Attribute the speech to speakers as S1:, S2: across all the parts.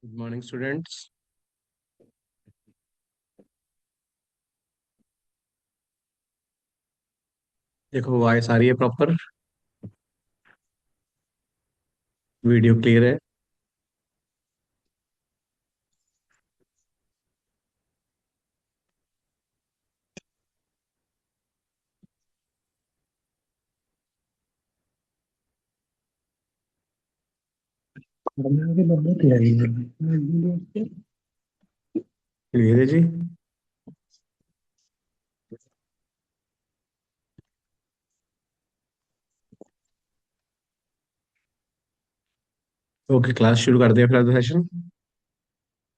S1: Good morning students. देखो voice आ रही है प्रॉपर। वीडियो क्लियर है। क्लियर है जी। ओके, क्लास शुरू कर दिया फिर ਅੱਜ ਸੈਸ਼ਨ।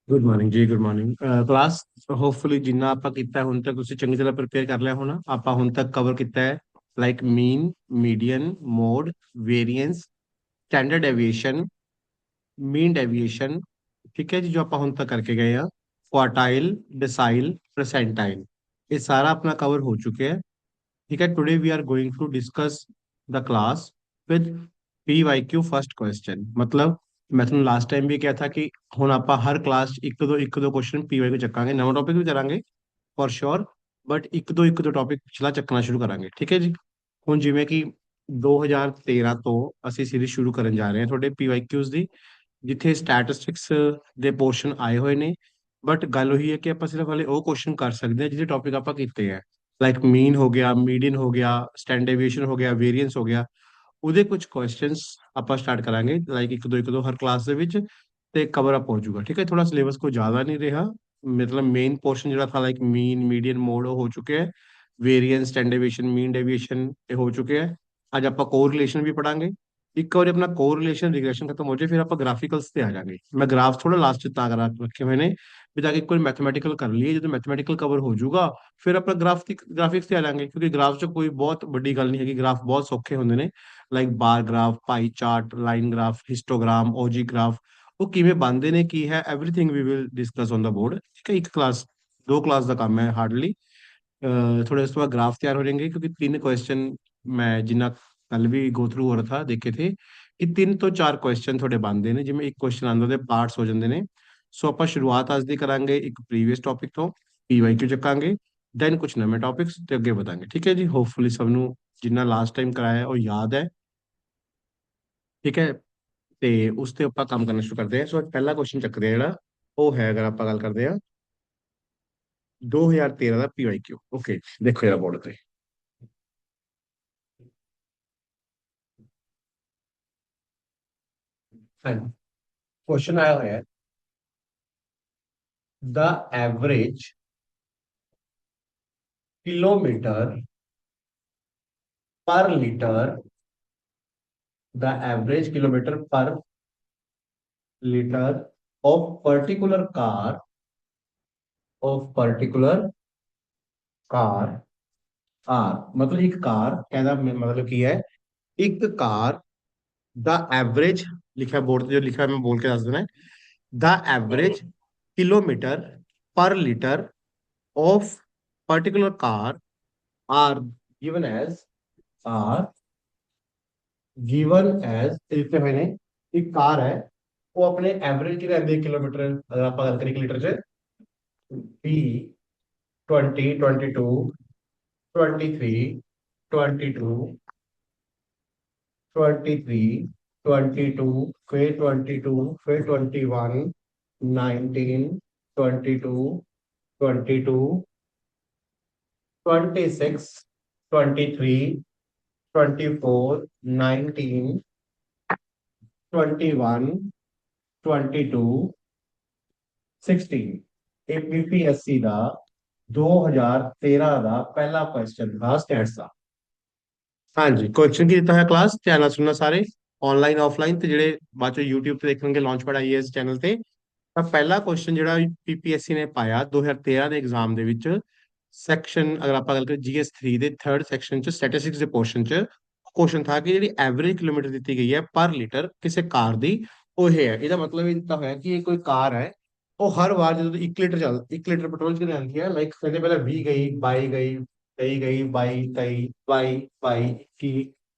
S1: ਗੁੱਡ ਮਾਰਨਿੰਗ ਜੀ, ਗੁੱਡ ਮਾਰਨਿੰਗ ਕਲਾਸ। ਹੋਪਫੁਲੀ ਜਿੰਨਾ ਆਪਾਂ ਕੀਤਾ ਹੁਣ ਤੱਕ ਤੁਸੀਂ ਚੰਗੀ ਤਰ੍ਹਾਂ ਪ੍ਰਿਪੇਅਰ ਕਰ ਲਿਆ ਹੋਣਾ। ਆਪਾਂ ਹੁਣ ਤੱਕ ਕਵਰ ਕੀਤਾ ਹੈ ਲਾਈਕ ਮੀਨ, ਮੀਡੀਅਨ, ਮੋਡ, ਵੇਰੀਐਂਸ, ਸਟੈਂਡਰਡ ਡੈਵੀਏਸ਼ਨ, ਮੀਨ ਡੈਵੀਏਸ਼ਨ। ਠੀਕ ਹੈ ਜੀ, ਜੋ ਆਪਾਂ ਹੁਣ ਤੱਕ ਕਰਕੇ ਗਏ ਆ। ਕੁਆਰਟਾਈਲ, ਡਿਸਾਈਲ, परसेंटाइल, ये सारा अपना कवर हो चुके हैं। ठीक है, today we are going to discuss the class with PYQ first question. मतलब मैं ਤੁਹਾਨੂੰ ਲਾਸਟ ਟਾਈਮ ਵੀ ਕਿਹਾ था ਕਿ ਹੁਣ ਆਪਾਂ ਹਰ ਕਲਾਸ 'ਚ ਇੱਕ ਦੋ ਕੁਐਸਚਨ PYQ ਚੱਕਾਂਗੇ। ਨਵਾਂ ਟੌਪਿਕ ਵੀ ਕਰਾਂਗੇ ਫॉर श्योर, ਬਟ ਇੱਕ ਦੋ ਟੌਪਿਕ ਪਿਛਲਾ ਚੱਕਣਾ ਸ਼ੁਰੂ ਕਰਾਂਗੇ। ਠੀਕ ਹੈ ਜੀ। ਹੁਣ ਜਿਵੇਂ ਕਿ 2013 ਤੋਂ ਅਸੀਂ ਸੀਰੀਜ਼ ਸ਼ੁਰੂ ਕਰਨ ਜਾ ਰਹੇ ਹਾਂ ਤੁਹਾਡੇ PYQs ਦੀ, ਜਿੱਥੇ ਸਟੈਟਿਸਟਿਕਸ ਦੇ ਪੋਰਸ਼ਨ ਆਏ ਹੋਏ ਨੇ। ਬਟ ਗੱਲ ਉਹੀ ਹੈ ਕਿ ਆਪਾਂ ਸਿਰਫ ਹਲੇ ਉਹ ਕੁਐਸਚਨ ਕਰ ਸਕਦੇ ਹਾਂ ਜਿਹਦੇ ਟੌਪਿਕ ਆਪਾਂ ਕੀਤੇ ਆ। ਲਾਈਕ ਮੀਨ ਹੋ ਗਿਆ, ਮੀਡੀਅਨ ਹੋ ਗਿਆ, ਸਟੈਂਡ ਡੇਵੀਏਸ਼ਨ ਹੋ ਗਿਆ, ਵੇਰੀਐਂਸ ਹੋ ਗਿਆ। ਉਹਦੇ ਕੁਝ ਕੁਐਸਚਨਸ ਆਪਾਂ ਸਟਾਰਟ ਕਰਾਂਗੇ ਲਾਈਕ ਇੱਕ ਦੋ ਹਰ ਕਲਾਸ ਦੇ ਵਿੱਚ, ਤੇ ਕਵਰ ਅਪ ਹੋ ਜਾਊਗਾ। ਠੀਕ ਹੈ, ਥੋੜਾ ਸਿਲੇਬਸ ਕੋਈ ਜ਼ਿਆਦਾ ਨਹੀਂ ਰਿਹਾ। ਮਤਲਬ ਮੇਨ ਪੋਰਸ਼ਨ ਜਿਹੜਾ ਥਾ ਲਾਈਕ ਮੀਨ, ਮੀਡੀਅਨ, ਮੋਡ ਉਹ ਹੋ ਚੁੱਕੇ ਹੈ। Variance, standard deviation, mean deviation ये हो चुके हैं। आज आप कोरिलेशन भी पढ़ांगे। एक बार अपना कोरिलेशन रिग्रेशन खत्म हो जाए फिर आप ग्राफिकल्स पे आ जाएंगे। मैं ग्राफ थोड़ा लास्ट तक करा रखे हुए ने भी, ताकि कोई मैथमेटिकल कर लिए जो मैथमेटिकल कवर हो जाऊगा फिर अपना ग्राफिक्स पे आ जाएंगे। क्योंकि ग्राफ च कोई बहुत बड़ी गल नहीं है, ग्राफ बहुत सौखे होंगे ने। Like bar graph, pie chart, line graph, histogram, ogive graph, वो किमें बनते ने की है, everything we will discuss on the board. ठीक है, एक क्लास दो क्लास का काम है हार्डली। थोड़े उस बाद ग्राफ तैयार हो जाएंगे क्योंकि तीन क्वेश्चन मैं जिन्ना कल भी गो थ्रू हो रहा था देखे थे कि 3 ਤੋਂ 4 क्वेश्चन थोड़े बनते हैं, जिमें एक क्वेश्चन आंदा ते पार्ट्स हो जाते हैं। सो ਆਪਾਂ शुरुआत ਅੱਜ ਦੀ ਕਰਾਂਗੇ ਇੱਕ ਪ੍ਰੀਵੀਅਸ ਟੌਪਿਕ ਤੋਂ, PYQ ਚੱਕਾਂਗੇ, ਦੈਨ ਕੁਝ ਨਵੇਂ ਟੌਪਿਕਸ ਤੇ ਅੱਗੇ ਵਧਾਂਗੇ। ਠੀਕ ਹੈ ਜੀ, ਹੋਪਫੁਲੀ ਸਭ ਨੂੰ ਜਿੰਨਾ ਲਾਸਟ ਟਾਈਮ ਕਰਾਇਆ ਉਹ ਯਾਦ ਹੈ। ਠੀਕ ਹੈ, ਤੇ ਉਸ ਤੇ ਆਪਾਂ ਕੰਮ ਕਰਨਾ ਸ਼ੁਰੂ ਕਰਦੇ ਹਾਂ। ਸੋ ਅੱਜ ਪਹਿਲਾ ਕੁਐਸਚਨ ਚੱਕਦੇ ਆ ਜਿਹੜਾ, ਉਹ ਹੈ, ਅਗਰ ਆਪਾਂ ਗੱਲ ਕਰਦੇ ਆ 2013 ਦਾ PYQ। ਓਕੇ, ਦੇਖੋ ਜਰਾ ਬੋਰਡ ਤੇ। ਹਾਂਜੀ, क्वेश्चन आया हुआ है the average kilometre per litre, the average kilometre per litre of particular car are. मतलब एक कार कहना मतलब की है, एक कार द एवरेज लिखा है बोर्ड पे, जो लिखा है मैं बोल के दस देना है। The average kilometre per litre of particular car are given as are given as लिखते हुए ने, एक कार है वो अपने एवरेज की रहती है किलोमीटर, अगर आप गल करें लीटर से, बी 20, 22, 23, 22, 23, 22, फिर 22, फिर 21, 19, 22, 22, 26, 23, 24, 19, 21, 22, 16। ਇਹ ਪੀਪੀਐਸਸੀ ਦਾ 2013 ਦਾ ਪਹਿਲਾ ਕੁਐਸਚਨ था स्टैट्स ਦਾ। ਹਾਂਜੀ, ਕੁਐਸਚਨ ਕੀ ਦਿੱਤਾ ਹੋਇਆ ਕਲਾਸ, ਧਿਆਨ ਨਾਲ ਸੁਣਨਾ ਸਾਰੇ, ਆਨਲਾਈਨ ਆਫਲਾਈਨ ਤੇ ਜਿਹੜੇ ਬਾਅਦ ਚ YouTube ਤੇ ਦੇਖਣਗੇ ਲਾਂਚ ਪੜ ਆਈਐਸ ਚੈਨਲ ਤੇ। ਤਾਂ ਪਹਿਲਾ ਕੁਐਸਚਨ ਜਿਹੜਾ ਪੀਪੀਐਸਸੀ ਨੇ ਪਾਇਆ 2013 ਦੇ ਐਗਜ਼ਾਮ ਦੇ ਵਿੱਚ, ਸੈਕਸ਼ਨ ਅਗਰ ਆਪਾਂ ਗੱਲ ਕਰੀਏ GS 3 ਦੇ ਥਰਡ ਸੈਕਸ਼ਨ ਚ ਸਟੈਟਿਸਟਿਕਸ ਦੇ ਪੋਰਸ਼ਨ ਚ क्वेश्चन था कि जी एवरेज किलोमीटर दी गई है पर लीटर किसी कार दी, वो है। ਇਹਦਾ ਮਤਲਬ ਇਹ ਦਿੱਤਾ ਹੋਇਆ ਕਿ ਇਹ ਕੋਈ ਕਾਰ ਹੈ, ਉਹ ਹਰ ਵਾਰ ਜਦੋਂ 1 ਲੀਟਰ ਪੈਟਰੋਲ ਚ ਜਾਂਦੀ ਹੈ, ਲਾਈਕ ਕਹਿੰਦੇ ਪਹਿਲਾਂ 20 ਗਈ, 22 ਗਈ, 23 ਗਈ, 22, 23, 22, 22, 21,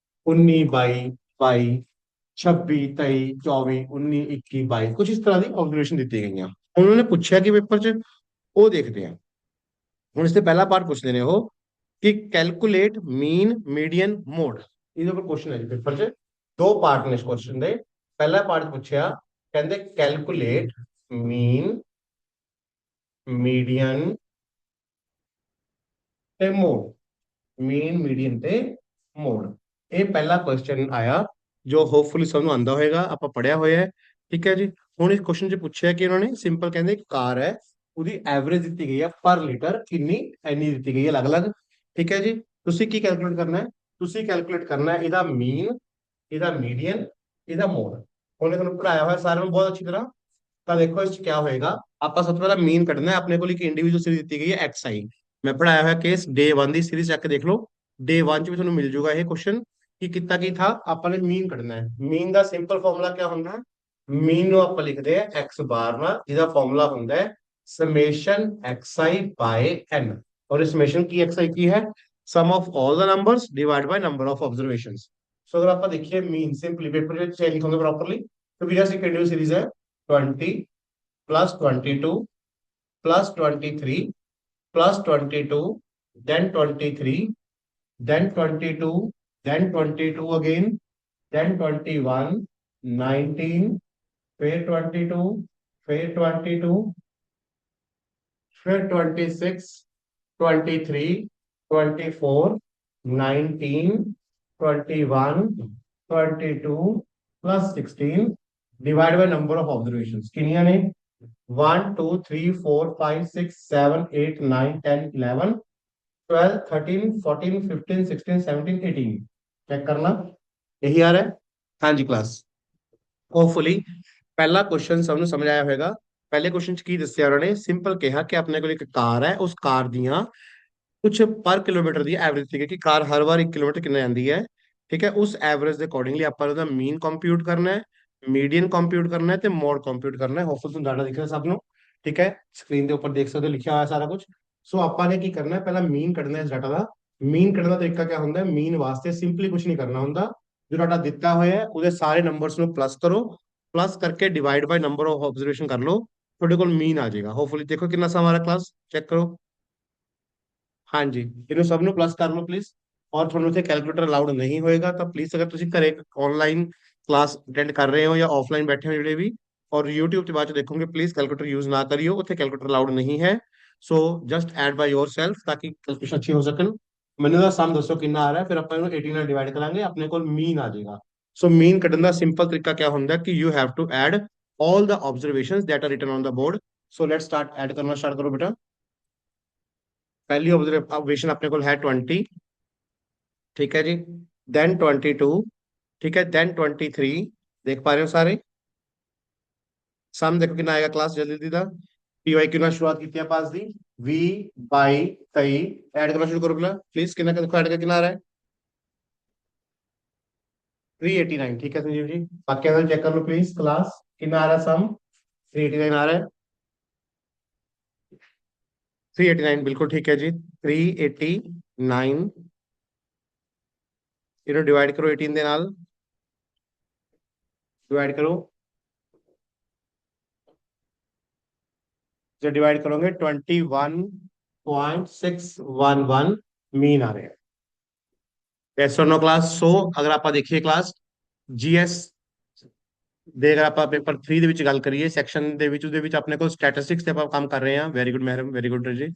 S1: 19, 22, 22, 26 23 24 19 21 22 ਕੁਝ ਇਸ ਤਰ੍ਹਾਂ ਦੀ ਆਬਜ਼ਰਵੇਸ਼ਨ ਦਿੱਤੀ ਗਈਆਂ। ਉਹਨਾਂ ਨੇ ਪੁੱਛਿਆ ਕਿ ਪੇਪਰ 'ਚ, ਉਹ ਦੇਖਦੇ ਆ। ਹੁਣ ਇਸ ਤੇ ਪਹਿਲਾ ਪਾਰਟ ਪੁੱਛਦੇ ਨੇ ਉਹ ਕਿ ਕੈਲਕੂਲੇਟ ਮੀਨ ਮੀਡੀਅਨ ਮੋਡ। ਇਹਦੇ ਉੱਪਰ ਕੁਐਸਚਨ ਹੈ ਜੀ ਪੇਪਰ 'ਚ। ਦੋ ਪਾਰਟ ਨੇ ਇਸ ਕੁਐਸਚਨ ਦੇ। ਪਹਿਲਾ ਪਾਰਟ ਪੁੱਛਿਆ, ਕਹਿੰਦੇ ਕੈਲਕੂਲੇਟ ਮੀਨ ਮੀਡੀਅਨ ਤੇ ਮੋਡ। ਮੀਨ ਮੀਡੀਅਨ ਤੇ ਮੋਡ, ਇਹ ਪਹਿਲਾ ਕੁਐਸਚਨ ਆਇਆ ਜੋ ਹੋਪਫੁਲੀ ਸਭ ਨੂੰ ਆਂਦਾ ਹੋਏਗਾ, ਆਪਾਂ ਪੜਿਆ ਹੋਇਆ ਹੈ। ਠੀਕ ਹੈ ਜੀ। ਹੁਣ ਇਸ ਕੁਐਸਚਨ 'ਚ ਪੁੱਛਿਆ ਕਿ ਉਹਨਾਂ ਨੇ ਸਿੰਪਲ ਕਹਿੰਦੇ ਇੱਕ ਕਾਰ ਹੈ, ਉਹਦੀ ਐਵਰੇਜ ਦਿੱਤੀ ਗਈ ਹੈ ਪਰ ਲੀਟਰ ਕਿੰਨੀ, ਇੰਨੀ ਦਿੱਤੀ ਗਈ ਹੈ ਅਲੱਗ-ਅਲੱਗ। ਠੀਕ ਹੈ ਜੀ। ਤੁਸੀਂ ਕੀ ਕੈਲਕੂਲੇਟ ਕਰਨਾ ਹੈ? ਤੁਸੀਂ ਕੈਲਕੂਲੇਟ ਕਰਨਾ ਹੈ ਇਹਦਾ ਮੀਨ, ਇਹਦਾ ਮੀਡੀਅਨ, ਇਹਦਾ ਮੋਡ। ਉਹਨੇ ਤੁਹਾਨੂੰ ਪੜਾਇਆ ਹੋਇਆ ਸਾਰਿਆਂ ਨੂੰ ਬਹੁਤ ਅੱਛੀ ਤਰ੍ਹਾਂ। ਤਾਂ ਦੇਖੋ ਇਸ 'ਚ ਕੀ ਹੋਏਗਾ। ਆਪਾਂ ਸਭ ਤੋਂ ਪਹਿਲਾਂ ਮੀਨ ਕੱਢਣਾ ਹੈ। ਆਪਣੇ ਕੋਲ ਇੱਕ ਇੰਡੀਵਿਜੂਅਲ ਸੀਰੀਜ਼ ਦਿੱਤੀ ਗਈ ਹੈ XI। ਮੈਂ ਪੜਾਇਆ ਹੋਇਆ ਕੇਸ ਡੇ 1 ਦੀ ਸੀਰੀਜ਼ ਚੱਕ ਕੇ ਦੇਖ ਲਓ। ਡੇ 1 ਚ ਵੀ ਤੁਹਾਨੂੰ ਮਿਲ ਜੂਗਾ ਇਹ ਕੁਐਸਚਨ ਕਿ ਕੀਤਾ ਕੀ ਥਾ। ਆਪਾਂ ਨੇ ਮੀਨ ਕੱਢਣਾ ਹੈ। ਮੀਨ ਦਾ ਸਿੰਪਲ ਫਾਰਮੂਲਾ ਕੀ ਹੁੰਦਾ ਹੈ? ਮੀਨ ਨੂੰ ਆਪਾਂ ਲਿਖਦੇ ਆ x ਬਾਰ ਨਾਲ, ਜਿਹਦਾ ਫਾਰਮੂਲਾ ਹੁੰਦਾ ਹੈ ਸਮੇਸ਼ਨ xi ਬਾय n। और इस समेशन की xi की है sum of all the numbers divide by number of observations. So अगर आप देखिए मीन सिंपली पेपर में चेंज लिखोगे प्रॉपर्ली, तो भैया सी कंटिन्यूअस सीरीज है 20 plus 22 plus 23 plus 22 then 23 then 22 then 22 again then 21 19 फिर 22 फिर 22 फिर 26 23 24 19 21 22 plus 16 divide by number of observations किनिया ने 1 2 3 4 5 6 7 8 9 10 11 12 13 14 15 16 17 18। चेक करना, यही आ रहा है। हाँ जी क्लास, ਹੋਪਫੁਲੀ ਪਹਿਲਾ ਕੁਐਸਚਨ ਸਭ ਨੂੰ ਸਮਝ ਆਇਆ ਹੋਵੇਗਾ। ਪਹਿਲੇ ਕੁਐਸਚਨ ਚ ਕੀ ਦੱਸਿਆ ਉਹਨਾਂ ਨੇ? ਸਿੰਪਲ ਕਿਹਾ ਕਿ ਆਪਣੇ ਕੋਲ ਇੱਕ ਕਾਰ ਹੈ, ਉਸ ਕਾਰ ਦੀਆਂ ਕੁਝ ਪਰ ਕਿਲੋਮੀਟਰ ਦੀ ਐਵਰੇਜ ਸੀ ਕਿ ਕਾਰ ਹਰ ਵਾਰ 1 ਕਿਲੋਮੀਟਰ ਕਿੰਨਾ ਜਾਂਦੀ ਹੈ। ਠੀਕ ਹੈ। ਉਸ ਐਵਰੇਜ ਦੇ ਅਕੋਰਡਿੰਗਲੀ ਆਪਾਂ ਉਹਦਾ ਮੀਨ ਕੰਪਿਊਟ ਕਰਨਾ ਹੈ, ਮੀਡੀਅਨ ਕੰਪਿਊਟ ਕਰਨਾ ਹੈ ਤੇ ਮੋਡ ਕੰਪਿਊਟ ਕਰਨਾ ਹੈ। ਹੋਪਫੁਲ ਤੁਹਾਨੂੰ ਡਾਟਾ ਦਿਖ ਰਿਹਾ ਸਭ ਨੂੰ। ਠੀਕ ਹੈ। ਸਕਰੀਨ ਦੇ ਉੱਪਰ ਦੇਖ ਸਕਦੇ ਹੋ ਲਿਖਿਆ ਹੋਇਆ ਸਾਰਾ ਕੁਝ। ਸੋ ਆਪਾਂ ਨੇ ਕੀ ਕਰਨਾ ਹੈ, ਪਹਿਲਾਂ ਮੀਨ ਕੱਢਣਾ ਹੈ ਇਸ ਡਾਟਾ ਦਾ। ਮੀਨ ਕੱਢਣ ਦਾ ਤਰੀਕਾ ਕੀ ਹੁੰਦਾ ਹੈ? ਮੀਨ ਵਾਸਤੇ ਸਿੰਪਲੀ ਕੁਝ ਨਹੀਂ ਕਰਨਾ ਹੁੰਦਾ। ਜੋ ਡਾਟਾ ਦਿੱਤਾ ਹੋਇਆ ਹੈ ਉਹਦੇ ਸਾਰੇ ਨੰਬਰਸ ਨੂੰ ਪਲੱਸ ਕਰੋ, ਪਲੱਸ ਕਰਕੇ ਡਿਵਾਈਡ ਬਾय ਨੰਬਰ ਆਫ ਆਬਜ਼ਰਵੇਸ਼ਨ ਕਰ ਲਓ, ਤੁਹਾਡੇ ਕੋਲ ਮੀਨ ਆ ਜਾਏਗਾ। ਹੋਪਫੁਲੀ ਦੇਖੋ ਕਿੰਨਾ ਸਮਾਂ ਆ ਰਿਹਾ ਕਲਾਸ, ਚੈੱਕ ਕਰੋ। ਹਾਂਜੀ, ਇਹਨੂੰ ਸਭ ਨੂੰ ਪਲੱਸ ਕਰ ਲਓ ਪਲੀਜ਼। ਔਰ ਤੁਹਾਨੂੰ ਇੱਥੇ ਕੈਲਕੂਲੇਟਰ ਅਲਾਉਡ ਨਹੀਂ ਹੋਏਗਾ, ਤਾਂ ਪਲੀਜ਼ ਅਗਰ ਤੁਸੀਂ ਘਰੇ ਆਨਲਾਈਨ ਕਲਾਸ ਅਟੈਂਡ ਕਰ ਰਹੇ ਹੋ ਜਾਂ ਆਫਲਾਈਨ ਬੈਠੇ ਹੋ ਜਿਹੜੇ ਵੀ, ਔਰ YouTube ਤੇ ਬਾਅਦ ਚ ਦੇਖੋਗੇ, ਪਲੀਜ਼ ਕੈਲਕੂਲੇਟਰ ਯੂਜ਼ ਨਾ ਕਰਿਓ, ਉੱਥੇ ਕੈਲਕੂਲੇਟਰ ਅਲਾਉਡ ਨਹੀਂ ਹੈ। ਸੋ ਜਸਟ ਐਡ ਬਾਈ ਯੋਰ ਸੈਲਫ ਤਾਂ ਕਿ ਕੈਲਕੂਲੇਸ਼ਨ ਅੱਛੀ ਹੋ ਸਕਣ। ਮੈਨੂੰ ਦਾ ਸਮ ਦੱਸੋ ਕਿੰਨਾ ਆ ਰਿਹਾ, ਫਿਰ ਆਪਾਂ ਇਹਨੂੰ 18 ਨਾਲ ਡਿਵਾਈਡ ਕਰਾਂਗੇ, ਆਪਣੇ ਕੋਲ ਮੀਨ ਆ ਜਾਏਗਾ। ਸੋ ਮੀਨ ਕੱਢਣ ਦਾ ਸਿੰਪਲ ਤਰੀਕਾ ਕੀ ਹੁੰਦਾ ਕਿ you have to add all the observations that are written on the board. So let's start add करना स्टार्ट करो बेटा। पहली ऑब्जर्वेशन अपने को है 20। ठीक है जी। देन 22। ठीक है। देन 23। देख पा रहे हो सारे? सम देखो कितना आएगा क्लास, जल्दी जल्दी दा। पीवाई क्यों ना शुरुआत की थी पास दी वी बाई 23 ऐड करना शुरू करो प्लीज। कितना देखो ऐड कर कितना आ रहा है? 389। ठीक है संजीव जी, बाकी अगर चेक कर लो प्लीज क्लास, कितना आ रहा है सम? 389 आ रहा है। 389 बिल्कुल ठीक है जी। 389 इन्हों डिवाइड करो 18 ਦੇ ਨਾਲ, डिवाइड करो। जो डिवाइड करोगे 21.611 मीन आ रहे हैं। यस और नो क्लास। सो अगर आप देखिए क्लास जीएस ਦੇ ਅਗਰ ਆਪਾਂ ਪੇਪਰ 3 ਦੇ ਵਿੱਚ ਗੱਲ ਕਰੀਏ ਸੈਕਸ਼ਨ ਦੇ ਵਿੱਚ, ਉਹਦੇ ਵਿੱਚ ਆਪਣੇ ਕੋਲ ਸਟੈਟਿਸਟਿਕਸ ਤੇ ਆਪਾਂ ਕੰਮ ਕਰ ਰਹੇ ਹਾਂ। Very good madam, very good ਜੀ।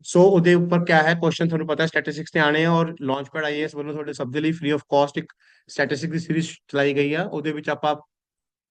S1: ਸੋ ਉਹਦੇ ਉੱਪਰ ਕਿਆ ਹੈ ਕੁਐਸਚਨ, ਤੁਹਾਨੂੰ ਪਤਾ ਸਟੈਟਿਸਟਿਕਸ ਤੇ ਆਣੇ ਆ, ਔਰ ਲਾਂਚ ਪੈਡ ਆਈਏਐਸ ਵੱਲੋਂ ਤੁਹਾਡੇ ਸਭ ਦੇ ਲਈ ਫ੍ਰੀ ਆਫ ਕਾਸਟ ਇੱਕ ਸਟੈਟਿਸਟਿਕ ਦੀ ਸੀਰੀਜ਼ ਚਲਾਈ ਗਈ ਆ। ਉਹਦੇ ਵਿੱਚ ਆਪਾਂ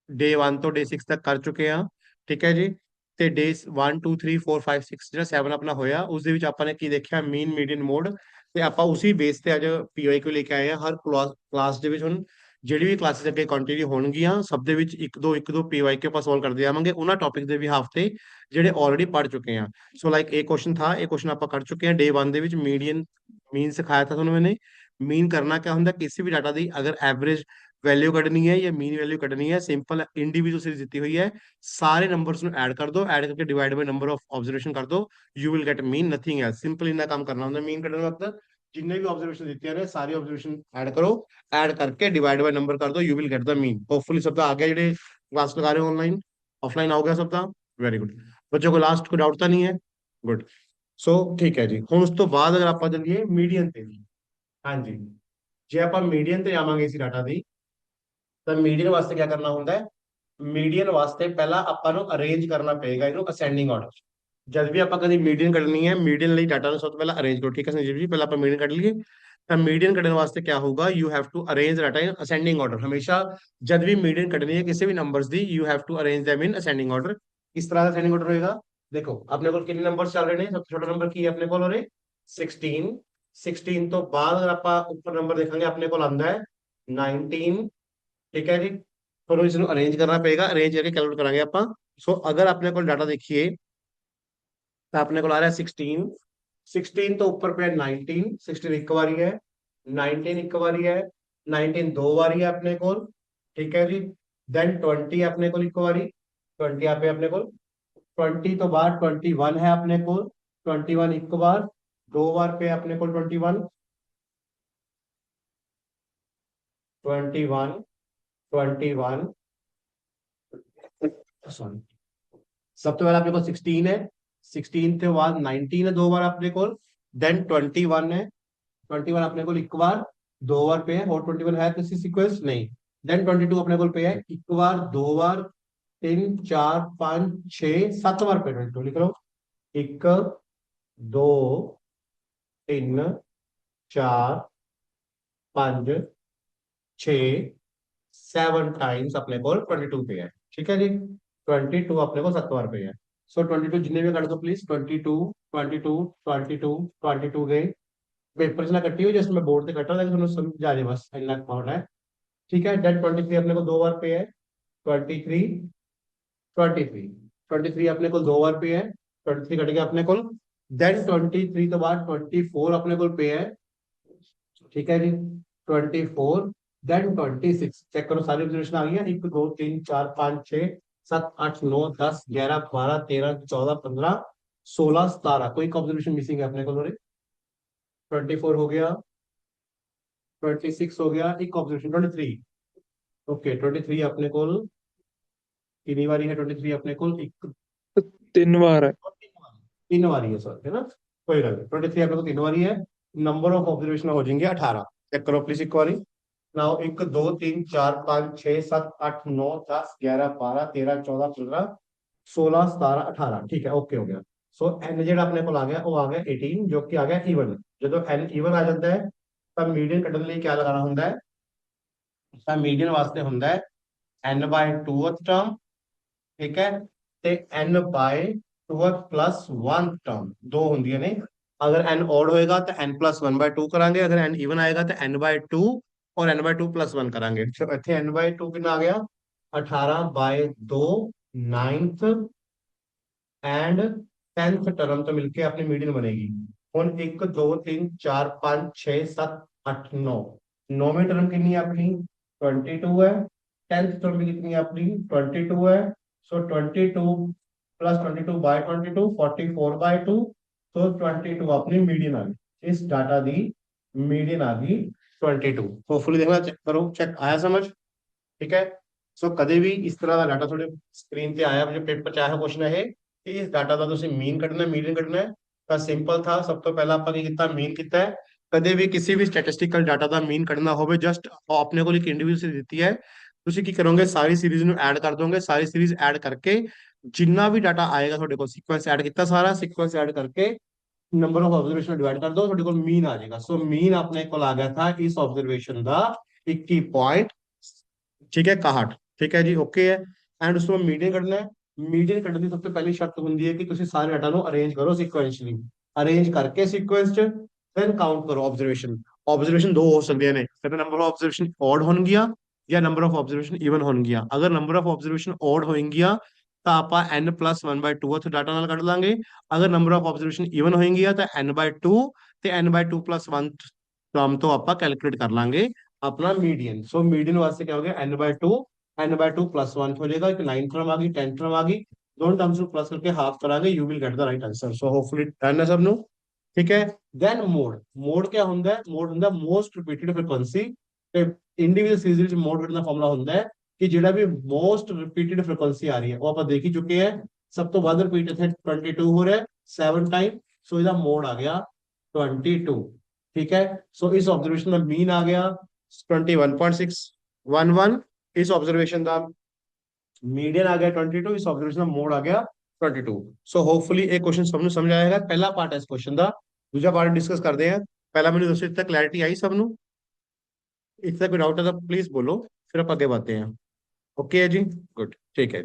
S1: ਡੇ 1 ਤੋਂ ਡੇ 6 ਤੱਕ ਕਰ ਚੁੱਕੇ ਹਾਂ। ਠੀਕ ਹੈ ਜੀ। ਤੇ ਡੇ 1 2 3 4 5 6 ਜਿਹੜਾ 7 ਆਪਣਾ ਹੋਇਆ, ਉਸ ਦੇ ਵਿੱਚ ਆਪਾਂ ਨੇ ਕੀ ਦੇਖਿਆ? ਮੀਨ ਮੀਡੀਅਨ ਮੋਡ। ਤੇ ਆਪਾਂ ਉਸੇ ਬੇਸ ਤੇ ਅੱਜ ਪੀਵਾਈ ਕਿਊ ਲੈ ਕੇ ਆਏ ਆ। ਹਰ ਕਲਾਸ ਦੇ ਵਿੱਚ ਹੁਣ ਜਿਹੜੀ ਵੀ ਕਲਾਸਿਸ ਅੱਗੇ ਕੰਟੀਨਿਊ ਹੋਣਗੀਆਂ, ਸਭ ਦੇ ਵਿੱਚ ਇੱਕ ਦੋ ਪੀਵਾਈ ਕਿਊ ਆਪਾਂ ਸੋਲਵ ਕਰਦੇ ਜਾਵਾਂਗੇ ਉਹਨਾਂ ਟੌਪਿਕ ਦੇ ਵੀ ਹਫਤੇ ਜਿਹੜੇ ਆਲਰੇਡੀ ਪੜ ਚੁੱਕੇ ਆ। ਸੋ ਲਾਈਕ ਇਹ ਕੁਐਸਚਨ ਥਾ, ਇਹ ਕੁਐਸਚਨ ਆਪਾਂ ਕਰ ਚੁੱਕੇ ਹਾਂ ਡੇ 1 ਦੇ ਵਿੱਚ। ਮੀਨ ਸਿਖਾਇਆ था ਤੁਹਾਨੂੰ मैंने। मीन करना क्या ਹੁੰਦਾ? किसी भी डाटा ਦੀ अगर एवरेज वैल्यू ਕੱਢਣੀ ਹੈ ਜਾਂ ਮੀਨ ਵੈਲਿਊ ਕੱਢਣੀ ਹੈ, ਸਿੰਪਲ ਇੰਡੀਵਿਜੂਅਲ ਸੀਰੀਜ਼ ਦਿੱਤੀ ਹੋਈ ਹੈ, ਸਾਰੇ ਨੰਬਰਸ ਨੂੰ ਐਡ ਕਰ ਦਿਓ, ਐਡ ਕਰਕੇ divide by number of observation ਕਰ ਦਿਓ, you will get mean, nothing else. Simple ਇੰਨਾ ਕੰਮ ਕਰਨਾ ਹੁੰਦਾ ਮੀਨ ਕੱਢਣ ਵਕਤ। जिन्ने भी ऑब्जर्वेशन दिते हैं सारी ऑब्जर्वेशन ऐड करो, ऐड करके डिवाइड बाय नंबर कर दो, you will get the mean. Hopefully सबका आ गया, ਜਿਹੜੇ क्लास लगा रहे हो ऑनलाइन ऑफलाइन आ गया सबका। Very good. ਬੱਚੋ को लास्ट को डाउट ਤਾਂ नहीं है? गुड। ਸੋ ਠੀਕ ਹੈ ਜੀ, ਹੁਣ ਉਸ ਤੋਂ ਬਾਅਦ ਅਗਰ ਆਪਾਂ ਚੱਲੀਏ ਮੀਡੀਅਨ ਤੇ। ਹਾਂਜੀ, ਜੇ ਆਪਾਂ ਮੀਡੀਅਨ ਤੇ ਆਵਾਂਗੇ ਇਸ ਡਾਟਾ ਦੀ, ਤਾਂ ਮੀਡੀਅਨ ਵਾਸਤੇ ਕੀ ਕਰਨਾ ਹੁੰਦਾ ਹੈ? ਮੀਡੀਅਨ ਵਾਸਤੇ ਪਹਿਲਾਂ ਆਪਾਂ ਨੂੰ ਅਰੇਂਜ ਕਰਨਾ ਪਏਗਾ ਇਹਨੂੰ ਅਸੈਂਡਿੰਗ ਆਰਡਰ। ਜਦ ਵੀ ਆਪਾਂ ਕਦੀ ਮੀਡੀਅਨ ਕੱਢਣੀ ਹੈ, ਮੀਡੀਅਨ ਲਈ ਡਾਟਾ ਨੂੰ ਸਭ ਤੋਂ ਪਹਿਲਾਂ ਅਰੇਂਜ ਕਰੋ। ਠੀਕ ਹੈ ਸੰਜੀਵ ਜੀ, ਪਹਿਲਾਂ ਆਪਾਂ ਮੀਡੀਅਨ ਕੱਢ ਲਈਏ। ਤਾਂ ਮੀਡੀਅਨ ਕੱਢਣ ਵਾਸਤੇ ਕੀ ਹੋਊਗਾ? You have to arrange data in ascending order. ਹਮੇਸ਼ਾ ਜਦ ਵੀ ਮੀਡੀਅਨ ਕੱਢਣੀ ਹੈ ਕਿਸੇ ਵੀ ਨੰਬਰਸ ਦੀ, you have to arrange them in ascending order. ਕਿਸ ਤਰ੍ਹਾਂ ਦਾ ਅਸੈਂਡਿੰਗ ਆਰਡਰ ਹੋਏਗਾ? ਦੇਖੋ ਆਪਣੇ ਕੋਲ ਕਿੰਨੇ ਨੰਬਰ ਚੱਲ ਰਹੇ ਨੇ, ਸਭ ਤੋਂ ਛੋਟਾ ਨੰਬਰ ਕੀ ਹੈ ਆਪਣੇ ਕੋਲ? ਉਰੇ 16। 16 ਤੋਂ ਬਾਅਦ ਅਗਰ ਆਪਾਂ ਉੱਪਰ ਨੰਬਰ ਦੇਖਾਂਗੇ ਆਪਣੇ ਕੋਲ ਆਂਦਾ ਹੈ 19। ਠੀਕ ਹੈ ਜੀ, ਤੁਹਾਨੂੰ ਇਸ ਨੂੰ ਅਰੇਂਜ ਕਰਨਾ ਪਏਗਾ, ਅਰੇਂਜ ਕਰਕੇ ਕੈਲਕੂਲੇਟ ਕਰਾਂਗੇ ਆਪਾਂ। ਸੋ ਅਗਰ ਆਪਣੇ ਕੋਲ ਡਾਟਾ ਦੇਖੀਏ ਤਾਂ ਆਪਣੇ ਕੋਲ ਆ ਰਿਹਾ 16। 16 ਤੋਂ ਉੱਪਰ ਪਿਆ 19। 16 ਇੱਕ ਵਾਰੀ ਹੈ, 19 ਇੱਕ ਵਾਰੀ ਹੈ, 19 ਦੋ ਵਾਰੀ ਹੈ ਆਪਣੇ ਕੋਲ। ਠੀਕ ਹੈ ਜੀ, ਦੈਨ 20 ਆਪਣੇ ਕੋਲ ਇੱਕ ਵਾਰੀ, 20 ਆਪੇ ਆਪਣੇ ਕੋਲ। 20 ਤੋਂ ਬਾਅਦ 21 ਹੈ ਆਪਣੇ ਕੋਲ, 21 ਇੱਕ ਵਾਰ, ਦੋ ਵਾਰ ਪਿਆ ਆਪਣੇ ਕੋਲ 21। 21 21 सॉरी, सब तो पहले अपने को 16 है, 16 के बाद 19 है दो बार अपने को, देन 21 है, 21 अपने को एक बार दो बार पे है, और 21 है किसी सीक्वेंस नहीं। देन 22 अपने को पे है एक बार, दो बार, तीन, चार, पांच, छह, सात बार पे 22 लिख लो। एक, दो, तीन, चार, पांच, छ, 7 टाइम्स अपने को 22 पे है। ठीक है जी, 22 अपने को 7 बार पे है। सो 22 जितने भी कर दो प्लीज, 22 22 22 22 गए। पेपर से ना कटी हुई, जस्ट मैं बोर्ड से कट रहा था, समझ जा रही बस इतना अमाउंट है। ठीक है, डेट 23 अपने को दो बार पे है, 23 23 23 अपने को दो बार पे है, 23 कट गया अपने को। देन 23 तो बाद 24 अपने को पे है। ठीक है जी, 24, देन 26। चेक करो सारी ऑब्जर्वेशन आ गई है, 1 2 3 4 5 6 7 8 9 10 11 12 13 14 15 16 17, कोई ऑब्जर्वेशन मिसिंग है अपने को? 24 हो गया, 26 हो गया, एक ऑब्जर्वेशन 23। ओके 23 अपने को कितनी बारी है? 23 अपने को एक
S2: 3 बार है।
S1: 3 बारी है सर, है ना? कोई गल नहीं, 23 अपने को 3 बारी है। नंबर ऑफ ऑब्जर्वेशन हो जाएंगे 18। चेक करो प्लीज एक बारी नाउ, 1 2 3 4 5 6 7 8 9 10 11 12 13 14 15 16 17 18। ठीक है, ओके हो गया। सो एन जेड अपने को आ गया, वो आ गया 18, जो कि आ गया ईवन। जो एन ईवन आ जाता है ਤਾਂ ਮੀਡੀਅਨ ਕੱਢਣ ਲਈ ਕੀ ਲਗਾਉਣਾ ਹੁੰਦਾ ਹੈ? ਤਾਂ ਮੀਡੀਅਨ ਵਾਸਤੇ ਹੁੰਦਾ ਹੈ n/2th ਟਰਮ। ਠੀਕ ਹੈ, ਤੇ n/2th plus 1 ਟਰਮ ਦੋ ਹੁੰਦੀਆਂ ਨੇ। ਅਗਰ n odd ਹੋਏਗਾ ਤਾਂ n plus 1/2 ਕਰਾਂਗੇ, ਅਗਰ n even ਆਏਗਾ ਤਾਂ n/2 और n/2 plus 1 ਕਰਾਂਗੇ। ਇੱਥੇ n/2 ਕਿੰਨਾ ਆ ਗਿਆ? 18/2 9th एंड 10th टर्म तो मिलके अपनी मीडियन बनेगी। ਹੁਣ 1 2 3 4 5 6 7 8 9, नौवीं टर्म कितनी है अपनी? 22 है। 10th टर्म भी कितनी है अपनी? 22 है। सो 22 प्लस 22 बाय 22 44/2, तो 22 अपनी मीडियन आ गई। इस डाटा दी मीडियन आ गई 22। होपफुली देखना, चेक करो, चेक आया समझ? ठीक है। सो कदे भी इस तरह का डाटा थोड़े स्क्रीन पे आया, जो पेपर च आया क्वेश्चन है कि इस डाटा का ਤੁਸੀਂ ਮੀਨ ਕੱਢਣਾ ਮੀਡੀਅਨ ਕੱਢਣਾ ਹੈ, ਤਾਂ ਸਿੰਪਲ ਥਾ। ਸਭ ਤੋਂ ਪਹਿਲਾਂ ਆਪਾਂ ਕੀ ਕੀਤਾ? ਮੀਨ ਕੀਤਾ ਹੈ। ਕਦੇ ਵੀ ਕਿਸੇ ਵੀ ਸਟੈਟਿਸਟੀਕਲ ਡਾਟਾ ਦਾ ਮੀਨ ਕੱਢਣਾ ਹੋਵੇ, ਜਸਟ ਆਪਣੇ ਕੋਲ ਇੱਕ ਇੰਡੀਵਿਜੂਅਲ ਸੀਰੀਜ਼ ਦਿੱਤੀ ਹੈ, ਤੁਸੀਂ ਕੀ ਕਰੋਗੇ? ਸਾਰੀ ਸੀਰੀਜ਼ ਨੂੰ ਐਡ ਕਰ ਦੋਗੇ। ਸਾਰੀ ਸੀਰੀਜ਼ ਐਡ ਕਰਕੇ ਜਿੰਨਾ ਵੀ ਡਾਟਾ ਆਏਗਾ ਤੁਹਾਡੇ ਕੋਲ, ਸੀਕੁਐਂਸ ਐਡ ਕੀਤਾ, ਸਾਰਾ ਸੀਕੁਐਂਸ ਐਡ ਕਰਕੇ ਨੰਬਰ ਆਫ ਆਬਜ਼ਰਵੇਸ਼ਨ ਡਿਵਾਈਡ ਕਰ ਦੋ, ਤੁਹਾਡੇ ਕੋਲ ਮੀਨ ਆ ਜਾਏਗਾ। ਸੋ ਮੀਨ ਆਪਣੇ ਕੋਲ ਆ ਗਿਆ था इस ऑब्जर्वेशन ਦਾ 21 पॉइंट, ठीक है 61। ठीक है जी, ओके है। एंड उसको मीडियन करना है। मीडियन करने की सबसे पहली शर्त होती है कि तुम सारे डाटा को अरेंज करो सीक्वेंशली, अरेंज करके सीक्वेंस च देन काउंट करो ऑब्जर्वेशन। ऑब्जर्वेशन दो हो सकते हैं, नंबर ऑफ ऑब्जर्वेशन ऑड होणगियां या नंबर ऑफ ऑब्जर्वेशन इवन होणगियां। अगर नंबर ऑफ ऑब्जर्वेशन ऑड होएंगियां तो आप n+1/2 डाटा नाल कट लांगे। अगर नंबर ऑफ ऑब्जर्वेशन इवन होएंगियां तो n/2 ते n/2 + 1 टर्म तो आप कैलकुलेट कर लांगे अपना मीडियन। सो मीडियन वास्ते क्या हो गया? n/2 + 1 हो जाएगा। एक 9th टर्म आ गई, 10th टर्म आ गई, दोनों टर्म्स को प्लस करके हाफ करांगे, you will get the right answer. So hopefully done है सबनों? ठीक है। ਦੈਨ ਮੋਡ क्या ਹੁੰਦਾ ਹੈ? ਮੋਡ ਹੁੰਦਾ ਮੋਸਟ ਰਿਪੀਟਡ ਫ੍ਰੀਕੁਐਂਸੀ। ਤੇ ਇੰਡੀਵਿਜੂਅਲ ਸੀਰੀਜ਼ ਵਿੱਚ ਮੋਡ ਕੱਢਣ ਦਾ ਫਾਰਮੂਲਾ ਹੁੰਦਾ ਹੈ ਕਿ ਜਿਹੜਾ ਵੀ ਮੋਸਟ ਰਿਪੀਟਡ ਫ੍ਰੀਕੁਐਂਸੀ ਆ ਰਹੀ ਹੈ ਉਹ ਆਪਾਂ ਦੇਖ ਹੀ ਚੁੱਕੇ ਹੈ। ਸਭ ਤੋਂ ਵੱਧ ਰਿਪੀਟ ਇੱਥੇ 22 ਹੋ ਰਿਹਾ 7 ਟਾਈਮ, ਸੋ ਇਹਦਾ ਮੋਡ ਆ ਗਿਆ 22। ठीक है, सो इस ऑब्जर्वेशन का मीन आ गया 21.611। इस ऑब्जर्वेशन का मीडियन आ गया 22। इस ऑब्जर्वेशन का मोड आ गया 22। सो होपफुली एक क्वेश्चन सबनों समझ आएगा। पहला पार्ट है इस क्वेश्चन का, दूसरा पार्ट डिस्कस करते हैं। पहला मैंने दसो इतना क्लैरिटी आई सबनों? इतना कोई डाउट है तो प्लीज बोलो, फिर आप आगे बढ़ते हैं। ओके है जी, गुड, ठीक है।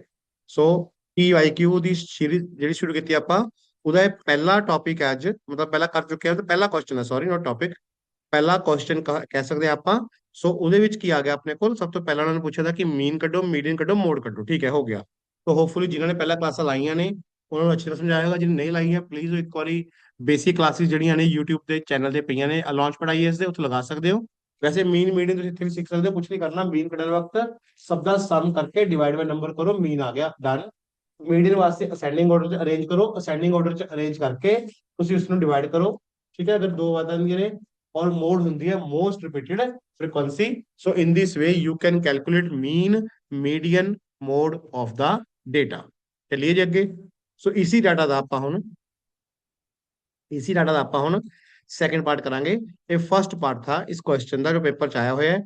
S1: सो PYQ ਦੀ ਸੀਰੀਜ਼ ਜਿਹੜੀ ਸ਼ੁਰੂ ਕੀਤੀ ਆਪਾਂ, ਉਹਦਾ ਇਹ ਪਹਿਲਾ ਟੌਪਿਕ ਹੈ ਅੱਜ, ਮਤਲਬ ਪਹਿਲਾਂ ਕਰ ਚੁੱਕੇ ਹਾਂ। ਤੇ ਪਹਿਲਾ ਕੁਐਸਚਨ ਹੈ, ਸੌਰੀ ਨੋਟ ਟੌਪਿਕ, ਪਹਿਲਾ ਕੁਐਸਚਨ ਕਹਿ ਸਕਦੇ ਹਾਂ ਆਪਾਂ। ਸੋ ਉਹਦੇ ਵਿੱਚ ਕੀ ਆ ਗਿਆ ਆਪਣੇ ਕੋਲ? ਸਭ ਤੋਂ ਪਹਿਲਾਂ ਉਹਨਾਂ ਨੇ ਪੁੱਛਿਆ था ਕਿ ਮੀਨ ਕੱਢੋ, ਮੀਡੀਅਨ ਕੱਢੋ, ਮੋਡ ਕੱਢੋ। ਠੀਕ ਹੈ, ਹੋ ਗਿਆ। ਸੋ ਹੋਪਫੁਲੀ ਜਿਨ੍ਹਾਂ ਨੇ ਪਹਿਲਾਂ ਕਲਾਸਾਂ ਲਾਈਆਂ ਨੇ ਉਹਨਾਂ ਨੂੰ ਅੱਛੀ ਤਰ੍ਹਾਂ ਸਮਝਾਇਆ ਹੋਗਾ। ਜਿਹਨੇ ਨਹੀਂ ਲਾਈ ਹੈ ਪਲੀਜ਼ ਇੱਕ ਵਾਰੀ ਬੇਸਿਕ ਕਲਾਸਿਸ ਜਿਹੜੀਆਂ ਨੇ YouTube ਦੇ ਚੈਨਲ ਤੇ ਪਈਆਂ ਨੇ, ਲਾਂਚ ਪੜਾਈ ਇਸ ਦੇ ਉੱਥੇ ਲਗਾ ਸਕਦੇ ਹੋ। ਵੈਸੇ ਮੀਨ ਮੀਡੀਅਨ ਤੁਸੀਂ ਇੱਥੇ ਵੀ ਸਿੱਖ ਸਕਦੇ ਹੋ, ਕੁਝ ਨਹੀਂ ਕਰਨਾ। ਮੀਨ ਕੱਢਣ ਵਕਤ ਸਭ ਦਾ ਸਮ ਕਰਕੇ ਡਿਵਾਈਡ ਬਾਈ ਨੰਬਰ ਕਰੋ, ਮੀਨ ਆ ਗਿਆ, ਡਨ। ਮੀਡੀਅਨ ਵਾਸਤੇ ਅਸੈਂਡਿੰਗ ਆਰਡਰ 'ਚ ਅਰੇਂਜ ਕਰੋ, ਅਸੈਂਡਿੰਗ ਆਰਡਰ 'ਚ ਅਰੇਂਜ ਕਰਕੇ ਤੁਸੀਂ ਉਸ ਨੂੰ ਡਿਵਾਈਡ ਕਰੋ। ਠੀਕ ਹੈ, ਅਗਰ ਦੋ ਆ ਜਾਂਦੀਆਂ ਨੇ। और मोड ਹੁੰਦੀ ਹੈ most repeated frequency। so in this way you can calculate mean, median, mode of the data। चलिए जी ਅੱਗੇ। सो इसी डाटा ਦਾ ਆਪਾਂ ਹੁਣ ਸੈਕੰਡ ਪਾर्ट ਕਰਾਂਗੇ। ਇਹ ਫਰਸਟ ਪਾर्ट था इस क्वेश्चन ਦਾ ਜੋ ਪੇਪਰ ਚ ਆਇਆ ਹੋਇਆ ਹੈ।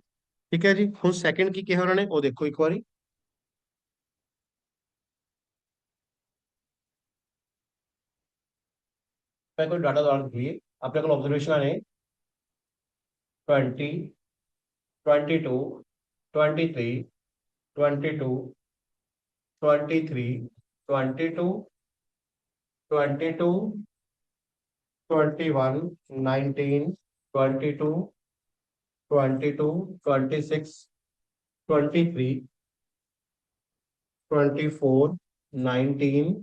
S1: ਠੀਕ ਹੈ ਜੀ, ਹੁਣ ਸੈਕੰਡ ਕੀ ਕਿਹਾ ਉਹਨਾਂ ਨੇ ਉਹ ਦੇਖੋ ਇੱਕ ਵਾਰੀ। मैं कोई डाटा उदाहरण के लिए अपने को ऑब्जर्वेशन ने 20, 22, 23, 22, 23, 22, 22, 21, 19, 22, 22, 26, 23, 24, 19,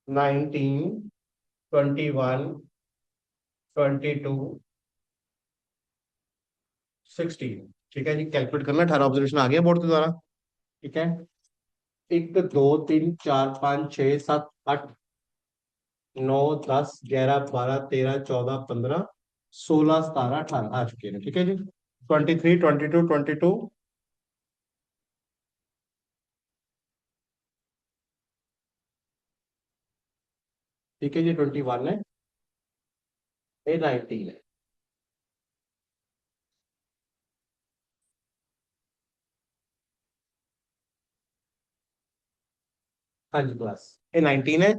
S1: 19, 21, 22, 16। ठीक है जी, कैलकुलेट करना। 18 ऑब्जर्वेशन आ गया बोर्ड के द्वारा। ठीक है, 1 2 3 4 5 6 7 8 9 10 11 12 13 14 15 16 17 18 आ चुके हैं। ठीक है जी, 23, 22, 22, ठीक है जी, 21 है, ये 19 है। हाँ जी क्लास, ये 19 है।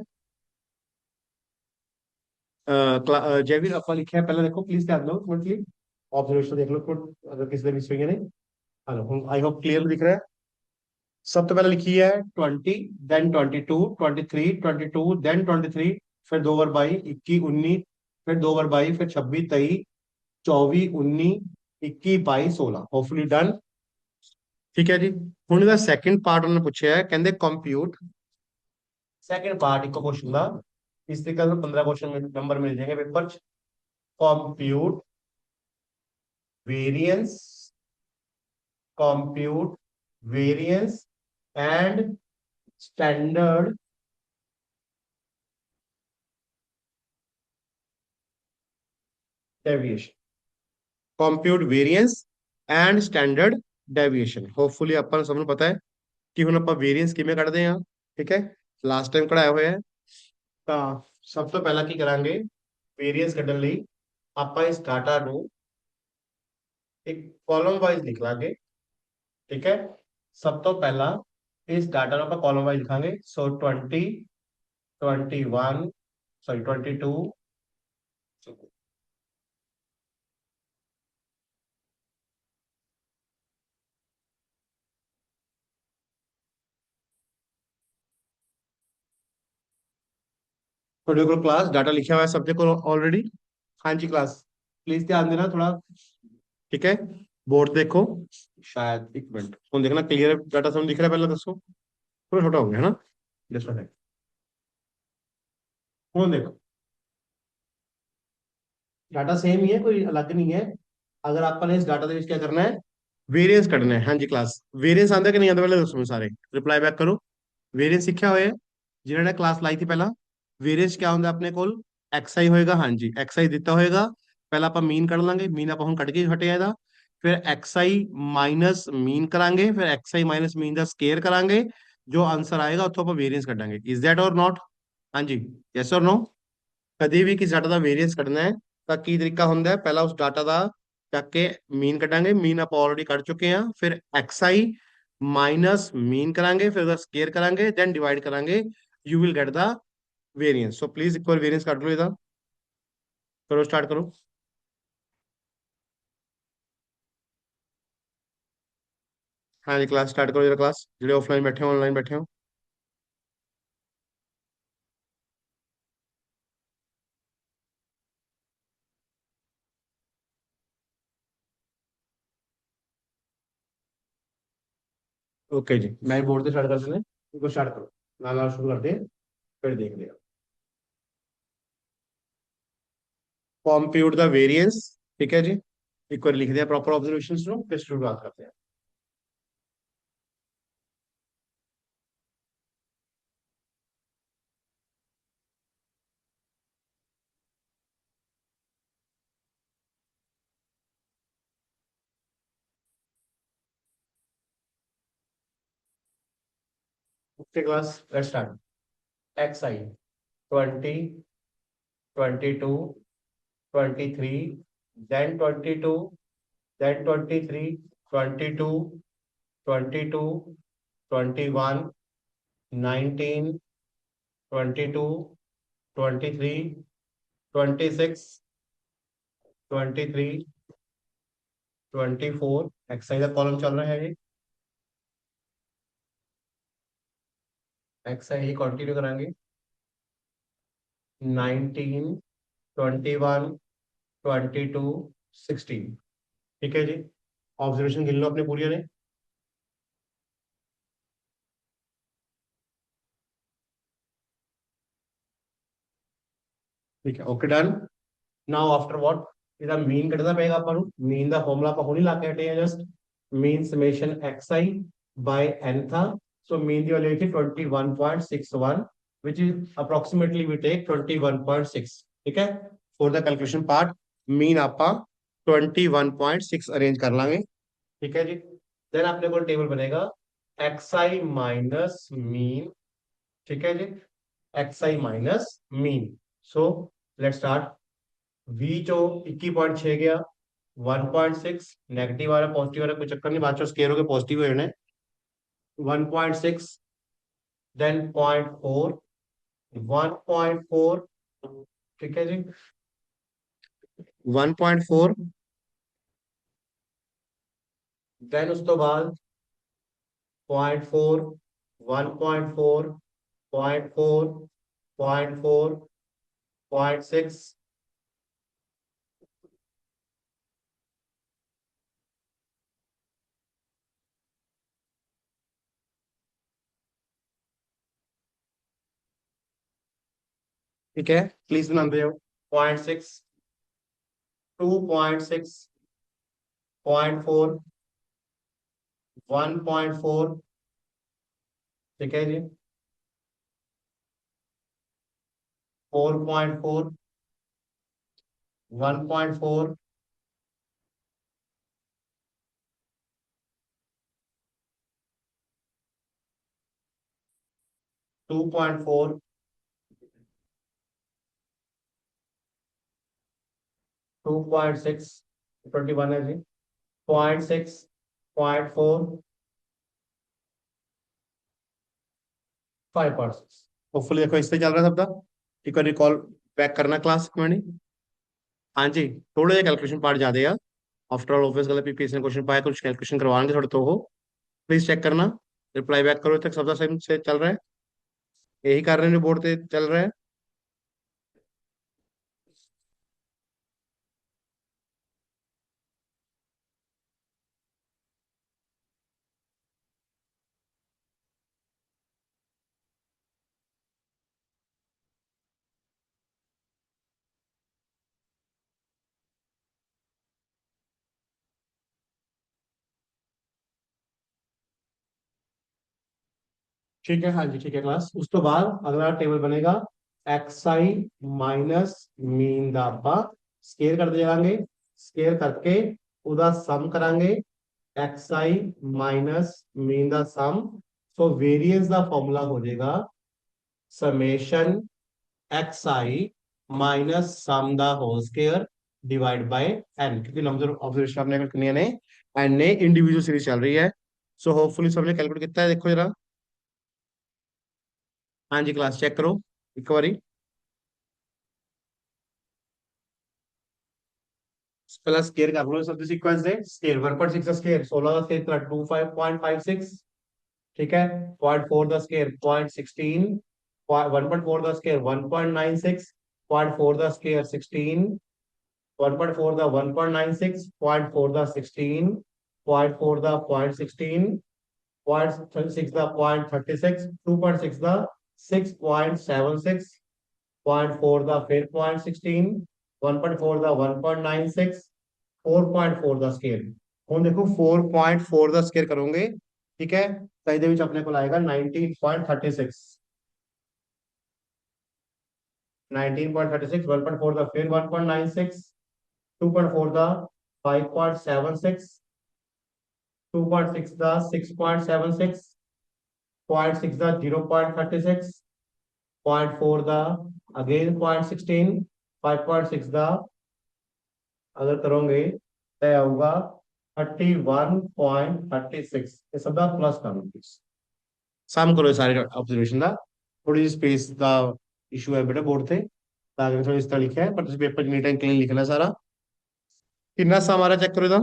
S1: जयवीर आपका लिखा है पहले देखो प्लीज, ध्यान दो प्लीज, ऑब्जर्वेशन देख लो अगर किसी ने मिस हुई है नहीं। हेलो, आई होप क्लियर दिख रहा है। सब तो पहले लिखी है 20, देन 22, 23, 22, देन 23, फिर 2 बार 22, 21, 19, फिर 2 बार 22, फिर 26, 23, 24, 19, 21, 22, 16। Hopefully done. ठीक है जी, ਹੁਣ ਇਹਦਾ ਸੈਕੰਡ ਪਾर्ट ਉਹਨਾਂ ਨੇ ਪੁੱਛਿਆ ਹੈ, ਕਹਿੰਦੇ ਕੰਪਿਊਟ। ਸੈਕੰਡ ਪਾर्ट ਇੱਕ क्वेश्चन ਦਾ इस तरीके से 15 क्वेश्चन नंबर मिल जाएंगे पेपर च। Compute variance, compute variance and standard deviation. Compute variance and standard deviation. Hopefully अपन सबको पता है कि ਹੁਣ ਆਪਾਂ ਵੇਰੀਐਂਸ ਕਿਵੇਂ ਕੱਢਦੇ ਆ। ਠੀਕ ਹੈ, ਲਾਸਟ ਟਾਈਮ ਕਢਾਇਆ ਹੋਇਆ ਹੈ। ਤਾਂ ਸਭ ਤੋਂ ਪਹਿਲਾਂ ਕੀ ਕਰਾਂਗੇ, ਵੇਰੀਐਂਸ ਕੱਢਣ ਲਈ ਆਪਾਂ ਇਸ ਡਾਟਾ ਨੂੰ ਇੱਕ ਕਾਲਮ ਵਾਈਜ਼ ਲਿਖ ਲਾਂਗੇ। ਠੀਕ ਹੈ, ਸਭ ਤੋਂ ਪਹਿਲਾਂ ਇਸ ਡਾਟਾ ਨੂੰ ਆਪਾਂ ਕਾਲਮ ਵਾਈਜ਼ ਲਿਖਾਂਗੇ। ਸੋ 20, 21, ਸੌਰੀ 22, ਤੁਹਾਡੇ ਕੋਲ क्लास डाटा लिखा हुआ है सबके को ऑलरेडी। हाँ जी क्लास, प्लीज ध्यान देना थोड़ा। ठीक है, बोर्ड देखो, शायद एक मिनट फोन देखना, क्लियर डाटा सब दिख रहा है? पहले दसो, थोड़ा छोटा हो गया है ना, जस्ट है। फोन देखो, डाटा सेम ही है, कोई अलग नहीं है। अगर आपने इस डाटा क्या करना है, वेरिएंस कढ़ना है। हाँ जी क्लास, वेरिएंस आंदा कि नहीं आंदा, पहले दसो मैं सारे रिप्लाई बैक करो। वेरिएंस सीखा होया जिन्होंने ने क्लास लाई थी पहला। वेरिएंस क्या होंगे अपने कोल, एक्स आई होएगा। हाँ जी, एक्स आई दिता होएगा। पहला आप मीन कढ़ लांगे, मीन आप कट के हटे ਇਹਦਾ। फिर एक्स आई माइनस मीन करांगे, फिर एक्स आई माइनस मीन का स्केयर करांगे। जो आंसर आएगा ਉੱਥੋਂ ਆਪਾਂ वेरिएंस ਕੱਢਾਂਗੇ। इज दैट और नॉट? हाँ जी, यस और नो? ਕਦੇ ਵੀ किसी डाटा ਦਾ वेरिएंस ਕੱਢਣਾ ਹੈ ਤਾਂ ਕੀ ਤਰੀਕਾ ਹੁੰਦਾ ਹੈ, ਪਹਿਲਾਂ ਉਸ डाटा ਦਾ ਚੱਕ ਕੇ ਮੀਨ ਕੱਢਾਂਗੇ। ਮੀਨ ਆਪਾਂ ਆਲਰੇਡੀ ਕੱਢ ਚੁੱਕੇ ਹਾਂ। ਫਿਰ ਐਕਸ ਆਈ ਮਾਈਨਸ ਮੀਨ ਕਰਾਂਗੇ, ਫਿਰ ਉਹਦਾ ਸਕੇਅਰ ਕਰਾਂਗੇ, ਦੈਨ ਡਿਵਾਈਡ ਕਰਾਂਗੇ। You will get the variance. So please एक बार वेरिएंस ਕੱਢ ਲਓ ਇਹਦਾ। करो स्टार्ट करो। हाँ जी क्लास स्टार्ट करो जरा क्लास, ਜਿਹੜੇ ऑफलाइन बैठे हो ऑनलाइन बैठे हो। ओके जी, मैं बोर्ड से स्टार्ट कर देने, इनको स्टार्ट करो। नाल शुरू करते हैं, फिर देख लिया। Compute the variance. ठीक है जी, एक बार लिख दिया प्रॉपर ऑब्जर्वेशंस नो, फिर शुरुआत करते हैं। Okay class, let's start. X I 20, 22, 23, then 22, then 23, 22, 22, 21, 19, 22, 23, 26, 23, 24। Exercise का कॉलम चल रहा है ये। एक्सरसाइज कंटिन्यू कराएंगे। 19, 21, 22, 16। ठीक है जी, ऑब्जर्वेशन गिन लो अपने पूरी ने। ठीक है, okay done. Now after what, ਇਹਦਾ ਮੀਨ ਕੱਢਣਾ ਪਏਗਾ ਆਪਾਂ ਨੂੰ। ਮੀਨ ਦਾ ਫਾਰਮੂਲਾ ਆਪਾਂ ਹੁਣੀ ਲਾ ਕੇ ਹਟੇ ਆ ਜਸਟ। ਮੀਨ ਸਮੇਸ਼ਨ xi ਬਾਈ nth। ਸੋ ਮੀਨ ਦੀ ਵੈਲਿਊ ਇੱਥੇ 21.61, which is approximately we take 21.6। ठीक है, for the calculation part ਮੀਨ ਆਪਾਂ 21.6 ਅਰੇਂਜ ਕਰ ਲਾਂਗੇ। ठीक है जी, देन अपने को टेबल बनेगा xi माइनस मीन। ठीक है जी, xi minus mean. So let start. V चो 21.6 गया, 1.6 नेगेटिव आ रहा पॉजिटिव आ रहा, कोई चक्कर नहीं, बाद स्केयर होकर पॉजिटिव होने। 1.6, देन 0.4, 1.4। ठीक है जी, 1.4, देन उस तो बाद 0.4, 1.4, 0.4, 0.4, 0.6। ठीक है, प्लीज ध्यान दे। 0.6, 2.6, 0.4, 1.4। ठीक है जी, 4.4, 1.4, 2.4, 2.6, 21 है जी। 0.6, 0.4, 5.6। होपफुली देखो इससे चल रहा है सबका। एक बार रिकॉल बैक करना क्लास में। हाँ जी, थोड़े जे कैलकुलेशन पार्ट ज्यादा है। आफ्टर ऑल ऑफिस गलत पीपीएससी ने क्वेश्चन पाया, कुछ कैलकुलेशन करवाएंगे थोड़े तो हो। प्लीज चेक करना, रिप्लाई बैक करो तक सबका सही से चल रहा है। यही कर रहे हैं, बोर्ड पे चल रहा है। ठीक है, हाँ जी, ठीक है क्लास। ਉਸ ਤੋਂ ਬਾਅਦ ਅਗਲਾ ਟੇਬਲ ਬਣੇਗਾ xi ਮਾਈਨਸ ਮੀਨ ਦਾ ਆਪਾਂ ਸਕੇਅਰ ਕਰਦੇ ਜਾਵਾਂਗੇ। ਸਕੇਅਰ ਕਰਕੇ ਉਹਦਾ ਸਮ ਕਰਾਂਗੇ xi ਮਾਈਨਸ ਮੀਨ ਦਾ ਸਮ। ਸੋ ਵੇਰੀਐਂਸ ਦਾ ਫਾਰਮੂਲਾ ਹੋ ਜਾਏਗਾ summation xi minus sum the whole square divide by n, क्योंकि नंबर ऑफ ऑब्जर्वेशन आपने अगर करनी है ने n ने इंडिविजुअल सीरीज चल रही है। सो होपफुली सबने कैलकुलेट किया है, देखो जरा। हाँ जी क्लास चेक करो एक बारी। पहला स्केयर कर लो सब सीक्वेंस दे। स्केयर 1.6 का स्केयर 16 का स्केयर 25.56, ठीक है। 0.4 का स्केयर 0.16, 1.4 का स्केयर 1.96, 0.4 का square 16, 1.4 the 1.96, 0.4 the 16, 0.4 the 0.16, 0.6 the 0.36, 2.6 the 6.76, 0.4 the फिर 0.16, 1.4 the 1.96, 4.4 ਦਾ ਸਕੇਅਰ। ਹੁਣ ਦੇਖੋ 4.4 ਦਾ ਸਕੇਅਰ ਕਰੋਗੇ, ਠੀਕ ਹੈ, ਤਾਂ ਇਹਦੇ ਵਿੱਚ ਆਪਣੇ ਕੋਲ ਆਏਗਾ 19.36, 19.36, 1.4 ਦਾ ਫਿਰ 1.96, 2.4 ਦਾ 5.76, 2.6 ਦਾ 6.76, 0.6 ਦਾ 0.36, 0.4 ਦਾ अगेन 0.16, 5.6 ਦਾ अगर करोगे तो आऊगा 31.36। ये सब ਦਾ प्लस कर लो प्लीज। सम करो ये सारे ऑब्जर्वेशन ਦਾ। थोड़ी सी स्पेस ਦਾ इशू है बेटा बोर्ड ਤੇ, ਤਾਂ ਕਰਕੇ ਥੋੜਾ ਇਸ ਤਰ੍ਹਾਂ ਲਿਖਿਆ ਹੈ, ਪਰ ਤੁਸੀਂ ਪੇਪਰ ਨੀਟ ਐਂਡ ਕਲੀਨ ਲਿਖਣਾ ਸਾਰਾ। ਕਿੰਨਾ ਸਮ ਆ ਰਿਹਾ ਚੈੱਕ ਕਰੋ ਇਹਦਾ।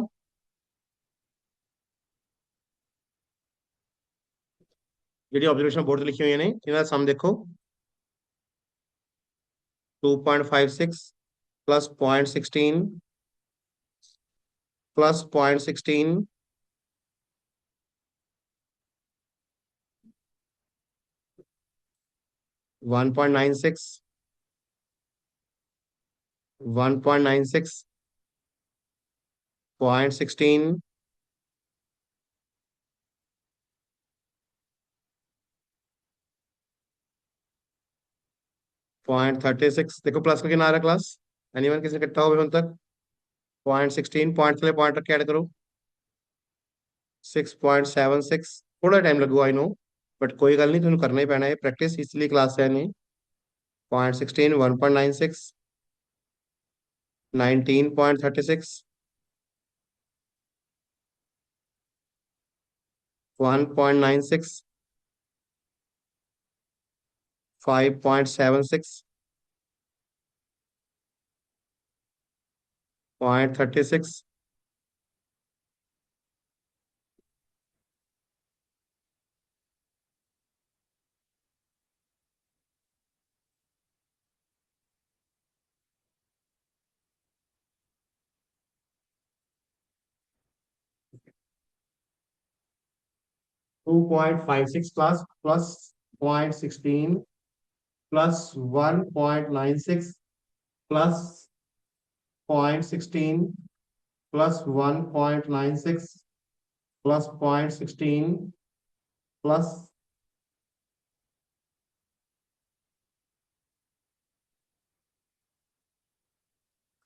S1: ਜਿਹੜੀ ਆਬਜ਼ਰਵੇਸ਼ਨ ਬੋਰਡ ਤੇ ਲਿਖੀ ਹੋਈਆਂ ਨੇ ਇਹਨਾਂ ਦਾ ਸਮ ਦੇਖੋ। 2.56 प्लस 0.16 प्लस 0.16 1.96 1.96 0.16 0.36। देखो प्लस का कितना आ रहा है क्लास, एनीवन किसने इकट्ठा हो गए तक। 0.16 पॉइंट के लिए पॉइंट रख के ऐड करो 6.76। थोड़ा टाइम लगेगा आई नो, बट कोई गल नहीं, तुम करना ही पैना है प्रैक्टिस, इसलिए क्लास है नहीं। 0.16 1.96 19.36 1.96 5.76 0.36 2.56 plus plus 0.16 plus 1.96 plus 0.16 plus 1.96 plus 0.16 plus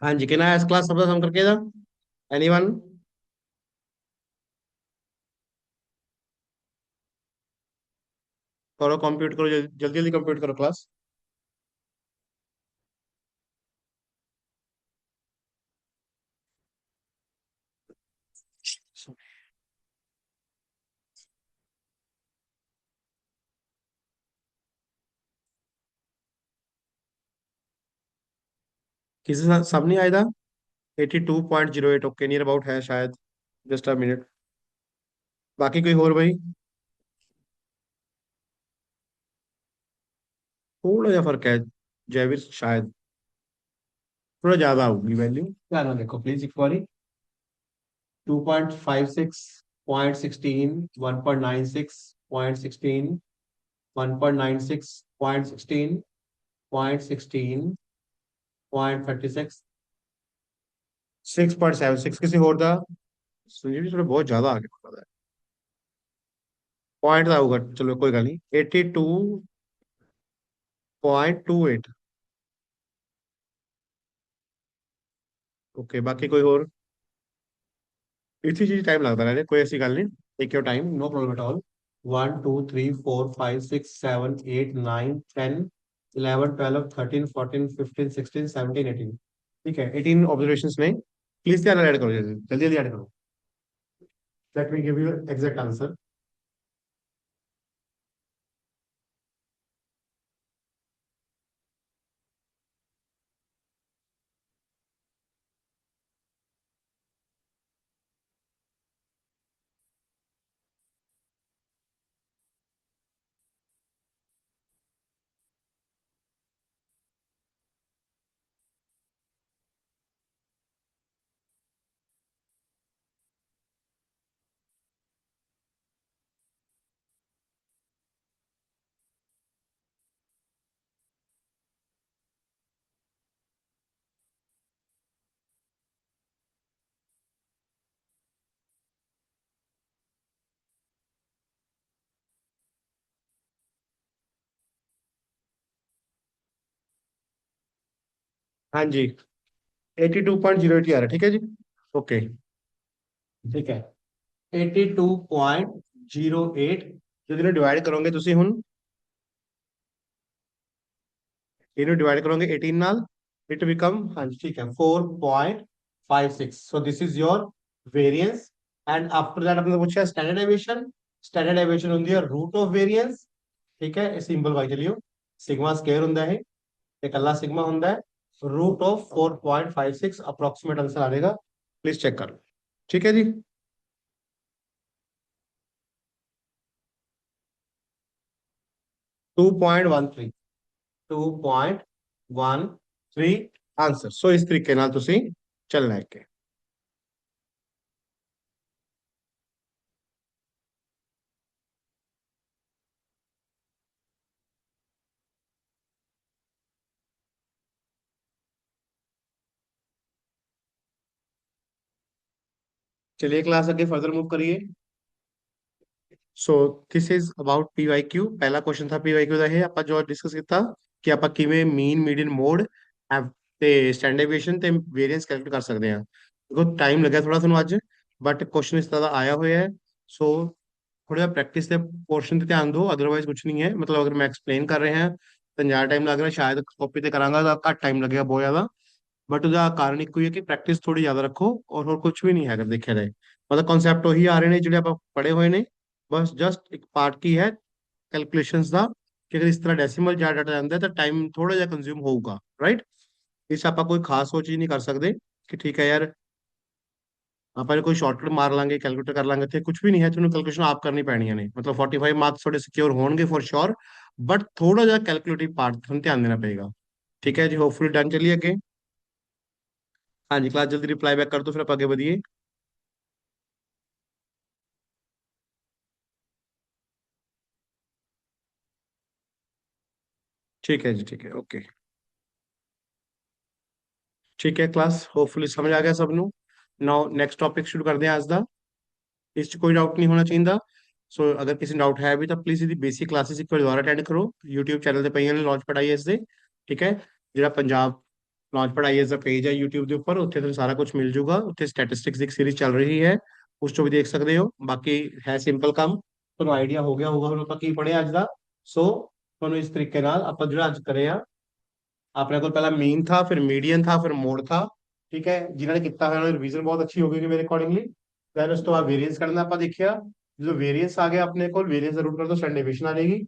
S1: हाँ जी कितना है इस क्लास सबका सम करके था एनीवन। करो कंप्यूट करो, जल्दी जल्दी कंप्यूट करो क्लास। किसी के साथ सब नहीं आया था। 82.08 ओके नियर अबाउट है शायद। Just a minute. बाकी कोई और भाई। थोड़ा सा फर्क है जयवीर शायद, थोड़ा ज्यादा होगी वैल्यू। क्या ना देखो प्लीज एक बारी। 2.56 0.16 1.96 0.16 1.96 0.16 0.16 0.36 6.76 किसी और था। सुनिए भी थोड़ा बहुत ज्यादा आगे पता है। पॉइंट का होगा, चलो कोई गल नहीं, 82.28। ओके, बाकी कोई और? इसी चीज टाइम लगता है, कोई ऐसी गल नहीं। Take your time, no problem at all. 1 2 3 4 5 6 7 8 9 10 11 12 13 14 15 16 17 18। ठीक है, 18 ऑब्जर्वेशन में प्लीज ध्यान ऐड करो, जल्दी जल्दी जल्दी ऐड करो। Let me give you exact answer. हाँ जी, 82.08 आ रहा है, ठीक है जी। ओके, ठीक है। 82.08 ਜਿਹਨੂੰ ਡਿਵਾਈਡ ਕਰੋਗੇ ਤੁਸੀਂ ਹੁਣ, ਇਹਨੂੰ ਡਿਵਾਈਡ ਕਰੋਗੇ 18 ਨਾਲ, ਇਟ ਬਿਕਮ, ਹਾਂਜੀ ਠੀਕ ਹੈ, 4.56। So this is your variance. And after that आपने पूछा स्टैंडर्ड डेविएशन। स्टैंडर्ड डेविएशन ਹੁੰਦੀ ਹੈ रूट ऑफ वेरिएंस। ठीक है, ਇਹ ਸਿੰਬਲ ਵਾਈ ਚਲਿਓ, ਸਿਗਮਾ ਸਕੁਅਰ ਹੁੰਦਾ ਹੈ, ਇਹ ਇਕੱਲਾ ਸਿਗਮਾ ਹੁੰਦਾ है। रूट ऑफ 4.56 अप्रोक्सीमेट आंसर आ जाएगा, प्लीज चेक कर लो। ठीक है जी। 2.13, 2.13 आंसर। सो इस तरीके नाल तुसी चलना है के। चलिए क्लास अगे फर्दर मूव करिए। So this is about PYQ। पहला क्वेश्चन था PYQ ਦਾ, ਇਹ ਆਪਾਂ ਜੋ ਡਿਸਕਸ ਕੀਤਾ ਕਿ ਆਪਾਂ ਕਿਵੇਂ ਮੀਨ ਮੀਡੀਅਨ ਮੋਡ ਤੇ ਸਟੈਂਡਰਡ ਡੇਵੀਏਸ਼ਨ ਤੇ ਵੇਰੀਐਂਸ ਕੈਲਕੂਲੇਟ ਕਰ ਸਕਦੇ ਹਾਂ। ਦੇਖੋ ਟਾਈਮ ਲੱਗਿਆ ਥੋੜਾ ਤੁਹਾਨੂੰ ਅੱਜ, ਬਟ ਕੁਐਸਚਨ ਇਸ ਤਰ੍ਹਾਂ ਦਾ ਆਇਆ ਹੋਇਆ ਹੈ। ਸੋ थोड़ा प्रैक्टिस के पोर्शन पे ध्यान दो, अदरवाइज कुछ नहीं है। मतलब अगर मैं एक्सप्लेन कर रहे हैं तो ज़्यादा टाइम लग रहा है, शायद कॉपी पे करांगा तो घट टाइम लगेगा बहुत ज़्यादा। बट उसका कारण एक है कि प्रैक्टिस थोड़ी ज़्यादा रखो, और कुछ भी नहीं है अगर देखा जाए। मतलब कॉन्सैप्ट वही आ रहे हैं जो आप पढ़े हुए ने, बस जस्ट एक पार्ट की है कैलकुलेशंस का, कि अगर इस तरह डेसिमल ज़्यादा डाटा जाता है तो टाइम थोड़ा ज़्यादा कंज्यूम होगा, राइट। इस आप कोई खास वो चीज़ नहीं कर सकते कि ठीक है यार ਆਪਾਂ ਕੋਈ ਸ਼ਾਰਟਕਟ ਮਾਰ ਲਾਂਗੇ, ਕੈਲਕੂਲੇਟ ਕਰ ਲਾਂਗੇ, ਤੇ ਕੁਝ ਵੀ ਨਹੀਂ ਹੈ। ਤੁਹਾਨੂੰ ਕੈਲਕੂਲੇਸ਼ਨ ਆਪ ਕਰਨੀ ਪੈਣੀਆਂ ਨੇ। ਮਤਲਬ 45 ਮਾਰਕਸ ਤੁਹਾਡੇ ਸਿਕਿਉਰ ਹੋਣਗੇ ਫॉर श्योर, ਬਟ ਥੋੜਾ ਜਿਹਾ ਕੈਲਕੂਲੇਟਿਵ ਪਾਰਟ ਤੁਹਾਨੂੰ ਧਿਆਨ ਦੇਣਾ ਪਏਗਾ। ਠੀਕ ਹੈ ਜੀ, ਹੋਪਫੁਲੀ ਡਨ। ਚਲਿए ਅੱਗੇ। ਹਾਂਜੀ क्लास जल्दी रिप्लाई बैक कर दो, फिर आप आगे बढ़िए। ठीक है जी, ठीक है, ओके। ठीक है क्लास, होपफुली समझ आ गया सब ਨੂੰ। ਨਾਓ ਨੈਕਸਟ ਟੌਪਿਕ ਸ਼ੁਰੂ ਕਰਦੇ ਹਾਂ ਅੱਜ ਦਾ। ਇਸ 'ਚ ਕੋਈ ਡਾਊਟ ਨਹੀਂ ਹੋਣਾ ਚਾਹੀਦਾ। ਸੋ ਅਗਰ ਕਿਸੇ ਨੂੰ ਡਾਊਟ ਹੈ ਵੀ ਤਾਂ ਪਲੀਜ਼ ਇਹਦੀ ਬੇਸਿਕ ਕਲਾਸਿਸ ਇੱਕ ਵਾਰ ਦੁਬਾਰਾ ਅਟੈਂਡ ਕਰੋ। YouTube ਚੈਨਲ ਤੇ ਪਈਆਂ ਨੇ ਲਾਂਚ ਪੜ੍ਹਾਈ ਇਸ ਦੇ। ਠੀਕ ਹੈ, ਜਿਹੜਾ ਪੰਜਾਬ ਲਾਂਚ ਪੜ੍ਹਾਈ ਇਸ ਦਾ ਪੇਜ ਹੈ YouTube ਦੇ ਉੱਪਰ, ਉੱਥੇ ਤੁਹਾਨੂੰ ਸਾਰਾ ਕੁਝ ਮਿਲ ਜੂਗਾ। ਉੱਥੇ ਸਟੈਟਿਸਟਿਕਸ ਦੀ ਇੱਕ ਸੀਰੀਜ਼ ਚੱਲ ਰਹੀ ਹੈ, ਉਸ ਤੋਂ ਵੀ ਦੇਖ ਸਕਦੇ ਹੋ। ਬਾਕੀ ਹੈ ਸਿੰਪਲ ਕੰਮ, ਤੁਹਾਨੂੰ ਆਈਡੀਆ ਹੋ ਗਿਆ ਹੋਊਗਾ ਹੁਣ ਆਪਾਂ ਕੀ ਪੜ੍ਹਿਆ ਅੱਜ ਦਾ। ਸੋ ਤੁਹਾਨੂੰ ਇਸ ਤਰੀਕੇ ਨਾਲ ਆਪਾਂ ਜਿਹੜਾ ਅੱਜ ਕਰਿਆ, अपने को पहला मीन था, फिर मीडियन था, फिर मोड था। ठीक है, जिन्होंने किया है रिवीजन बहुत अच्छी हो गई मेरे अकॉर्डिंगली। दैन उस तो बाद वेरिएंस करना आप देखिया, जो वेरिएंस आ गया अपने को, वेरिएंस रूट कर दो, स्टैंडर्ड डेविएशन आ जाएगी।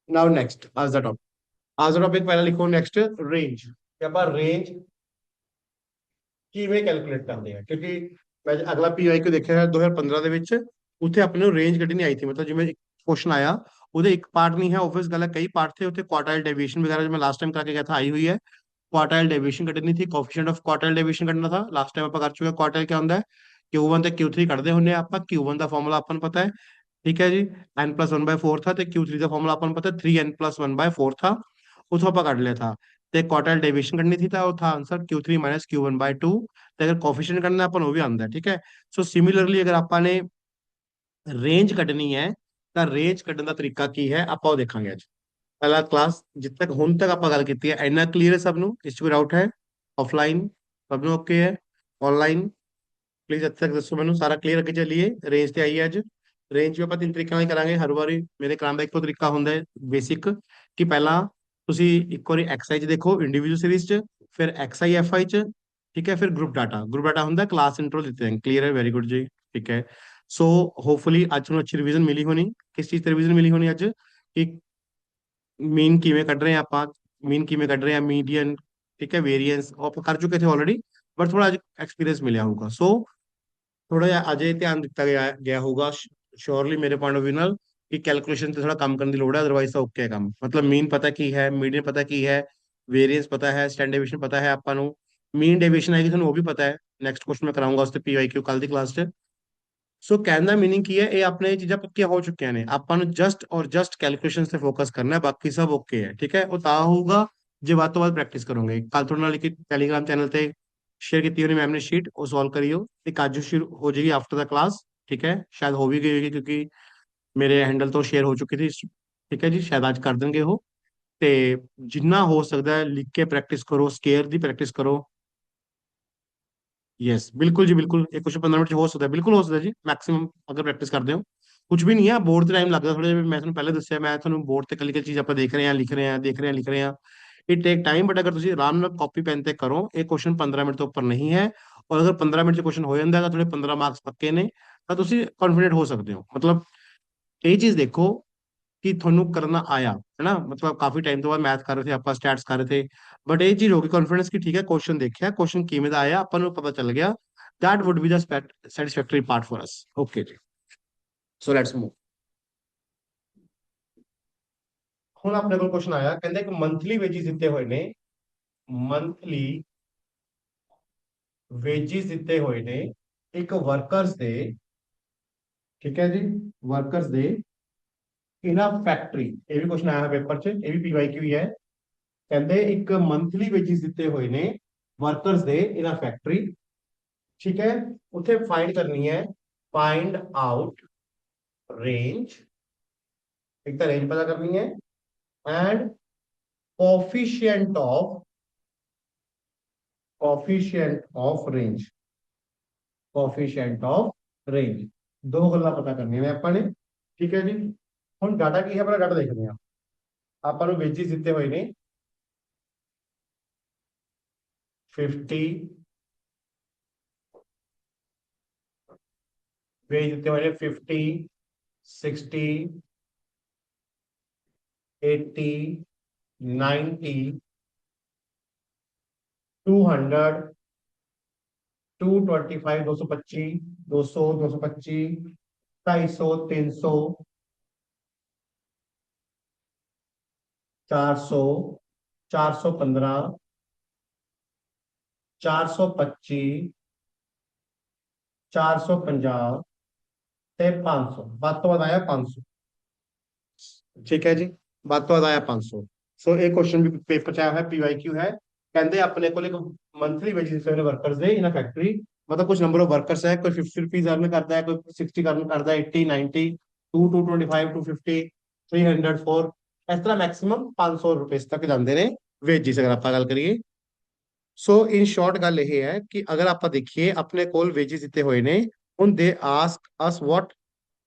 S1: नाउ नेक्स्ट आज द टॉपिक, आज द टॉपिक पहला लिखो नेक्स्ट रेंज। आप रेंज ਕਿਵੇਂ ਕੈਲਕੂਲੇਟ ਕਰਦੇ ਆ, ਕਿਉਂਕਿ ਮੈਂ ਅਗਲਾ PYQ ਦੇਖਿਆ ਹੈ 2015 ਦੇ ਵਿੱਚ, ਉੱਥੇ ਆਪਣੇ ਨੂੰ ਰੇਂਜ ਕੱਢਣੀ ਆਈ थी। मतलब ਜਿਵੇਂ क्वेश्चन आया, ਉਹਦੇ ਇੱਕ ਪਾर्ट नहीं है, ऑब्वियस गल है, कई पार्ट थे। ਉੱਥੇ क्वार्टाइल डेविएशन वगैरह जो मैं लास्ट टाइम करके गया था आई हुई है। क्वार्टाइल डेविएशन ਕੱਢਣੀ थी, कोफिशिएंट ऑफ क्वार्टाइल डेविएशन ਕੱਢਣਾ था। लास्ट टाइम ਆਪਾਂ ਕਰ ਚੁੱਕੇ। क्वार्टाइल क्या ਹੁੰਦਾ है, Q1 ਤੇ Q3 ਕੱਢਦੇ ਹੁੰਦੇ ਆ ਆਪਾਂ। Q1 ਦਾ ਫਾਰਮੂਲਾ ਆਪਾਂ ਨੂੰ ਪਤਾ ਹੈ, ਠੀਕ ਹੈ ਜੀ, n+1/4 था। ਤੇ Q3 ਦਾ ਫਾਰਮੂਲਾ ਆਪਾਂ ਨੂੰ ਪਤਾ 3n+1/4 था। ਉਥੋਂ ਆਪਾਂ ਕੱਢ ਲਿਆ था। ਤੇ क्वार्टाइल डेविएशन ਕੱਢਣੀ थी, ਤਾਂ ਉਹ था आंसर Q3 - Q1/2। ਤੇ अगर कोफिशिएंट ਕੱਢਣਾ ਆਪਾਂ ਨੂੰ ਉਹ ਵੀ ਆਉਂਦਾ है। ठीक है, सो सिमिलरली अगर ਆਪਾਂ ਨੇ रेंज ਕੱਢਣੀ है ਤਾਂ ਰੇਂਜ ਕੱਢਣ ਦਾ ਤਰੀਕਾ ਕੀ ਹੈ ਆਪਾਂ ਉਹ ਦੇਖਾਂਗੇ ਅੱਜ। ਪਹਿਲਾ ਕਲਾਸ ਜਿੱਥੇ ਤੱਕ ਹੁਣ ਤੱਕ ਆਪਾਂ ਗੱਲ ਕੀਤੀ ਹੈ ਇੰਨਾ ਕਲੀਅਰ ਹੈ ਸਭ ਨੂੰ, ਇਸ 'ਚ ਕੋਈ ਡਾਊਟ ਹੈ? ਆਫਲਾਈਨ ਸਭ ਨੂੰ ਓਕੇ ਹੈ? ਆਨਲਾਈਨ ਪਲੀਜ਼ ਇੱਥੇ ਤੱਕ ਦੱਸੋ ਮੈਨੂੰ, ਸਾਰਾ ਕਲੀਅਰ? ਅੱਗੇ ਚੱਲੀਏ, ਰੇਂਜ ਤੇ ਆਈਏ ਅੱਜ। ਰੇਂਜ ਵੀ ਆਪਾਂ ਤਿੰਨ ਤਰੀਕਿਆਂ ਨਾਲ ਹੀ ਕਰਾਂਗੇ ਹਰ ਵਾਰੀ। ਮੇਰੇ ਕਰਾਉਣ ਦਾ ਇੱਕੋ ਤਰੀਕਾ ਹੁੰਦਾ ਹੈ ਬੇਸਿਕ, ਕਿ ਪਹਿਲਾਂ ਤੁਸੀਂ ਇੱਕ ਵਾਰੀ ਐਕਸਆਈ 'ਚ ਦੇਖੋ ਇੰਡੀਵਿਜੂਅਲ ਸੀਰੀਜ਼ 'ਚ, ਫਿਰ ਐਕਸਆਈ ਐਫਆਈ 'ਚ, ਠੀਕ ਹੈ, ਫਿਰ ਗਰੁੱਪ ਡਾਟਾ ਹੁੰਦਾ ਕਲਾਸ ਇੰਟਰੋ ਦਿੱਤੇ हैं। ਕਲੀਅਰ ਹੈ, ਵੈਰੀ ਗੁੱਡ ਜੀ, ਠੀਕ ਹੈ। ਸੋ ਹੋਪਫੁਲੀ ਅੱਜ ਤੁਹਾਨੂੰ ਅੱਛੀ ਰਿਵੀਜ਼ਨ ਮਿਲੀ ਹੋਣੀ। ਕਿਸ ਚੀਜ਼ ਤੇ ਰਿਵੀਜ਼ਨ ਮਿਲੀ ਹੋਣੀ ਅੱਜ? ਕਿ ਮੀਨ ਕਿਵੇਂ ਕੱਢ ਰਹੇ ਆ ਆਪਾਂ, ਮੀਨ ਕਿਵੇਂ ਕੱਢ ਰਹੇ ਆ, ਮੀਡੀਅਨ, ਠੀਕ ਹੈ, ਵੇਰੀਐਂਸ ਉਹ ਆਪਾਂ ਕਰ ਚੁੱਕੇ ਥੇ ਆਲਰੇਡੀ, ਬਟ ਥੋੜਾ ਅੱਜ ਐਕਸਪੀਰੀਅੰਸ ਮਿਲਿਆ ਹੋਊਗਾ। ਸੋ ਥੋੜਾ ਜਿਹਾ ਅਜੇ ਧਿਆਨ ਦਿੱਤਾ ਗਿਆ ਹੋਊਗਾ ਸ਼ੋਰਲੀ ਮੇਰੇ ਪੁਆਇੰਟ ਆਫ View ਨਾਲ, ਕਿ ਕੈਲਕੂਲੇਸ਼ਨ ਤੇ ਥੋੜਾ ਕੰਮ ਕਰਨ ਦੀ ਲੋੜ ਹੈ, ਅਦਰਵਾਈਜ਼ ਤਾਂ ਓਕੇ ਹੈ ਕੰਮ। ਮਤਲਬ ਮੀਨ ਪਤਾ ਕੀ ਹੈ, ਮੀਡੀਅਨ ਪਤਾ ਕੀ ਹੈ, ਵੇਰੀਐਂਸ ਪਤਾ ਹੈ, ਸਟੈਂਡਰਡ ਡੇਵੀਏਸ਼ਨ ਪਤਾ ਹੈ ਆਪਾਂ ਨੂੰ, ਮੀਨ ਡੇਵੀਏਸ਼ਨ ਆਏਗੀ ਤੁਹਾਨੂੰ ਉਹ ਵੀ ਪਤਾ ਹੈ। ਨੈਕਸਟ ਕੁਐਸਚਨ ਮੈਂ ਕਰਾਉਂਗਾ ਉਸ ਤੇ PYQ ਕੱਲ ਦੀ ਕਲਾਸ 'ਚ। ਸੋ ਕਹਿਣ ਦਾ ਮੀਨਿੰਗ ਕੀ ਹੈ, ਇਹ ਆਪਣੇ ਇਹ ਚੀਜ਼ਾਂ ਪੱਕੀਆਂ ਹੋ ਚੁੱਕੀਆਂ ਨੇ, ਆਪਾਂ ਨੂੰ ਜਸਟ ਔਰ ਜਸਟ ਕੈਲਕੂਲੇਸ਼ਨ ਤੇ ਫੋਕਸ ਕਰਨਾ ਹੈ, ਬਾਕੀ ਸਭ ਓਕੇ ਹੈ, ਠੀਕ ਹੈ। ਉਹ ਤਾਂ ਹੋਊਗਾ ਜੇ ਵੱਧ ਤੋਂ ਵੱਧ ਪ੍ਰੈਕਟਿਸ ਕਰੋਗੇ। ਕੱਲ ਤੁਹਾਡੇ ਨਾਲ ਇੱਕ ਟੈਲੀਗ੍ਰਾਮ ਚੈਨਲ ਤੇ ਸ਼ੇਅਰ ਕੀਤੀ ਹੋਣੀ ਮੈਮ ਨੇ ਸ਼ੀਟ, ਉਹ ਸੋਲਵ ਕਰਿਓ। ਇੱਕ ਅੱਜ ਸ਼ੁਰੂ ਹੋ ਜਾਏਗੀ ਆਫਟਰ ਦਾ ਕਲਾਸ, ਠੀਕ ਹੈ, ਸ਼ਾਇਦ ਹੋ ਵੀ ਗਈ ਹੋਏਗੀ ਕਿਉਂਕਿ ਮੇਰੇ ਹੈਂਡਲ ਤੋਂ ਸ਼ੇਅਰ ਹੋ ਚੁੱਕੀ ਥੀ, ਠੀਕ ਹੈ ਜੀ, ਸ਼ਾਇਦ ਅੱਜ ਕਰ ਦੇਣਗੇ ਉਹ। ਤੇ ਜਿੰਨਾ ਹੋ ਸਕਦਾ ਹੈ ਲਿਖ ਕੇ ਪ੍ਰੈਕਟਿਸ ਕਰੋ, ਸਕੇਅਰ ਦੀ ਪ੍ਰੈਕਟਿਸ ਕਰੋ। यस बिल्कुल जी बिल्कुल, एक क्वेश्चन 15 मिनट 'ਚ हो सकता है, बिल्कुल हो सकता है जी मैक्सिमम, अगर प्रैक्टिस करते हो। कुछ भी नहीं है, बोर्ड ਤੇ ਟਾਈਮ ਲੱਗਦਾ ਥੋੜਾ ਜਿਹਾ, ਮੈਂ ਤੁਹਾਨੂੰ ਪਹਿਲੇ ਦੱਸਿਆ, ਮੈਂ ਤੁਹਾਨੂੰ ਬੋਰਡ ਤੇ ਕੱਲੀ ਕੱਲੀ ਚੀਜ਼ ਆਪਾਂ ਦੇਖ ਰਹੇ ਹਾਂ, ਲਿਖ ਰਹੇ ਹਾਂ, ਦੇਖ ਰਹੇ ਹਾਂ, ਲਿਖ ਰਹੇ ਹਾਂ। ਇਟ ਟੇਕ ਟਾਈਮ, ਬਟ ਅਗਰ ਤੁਸੀਂ ਆਰਾਮ ਨਾਲ ਕਾਪੀ ਪੈਨ ਤੇ ਕਰੋ, ਇਹ ਕੁਐਸਚਨ 15 ਮਿੰਟ ਤੋਂ ਉੱਪਰ ਨਹੀਂ ਹੈ। ਔਰ ਅਗਰ 15 ਮਿੰਟ 'ਚ ਕੁਐਸਚਨ ਹੋ ਜਾਂਦਾ ਹੈ ਤਾਂ ਤੁਹਾਡੇ 15 ਮਾਰਕਸ ਪੱਕੇ ਨੇ, ਤਾਂ ਤੁਸੀਂ ਕੌਨਫੀਡੈਂਟ ਹੋ ਸਕਦੇ ਹੋ। ਮਤਲਬ ਇਹ ਚੀਜ਼ ਦੇਖੋ ਕਿ ਤੁਹਾਨੂੰ ਕਰਨਾ ਆਇਆ है ना, मतलब ਕਾਫੀ ਟਾਈਮ ਤੋਂ ਬਾਅਦ ਮੈਥ ਕਰ ਰਹੇ ਥੇ ਆਪਾਂ, ਸਟੈਟਸ ਕਰ ਰਹੇ ਥੇ, ਬਟ ਇਹ ਚੀਜ਼ ਹੋ ਗਈ ਕੌਨਫੀਡੈਂਸ ਕਿ ਠੀਕ ਹੈ ਕੁਐਸਚਨ ਦੇਖਿਆ, ਕੁਐਸਚਨ ਕਿਵੇਂ ਦਾ ਆਇਆ ਆਪਾਂ ਨੂੰ ਪਤਾ ਚੱਲ ਗਿਆ। that would be the satisfactory part for us, okay ਜੀ। so let's move। ਹੁਣ ਆਪਣੇ ਕੋਲ ਕੁਐਸਚਨ ਆਇਆ, ਕਹਿੰਦੇ ਕਿ ਮੰਥਲੀ ਵੇਜਿਸ ਦਿੱਤੇ ਹੋਏ ਨੇ, ਮੰਥਲੀ ਵੇਜਿਸ ਦਿੱਤੇ ਹੋਏ ਨੇ ਇੱਕ ਵਰਕਰਸ ਦੇ, ਠੀਕ ਹੈ ਜੀ, ਵਰਕਰਸ ਦੇ ਇਨ ਅ ਫੈਕਟਰੀ। ਇਹ ਵੀ ਕੁਐਸਚਨ ਆਇਆ ਪੇਪਰ 'ਚ, ਇਹ ਵੀ PYQ ਹੀ ਹੈ। ਕਹਿੰਦੇ ਇੱਕ ਮੰਥਲੀ ਵੇਜਿਸ ਦਿੱਤੇ ਹੋਏ ਨੇ ਵਰਕਰਸ ਦੇ ਇਨ ਅ ਫੈਕਟਰੀ, ਠੀਕ ਹੈ। ਉੱਥੇ ਫਾਈਂਡ ਕਰਨੀ ਹੈ, ਫਾइंड आउट रेंज, एक तो रेंज पता करनी है, and coefficient of range, coefficient of range, दो गल्ला पता करनी है ਆਪਾਂ ਨੇ, ठीक है जी। ਹੁਣ ਡਾਟਾ ਕੀ ਹੈ, ਆਪਣਾ ਡਾਟਾ ਦੇਖਦੇ ਹਾਂ। ਆਪਾਂ ਨੂੰ ਵੇਜਿਸ ਦਿੱਤੇ ਹੋਏ ਨੇ 50, ਵੇਜ ਦਿੱਤੇ ਹੋਏ ਨੇ 50, 60, 80, 90, 200, 225, 225, 200, 225, 250, 300, 400, 415, 425, 450 ਤੇ 500, ਵੱਧ ਤੋਂ ਵੱਧ ਆਇਆ 500, ਠੀਕ ਹੈ ਜੀ, ਵੱਧ ਤੋਂ ਵੱਧ ਆਇਆ 500। ਸੋ ਇਹ ਕੁਐਸਚਨ ਵੀ ਪੇਪਰ 'ਚ ਆਇਆ ਹੈ, PYQ ਹੈ। ਕਹਿੰਦੇ ਆਪਣੇ ਕੋਲ ਇੱਕ ਮੰਥਲੀ ਵੇਜਿਸ ਨੇ ਵਰਕਰਸ ਦੇ ਇਨ ਫੈਕਟਰੀ, मतलब कुछ नंबर ऑफ वर्कर्स है, कोई 50 रुपीज अर्न करता है, कोई 60 अर्न करता है, 80, 90, 225, 250, 300, 4, इस तरह मैक्सिमम 500 रुपए तक जाते हैं वेजिस, अगर आप गल करिए। सो इन शॉर्ट गल ये है कि अगर आप देखिए अपने कोल वेजिस दिते हुए ने, हुन they ask us what,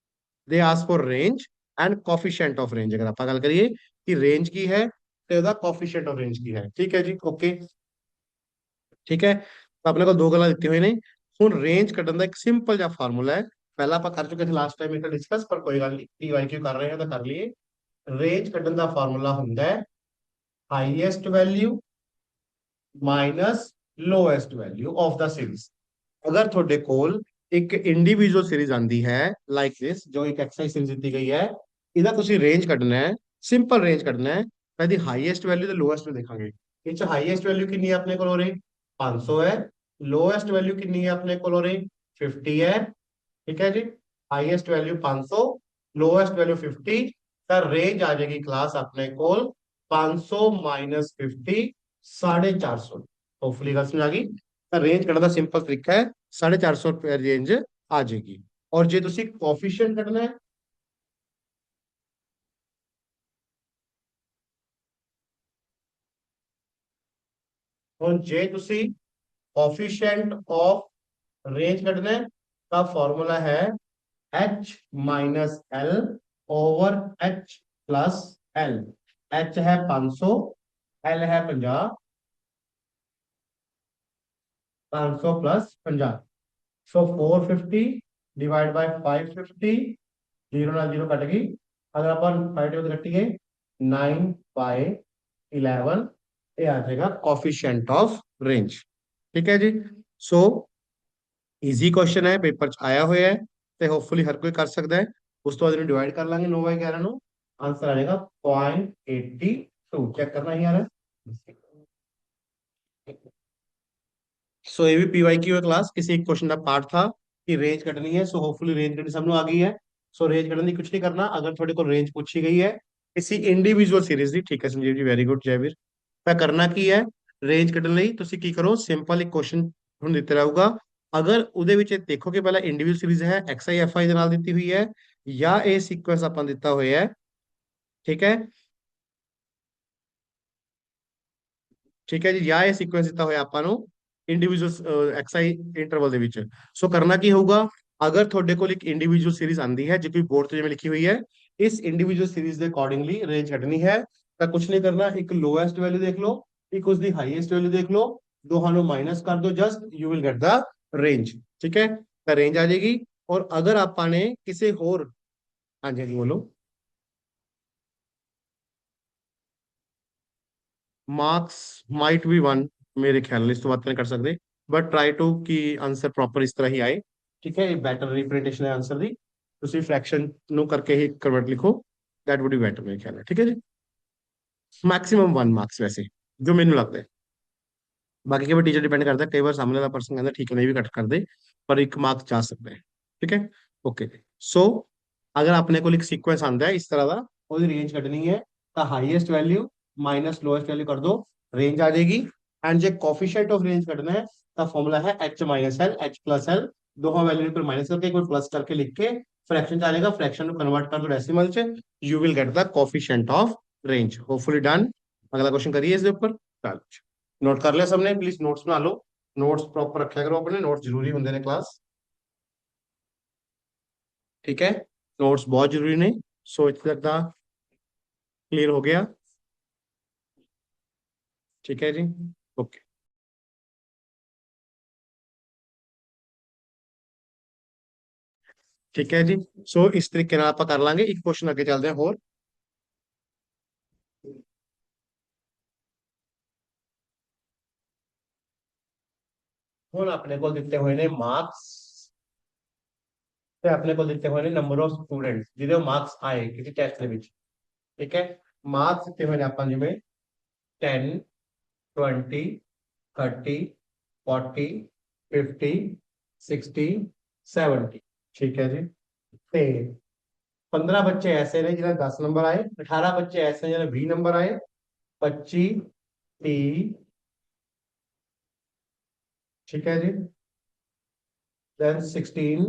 S1: they ask for range and coefficient of range. अगर आप गल करिए कि रेंज की है तो ਉਹਦਾ ਕੋਫੀਸ਼ੀਐਂਟ ਆਫ ਰੇਂਜ ਕੀ ਹੈ, ਠੀਕ ਹੈ ਜੀ, ਓਕੇ, ठीक है। तो अपने को दो गल्लां ਦਿੱਤੇ ਹੋਏ ਨੇ। ਹੁਣ ਰੇਂਜ ਕੱਢਣ ਦਾ ਇੱਕ ਸਿੰਪਲ ਜਿਹਾ ਫਾਰਮੂਲਾ ਹੈ, ਪਹਿਲਾਂ ਆਪਾਂ ਕਰ ਚੁੱਕੇ ਸੀ ਲਾਸਟ ਟਾਈਮ ਇਹ ਡਿਸਕਸ, ਪਰ ਕੋਈ ਗੱਲ ਨਹੀਂ, PYQ ਕਰ ਰਹੇ ਹਾਂ ਤਾਂ ਕਰ ਲਈਏ। ਰੇਂਜ ਕੱਢਣ ਦਾ ਫਾਰਮੂਲਾ ਹੁੰਦਾ ਹੈ highest value minus lowest value of the series. ਅਗਰ ਤੁਹਾਡੇ ਕੋਲ ਇੱਕ ਇੰਡੀਵਿਜੂਅਲ ਸੀਰੀਜ਼ ਆਂਦੀ ਹੈ ਲਾਈਕ ਦਿਸ, ਜੋ ਇੱਕ ਐਕਸਰਸਾਈਜ਼ ਸੀਰੀਜ਼ ਦਿੱਤੀ ਗਈ ਹੈ, ਇਹਦਾ ਤੁਸੀਂ ਰੇਂਜ ਕੱਢਣਾ ਹੈ, ਸਿੰਪਲ ਰੇਂਜ ਕੱਢਣਾ ਹੈ। ਤਾਂ ਇਹਦੀ ਹਾਈਐਸਟ ਵੈਲਿਊ ਤੇ ਲੋਐਸਟ ਦੇਖਾਂਗੇ। ਇਹ ਚ ਹਾਈਐਸਟ ਵੈਲਿਊ ਕਿੰਨੀ ਹੈ ਆਪਣੇ ਕੋਲ ਉਰੇ, 500 है। लोएस्ट वैल्यू कितनी है अपने को, 50 है, ठीक है जी। हाईएस्ट वैल्यू 500, लोएस्ट वैल्यू 50, तो रेंज आ जाएगी क्लास अपने को 500 माइनस 50, 450। होपफुली गल समझ आ गई। तो रेंज कढ़ने का सिंपल तरीका है, 450 रुपए रेंज आ जाएगी। और जे तुसी कोफिशिएंट कढ़ना है, ਹੁਣ ਜੇ ਤੁਸੀਂ ਕੋफिशिएंट ऑफ रेंज ਕੱਢਣਾ ਹੈ ਤਾਂ ਫਾਰਮੂਲਾ ਹੈ h minus L over h plus L. h है 500, l है 50, 500 plus 50, so 450 divide by 550, zero ना जीरो कट गई। अगर अपन 5 टेबल कटिए 9/11 ये आ जाएगा कोफिशिएंट ऑफ रेंज। ठीक है जी। सो ਈਜ਼ੀ ਕੁਐਸਚਨ ਹੈ, ਪੇਪਰ ਚ ਆਇਆ ਹੋਇਆ ਹੈ ਤੇ ਹੋਪਫੁਲੀ ਹਰ ਕੋਈ ਕਰ ਸਕਦਾ ਹੈ। ਉਸ ਤੋਂ ਬਾਅਦ ਇਹਨੂੰ ਡਿਵਾਈਡ ਕਰ ਲਾਂਗੇ 9/11 ਨੂੰ, ਆਂਸਰ ਆ ਜਾਏਗਾ 0.82। ਚੈੱਕ ਕਰਨਾ ਹੀ ਯਾਰ। सो ये भी पीवाईक्यू है क्लास, किसी एक क्वेश्चन का पार्ट था कि रेंज कटनी है। सो होपफुली रेंज कटनी सबनों आ गई है। सो रेंज कटने की कुछ नहीं करना। अगर थोड़े को रेंज पूछी गई है किसी इंडिविजुअल सीरीज की, ठीक है संजीव जी, वेरी गुड जयवीर। मैं करना की है रेंज ਕੱਢਣ ਲਈ ਤੁਸੀਂ ਕੀ ਕਰੋ, ਸਿੰਪਲ ਇੱਕ ਕੁਐਸਚਨ ਤੁਹਾਨੂੰ ਦਿੱਤਾ ਰਹੂਗਾ। ਅਗਰ ਉਹਦੇ ਵਿੱਚ ਦੇਖੋ ਕਿ ਪਹਿਲਾਂ ਇੰਡੀਵਿਜੂਅਲ ਸੀਰੀਜ਼ ਹੈ ਐਕਸ ਆਈ ਐਫ ਆਈ ਦੇ ਨਾਲ ਦਿੱਤੀ ਹੋਈ ਹੈ ਜਾਂ ਇਹ ਸੀਕੁਐਂਸ ਆਪਾਂ ਦਿੱਤਾ ਹੋਇਆ ਹੈ, ਠੀਕ ਹੈ, ਠੀਕ ਹੈ ਜੀ, ਜਾਂ ਇਹ ਸੀਕੁਐਂਸ ਦਿੱਤਾ ਹੋਇਆ ਆਪਾਂ ਨੂੰ ਇੰਡੀਵਿਜੂਅਲ ਐਕਸਆਈ ਇੰਟਰਵਲ ਦੇ ਵਿੱਚ। ਸੋ ਕਰਨਾ ਕੀ ਹੋਊਗਾ, ਅਗਰ ਤੁਹਾਡੇ ਕੋਲ ਇੱਕ ਇੰਡੀਵਿਜੂਅਲ ਸੀਰੀਜ਼ ਆਂਦੀ ਹੈ ਜੇ ਕੋਈ ਬੋਰਡ ਤੇ ਜਿਵੇਂ ਲਿਖੀ ਹੋਈ ਹੈ, ਇਸ ਇੰਡੀਵਿਜੂਅਲ ਸੀਰੀਜ਼ ਦੇ ਅਕੋਰਡਿੰਗਲੀ ਰੇਂਜ ਕੱਢਣੀ ਹੈ ਤਾਂ ਕੁਝ ਨਹੀਂ ਕਰਨਾ, ਇੱਕ ਲੋਐਸਟ ਵੈਲਿਊ ਦੇਖ ਲਓ, ਇੱਕ ਉਸਦੀ ਹਾਈਐਸਟ ਵੈਲਿਊ ਦੇਖ ਲਓ, ਦੋਹਾਂ ਨੂੰ ਮਾਈਨਸ ਕਰ ਦਿਓ, just you will get the range. ਠੀਕ ਹੈ, ਤਾਂ ਰੇਂਜ ਆ ਜਾਏਗੀ। ਔਰ ਅਗਰ ਆਪਾਂ ਨੇ ਕਿਸੇ ਹੋਰ, ਹਾਂਜੀ ਹਾਂਜੀ ਬੋਲੋ, ਮਾर्क्स ਮਾਈਟ ਵੀ 1 ਮੇਰੇ ਖਿਆਲ ਨਾਲ, ਇਸ ਤੋਂ ਬਾਅਦ ਤਾਂ ਨਹੀਂ ਕਰ ਸਕਦੇ, ਬਟ ਟਰਾਈ ਟੂ ਕਿ ਆਨਸਰ ਪ੍ਰੋਪਰ ਇਸ ਤਰ੍ਹਾਂ ਹੀ ਆਏ। ਠੀਕ ਹੈ, ਇਹ ਬੈਟਰ ਰਿਪਰੈਜ਼ੈਂਟੇਸ਼ਨ ਹੈ ਆਨਸਰ ਦੀ। ਤੁਸੀਂ ਫ੍ਰੈਕਸ਼ਨ ਨੂੰ ਕਰਕੇ ਹੀ ਕਨਵਰਟ ਲਿਖੋ, ਦੈਟ ਵੁੱਡ ਬੀ ਬੈਟਰ ਮੇਰੇ ਖਿਆਲ ਨਾਲ। ਠੀਕ ਹੈ ਜੀ, ਮੈਕਸਿਮਮ 1 ਮਾर्क्स ਵੈਸੇ ਜੋ ਮੈਨੂੰ ਲੱਗਦਾ ਹੈ। ਬਾਕੀ ਕਿਵੇਂ ਟੀਚਰ ਡਿਪੈਂਡ ਕਰਦਾ, ਕਈ ਵਾਰ ਸਾਹਮਣੇ ਵਾਲਾ ਪਰਸਨ ਕਹਿੰਦਾ ਠੀਕ ਹੈ ਨਹੀਂ ਵੀ ਕੱਟ ਕਰਦੇ, ਪਰ 1 ਮਾर्क्स ਜਾ ਸਕਦਾ ਹੈ। ਠੀਕ ਹੈ, ਓਕੇ। ਸੋ ਅਗਰ ਆਪਣੇ ਕੋਲ ਇੱਕ ਸੀਕੁਐਂਸ ਆਂਦਾ ਹੈ ਇਸ ਤਰ੍ਹਾਂ ਦਾ, ਉਹਦੀ ਰੇਂਜ ਕੱਢਣੀ ਹੈ ਤਾਂ highest value minus lowest value कर दो, रेंज आ जाएगी। एंड जो कोफिशिएंट ऑफ रेंज करना है तो फॉर्मूला है h minus L, h plus L, दोनों वैल्यू पर माइनस करके कोई प्लस करके लिख के फ्रैक्शन चलेगा, फ्रैक्शन को कन्वर्ट कर दो डेसिमल से, you will get the coefficient of range. Hopefully done. अगला क्वेश्चन करिए इसके ऊपर। चलो नोट कर लिया सबने, प्लीज नोट्स बना लो, नोट्स प्रॉपर रखा करो अपने, नोट्स जरूरी होंगे ने क्लास। ठीक है, नोट्स बहुत जरूरी ने। सो इतना तक दा क्लियर हो गया। ठीक है जी, ओके। ठीक है जी, सो इस तरीके ਨਾਲ ਆਪਾਂ ਕਰ ਲਾਂਗੇ। ਇੱਕ ਕੁਐਸਚਨ ਅੱਗੇ ਚੱਲਦੇ ਹਾਂ ਹੋਰ। ਹੁਣ ਆਪਣੇ ਕੋਲ ਦਿੱਤੇ ਹੋਏ ਨੇ ਮਾਰਕਸ ਤੇ ਆਪਣੇ ਕੋਲ ਦਿੱਤੇ ਹੋਏ ਨੇ ਨੰਬਰ ਆਫ ਸਟੂਡੈਂਟਸ ਜਿਹਦੇ ਮਾਰਕਸ ਆਏ ਕਿਸੇ ਟੈਸਟ ਦੇ ਵਿੱਚ। ਠੀਕ ਹੈ, ਮਾਰਕਸ ਦਿੱਤੇ ਹੋਏ ਨੇ ਆਪਾਂ ਜਿਵੇਂ 10 20 30 40 50 60 70। ठीक है जी, ਤੇ 15 ਬੱਚੇ ਐਸੇ ਨੇ ਜਿਹਨਾਂ 10 ਨੰਬਰ ਆਏ, 18 ਬੱਚੇ ਐਸੇ ਨੇ ਜਿਹਨਾਂ 20 ਨੰਬਰ ਆਏ, 25 30, ठीक है जी, then 16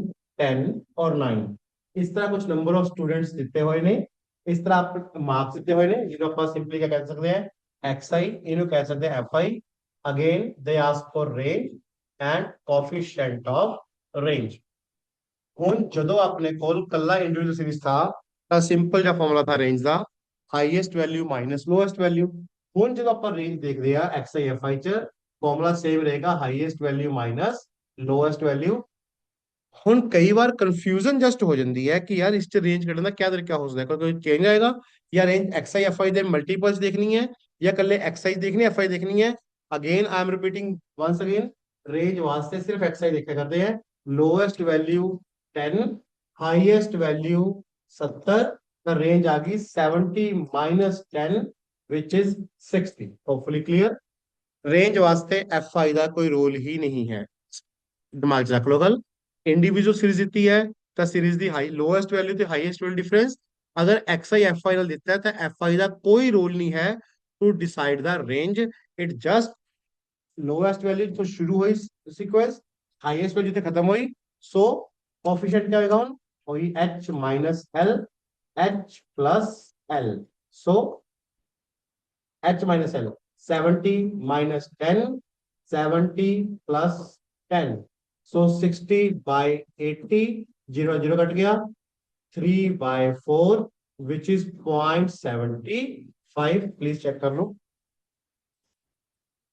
S1: 10 और 9। इस तरह कुछ नंबर ऑफ स्टूडेंट्स ਦਿੱਤੇ ਹੋਏ ਨੇ, ਇਸ ਤਰ੍ਹਾਂ ਆਪ ਮਾਰਕਸ ਦਿੱਤੇ ਹੋਏ ਨੇ ਜਿਹਨੂੰ ਆਪਾਂ ਸਿੰਪਲੀ क्या कह सकते हैं xi, ਇਹਨੂੰ ਕਹਿ ਸਕਦੇ हैं fi। Again they ask for range and coefficient of range। ਹੁਣ ਜਦੋਂ ਆਪਣੇ ਕੋਲ ਕੱਲਾ ਇੰਡੀਵਿਜੂਅਲ ਸੀਰੀਜ਼ ਥਾ ਤਾਂ ਸਿੰਪਲ ਜਿਹਾ ਫਾਰਮੂਲਾ ਥਾ ਰੇਂਜ ਦਾ, highest value minus lowest value. ਹੁਣ ਜਦੋਂ ਆਪਾਂ ਰੇਂਜ ਦੇਖਦੇ ਆ xi fi ਚ, ਫਾਰਮੂਲਾ ਸੇਮ ਰਹੇਗਾ, highest value minus lowest value. ਹੁਣ ਕਈ ਵਾਰ ਕੰਫਿਊਜ਼ਨ ਜਸਟ ਹੋ ਜਾਂਦੀ ਹੈ ਕਿ ਯਾਰ ਇਸ ਚ ਰੇਂਜ ਕੱਢਣ ਦਾ ਕੀ ਤਰੀਕਾ ਹੋ ਸਕਦਾ ਹੈ, ਕੋਈ ਚੇਂਜ ਆਏਗਾ ਜਾਂ ਰੇਂਜ xi fi ਦੇ ਮਲਟੀਪਲਸ ਦੇਖਣੀ ਹੈ ਜਾਂ ਕੱਲੇ xi ਦੇਖਣੀ ਹੈ fi ਦੇਖਣੀ ਹੈ। Again I am repeating once again, range वास्ते सिर्फ xi देखा करते हैं, लोएस्ट वैल्यू 10, हाईएस्ट वैल्यू 70, तो रेंज आ गई 70 minus 10 which is 60। Hopefully clear. Range वास्ते fi का कोई रोल ही नहीं है, दिमाग च रख लो गल। इंडिविजुअल सीरीज दी है तो सीरीज दी हाई लोएस्ट वैल्यू ते हाईएस्ट वैल्यू डिफरेंस, अगर xi fi नाल दिता है तो fi का कोई रोल नहीं है to decide the range. It just lowest value तो शुरू हुई सीक्वेंस, हाईएस्ट वैल्यू तो खत्म हुई। सो कोफिशिएंट क्या होगा, वही h minus L, h plus L. So h minus L 70 minus 10, 70 plus 10, so 60/80, 0 0 cut गया, 3/4 विच इज 0.75। प्लीज चेक कर लो।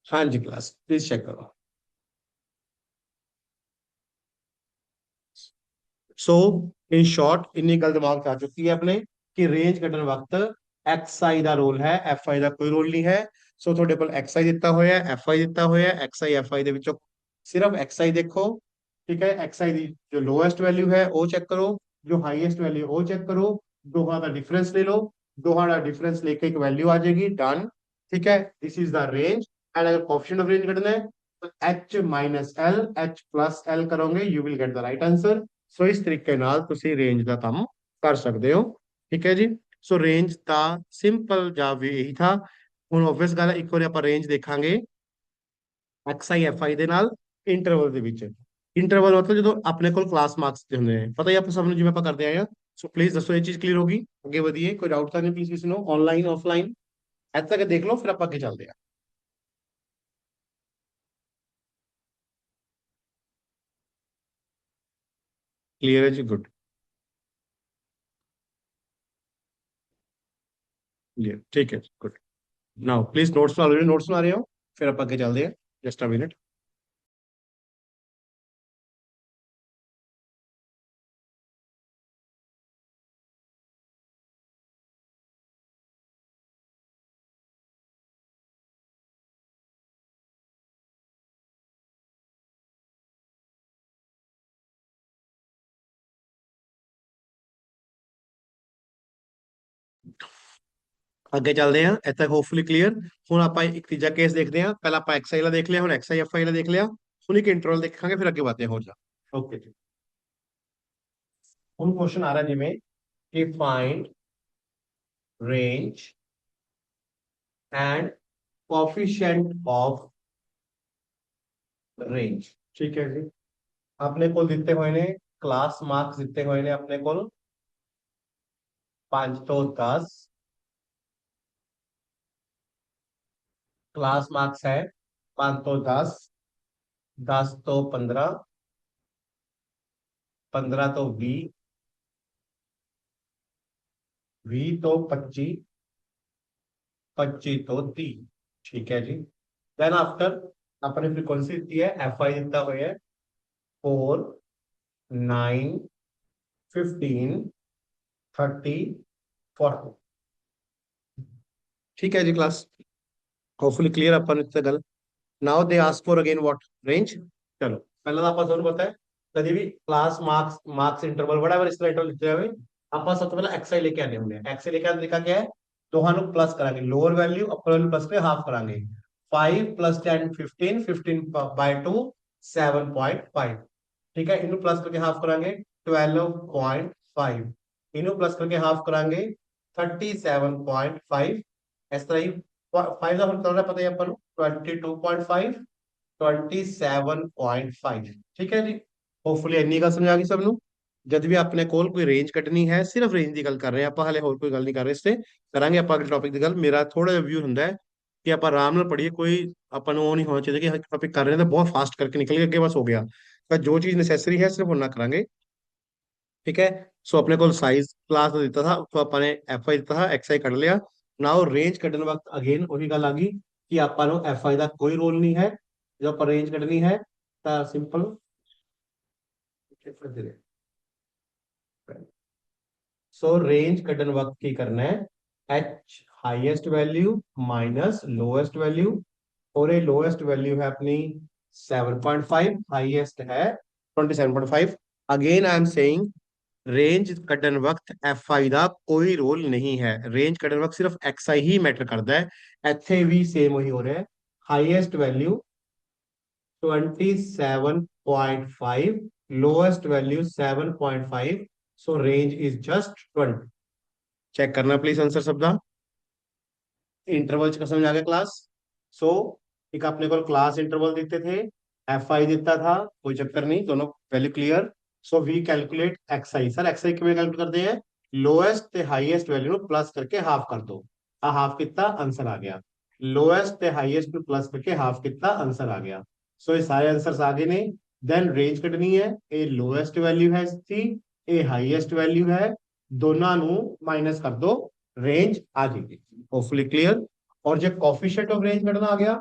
S1: हाँ जी क्लास, प्लीज चेक करो। सो इन शॉर्ट इन्नी गल दिमाग च आ चुकी है अपने कि रेंज कड्ढन वक्त एक्स आई का रोल है, एफ आई का कोई रोल नहीं है। सो ਤੁਹਾਡੇ ਕੋਲ एक्स आई ਦਿੱਤਾ ਹੋਇਆ, एफ आई ਦਿੱਤਾ ਹੋਇਆ, एक्स आई एफ आई ਦੇ ਵਿੱਚੋਂ ਸਿਰਫ एक्स आई देखो। ठीक है, एक्स आई ਦੀ जो ਲੋਐਸਟ ਵੈਲਿਊ है वो चेक करो, जो हाईएस्ट वैल्यू वो चेक करो, ਦੋਹਾਂ ਦਾ डिफरेंस ले लो, ਦੋਹਾਂ ਦਾ डिफरेंस लेके एक वैल्यू आ जाएगी, डन। ठीक है, this is the range. And अगर कोएफिशिएंट ऑफ रेंज कढना है तो H minus L, H plus L करोगे, you will get the right answer. So इस तरीके नाल तुसी रेंज का काम कर सकते हो। ठीक है जी। सो रेंज का सिंपल जवाब भी यही था। ਹੁਣ ਆਬਵੀਅਸ ਗੱਲ ਹੈ, ਇੱਕ ਵਾਰੀ ਆਪਾਂ ਰੇਂਜ ਦੇਖਾਂਗੇ ਐਕਸ ਆਈ ਐਫ ਆਈ ਦੇ ਨਾਲ ਇੰਟਰਵਲ ਦੇ ਵਿੱਚ। ਇੰਟਰਵਲ ਮਤਲਬ ਜਦੋਂ ਆਪਣੇ ਕੋਲ ਕਲਾਸ ਮਾਰਕਸ ਦੇ ਹੁੰਦੇ ਨੇ, ਪਤਾ ਹੀ ਆਪਾਂ ਸਭ ਨੂੰ ਜਿਵੇਂ ਆਪਾਂ ਕਰਦੇ ਆਏ ਆ। ਸੋ ਪਲੀਜ਼ ਦੱਸੋ ਇਹ ਚੀਜ਼ ਕਲੀਅਰ ਹੋਗੀ? ਅੱਗੇ ਵਧੀਏ, ਕੋਈ ਡਾਊਟ ਤਾਂ ਨਹੀਂ ਪਲੀਜ਼ ਕਿਸੇ ਨੂੰ, ਆਨਲਾਈਨ ਆਫਲਾਈਨ ਇੱਥੇ ਤੱਕ ਦੇਖ ਲਓ, ਫਿਰ ਆਪਾਂ ਅੱਗੇ ਚੱਲਦੇ ਆ। क्लियर है जी, गुड, क्लियर, ठीक है, good. Now please notes already notes बना रहे हो, फिर आप आगे चलते हैं। Just a minute. ਅੱਗੇ ਚੱਲਦੇ ਹਾਂ, ਇੱਥੇ ਤੱਕ ਹੋਪਫੁਲੀ ਕਲੀਅਰ। ਹੁਣ ਆਪਾਂ ਇੱਕ ਤੀਜਾ ਕੇਸ ਦੇਖਦੇ ਹਾਂ। ਪਹਿਲਾਂ ਆਪਾਂ ਐਕਸ ਆਈ ਵਾਲਾ ਦੇਖ ਲਿਆ, ਹੁਣ ਐਕਸ ਆਈ ਐਫ ਆਈ ਵਾਲਾ ਦੇਖ ਲਿਆ। ਹੁਣ ਇੱਕ ਇੰਟਰਵਲ ਦੇਖਾਂਗੇ, ਫਿਰ ਅੱਗੇ ਵਧਦੇ ਹਾਂ ਹੋਰ ਜਾ। ਓਕੇ ਜੀ। ਹੁਣ ਕੁਐਸਚਨ ਆ ਰਿਹਾ ਜਿਵੇਂ ਕਿ find range and coefficient of range. ठीक है जी। अपने को ਦਿੱਤੇ ਹੋਏ ਨੇ क्लास मार्क्स ਦਿੱਤੇ ਹੋਏ ਨੇ अपने को 5 ਤੋਂ 10। क्लास मार्क्स है 5 तो 10, 10 तो 15, 15 तो 20, 20 तो 25, 25 तो 30। ठीक है जी। देन आफ्टर अपनी फ्रीक्वेंसी दी है, एफ आई दिता हुआ है 4, 9, 15, 30, 40। ठीक है जी क्लास, होपफुली क्लियर अपन इतने गल। Now they ask for again what range. चलो पहला तो ਆਪਾਂ ਤੁਹਾਨੂੰ ਪਤਾ ਹੈ ਕਦੀ ਵੀ ਕਲਾਸ ਮਾਰਕਸ ਇੰਟਰਵਲ ਬੜਾ ਵਾਰ ਇਸ ਤਰ੍ਹਾਂ ਇੰਟਰਵਲ ਦਿੱਤੇ ਹੋਵੇ, ਆਪਾਂ ਸਭ ਤੋਂ ਪਹਿਲਾਂ ਐਕਸਆਈ ਲੈ ਕੇ ਆਨੇ ਹੁੰਦੇ ਆ। ਐਕਸਆਈ ਲੈ ਕੇ ਆने का क्या है, दोनों ਨੂੰ प्लस करांगे, लोअर वैल्यू अपर वैल्यू प्लस पे हाफ करांगे। 5 + 10 15, 15/2 7.5। ठीक है, इन्हों प्लस करके हाफ करांगे 12.5, इन्हों प्लस करके हाफ करांगे 37.5। इस तरह ही 5 का फर्क पता है अपन 22.5, 27.5। ठीक है जी। होपफुली इन्नी गल समझ आ गई सब ਨੂੰ। जब भी अपने कोल कोई रेंज कटनी है, सिर्फ रेंज की गल कर रहे हैं आप, हाले होर कोई गल नहीं कर रहे। इस ते करांगे आप अगले टॉपिक की गल। मेरा थोड़ा जिहा व्यू हुंदा है कि आप आराम नाल पढ़िए, कोई अपन ਨੂੰ ਉਹ नहीं होना चाहिए कि टॉपिक कर रहे हैं तो बहुत फास्ट करके निकल गए, अगे बस हो गया। पर जो चीज नेसेसरी है सिर्फ उन्ना करांगे। ठीक है। सो अपने को साइज क्लास का दिता था, तो अपने एफ आई दिता था, एक्स आई कट लिया। नाउ रेंज कटने वक्त अगेन वही गल आ गई कि ਆਪਾਂ ਨੂੰ एफ आई का कोई रोल नहीं है। जो आप रेंज कटनी है तो सिंपल सो रेंज कटन वक्त की करना है, H highest value minus lowest value, और ये लोएस्ट वैल्यू है अपनी 7.5, हाईएस्ट है 27.5। Again I am saying range कटन वक्त एफ आई का कोई रोल नहीं है, रेंज कटन वक्त सिर्फ एक्स आई ही मैटर करता है। इथे भी सेम वही हो रहा है, highest value 27.5, lowest value 7.5, so range is just 20। Check करना प्लीज आंसर सब दा। इंटरवल च समझ आ गया क्लास। सो एक अपने को क्लास इंटरवल देते थे, एफ आई देता था, कोई चक्कर नहीं, दोनों value clear. So we calculate X I. Sir X I किवें कैलकुलेट करते हैं, लोएस्ट ते हाईएस्ट वैल्यू प्लस करके हाफ कर दो। हाफ कितना आंसर आ गया। लोएस्ट ਤੇ ਹਾਈਐਸਟ ਨੂੰ ਪਲੱਸ ਕਰਕੇ ਹਾਫ ਕੀਤਾ ਆंसर ਆ ਗਿਆ ਸੋ ਇਹ ਸਾਰੇ ਆंसर्स ਆ ਗਏ ਨੇ देन रेंज ਕੱਢਣੀ ਹੈ ਇਹ ਲੋਐਸਟ ਵੈਲਿਊ ਹੈ ਸੀ ਇਹ ਹਾਈਐਸਟ ਵੈਲਿਊ ਹੈ ਦੋਨਾਂ ਨੂੰ ਮਾਈਨਸ ਕਰ ਦੋ रेंज आ जाएगी होपफुली क्लियर और जो कोफिशिएंट ऑफ रेंज कटना आ गया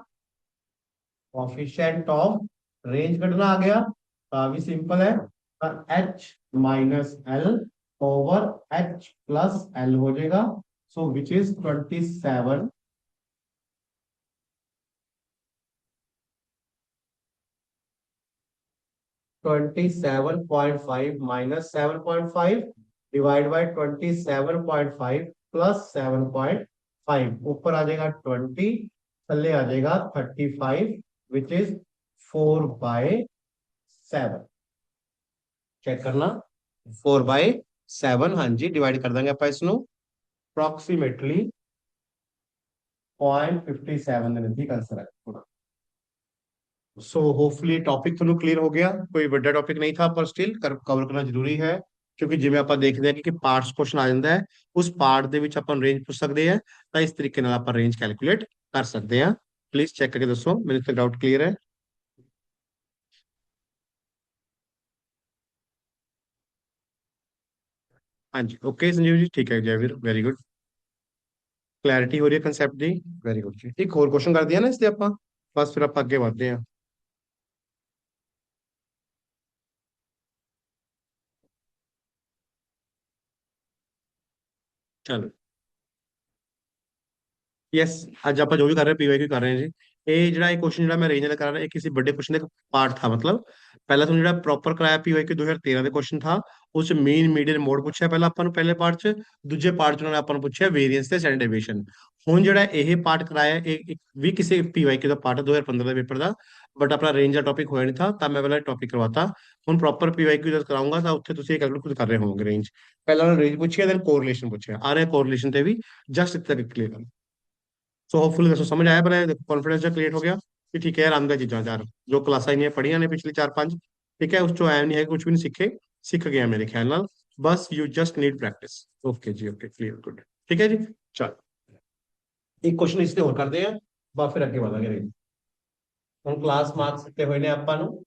S1: कोफिशिएंट ऑफ रेंज कटना आ गया काफी सिंपल है H minus L over H plus L हो जाएगा so which is 27 27.5 minus 7.5 divide by 27.5 plus 7.5 ऊपर आ जाएगा 20 थल्ले आ जाएगा 35 विच इज 4/7 चेक करना 4/7 हाँ जी डिवाइड कर देंगे आप इसनों अप्रोक्सीमेटली 0.57 ਦੇ ਨਜ਼ਦੀਕ ਆਂਸਰ ਹੈ सो होपफुली टॉपिक ਤੁਹਾਨੂੰ क्लियर हो गया कोई ਵੱਡਾ टॉपिक नहीं था पर स्टिल कवर करना ਜ਼ਰੂਰੀ ਹੈ ਕਿਉਂਕਿ ਜਿਵੇਂ ਆਪਾਂ ਦੇਖਦੇ ਹਾਂ ਕਿ ਪਾਰਟਸ ਕੁਐਸਚਨ ਆ ਜਾਂਦਾ ਹੈ ਉਸ ਪਾਰਟ ਦੇ ਵਿੱਚ ਆਪਾਂ ਰੇਂਜ ਪੁੱਛ ਸਕਦੇ ਆ ਤਾਂ ਇਸ ਤਰੀਕੇ ਨਾਲ ਆਪਾਂ ਰੇਂਜ ਕੈਲਕੂਲੇਟ ਕਰ ਸਕਦੇ ਆ ਪਲੀਜ਼ ਚੈੱਕ ਕਰਕੇ ਦੱਸੋ ਮੈਨੂੰ ਤੇ ਡਾਊਟ ਕਲੀਅਰ ਹੈ हाँ जी ओके संजीव जी ठीक है जयवीर वेरी गुड क्लैरिटी हो रही है कंसेप्ट ਦੀ ਵੈਰੀ ਗੁੱਡ ਜੀ ਇੱਕ ਹੋਰ ਕੁਐਸਚਨ ਕਰਦੇ ਆ ਨਾ ਇਸ ਤੇ ਆਪਾਂ ਬਸ ਫਿਰ ਆਪਾਂ ਅੱਗੇ ਵਧਦੇ ਆ ਚਲੋ यस ਅੱਜ ਆਪਾਂ ਜੋ ਵੀ ਕਰ ਰਹੇ ਪੀਵਾਈਕਿਊ ਕਰ ਰਹੇ ਹਾਂ ਜੀ ਇਹ ਜਿਹੜਾ ਇਹ ਕੁਐਸਚਨ ਜਿਹੜਾ ਮੈਂ ਰੇਂਜ ਨਾਲ ਕਰ ਰਿਹਾ ਇਹ ਕਿਸੇ ਵੱਡੇ ਕੁਐਸਚਨ ਦਾ ਇੱਕ ਪਾਰਟ ਥਾ मतलब ਪਹਿਲਾਂ ਤੁਹਾਨੂੰ ਜਿਹੜਾ ਪ੍ਰੋਪਰ ਕਰਾਇਆ ਪੀਵਾਈਕਿਊ 2013 ਦੇ ਕੁਐਸਚਨ ਥਾ ਉਸ ਚ ਮੀਨ ਮੀਡੀਅਨ ਮੋਡ ਪੁੱਛਿਆ ਪਹਿਲਾਂ ਆਪਾਂ ਨੂੰ ਪਹਿਲੇ ਪਾਰਟ ਚ ਦੂਜੇ ਪਾਰਟ ਚ ਉਹਨਾਂ ਨੇ ਆਪਾਂ ਨੂੰ ਪੁੱਛਿਆ ਵੇਰੀਐਂਸ ਤੇ ਸਟੈਂਡਰਡ ਡੇਵੀਏਸ਼ਨ ਹੁਣ ਜਿਹੜਾ ਇਹ ਪਾਰਟ ਕਰਾਇਆ ਇਹ ਇੱਕ ਵੀ ਕਿਸੇ ਪੀਵਾਈਕਿਊ ਦਾ ਪਾਰਟ 2015 ਦੇ ਪੇਪਰ ਦਾ ਬਟ ਆਪਣਾ ਰੇਂਜ ਦਾ ਟੌਪਿਕ ਹੋਇਆ ਨਹੀਂ ਥਾ ਤਾਂ ਮੈਂ ਪਹਿਲਾਂ ਟੌਪਿਕ ਕਰਵਾਤਾ ਹੁਣ ਪ੍ਰੋਪਰ ਪੀਵਾਈਕਿਊ ਜਦ ਕਰਾਉਂਗਾ ਤਾਂ ਉੱਥੇ ਤੁਸੀਂ ਇਹ ਕੈਲਕੂਲੇਟ ਖੁਦ ਕਰ ਰਹੇ ਹੋਵੋਗੇ ਰੇਂਜ ਪਹਿਲਾਂ ਉਹਨਾਂ ਰੇਂਜ ਪੁੱਛਿਆ ਦੈਨ ਕੋਰਿਲੇਸ਼ਨ ਪੁੱਛਿਆ ਆ ਰਿਹਾ कोरिलेशन ਤੇ भी जस्ट इतना क्लियर सो होपफुली दसो समझ आया पर कॉन्फिडेंस जो क्रिएट हो गया कि ठीक है यार आंदा चीजा यार जो क्लासा इनिया पढ़िया ने पिछली 4-5 ठीक है उस चो ऐ नहीं है कुछ भी नहीं सीखे सीख गया मेरे ख्याल नाल बस you just need practice okay जी ओके क्लियर गुड ठीक है जी चल एक क्वेश्चन इससे और करते हैं बस फिर अगे बढ़ांगे हम क्लास मार्क्स कितने हुए ने आपां नू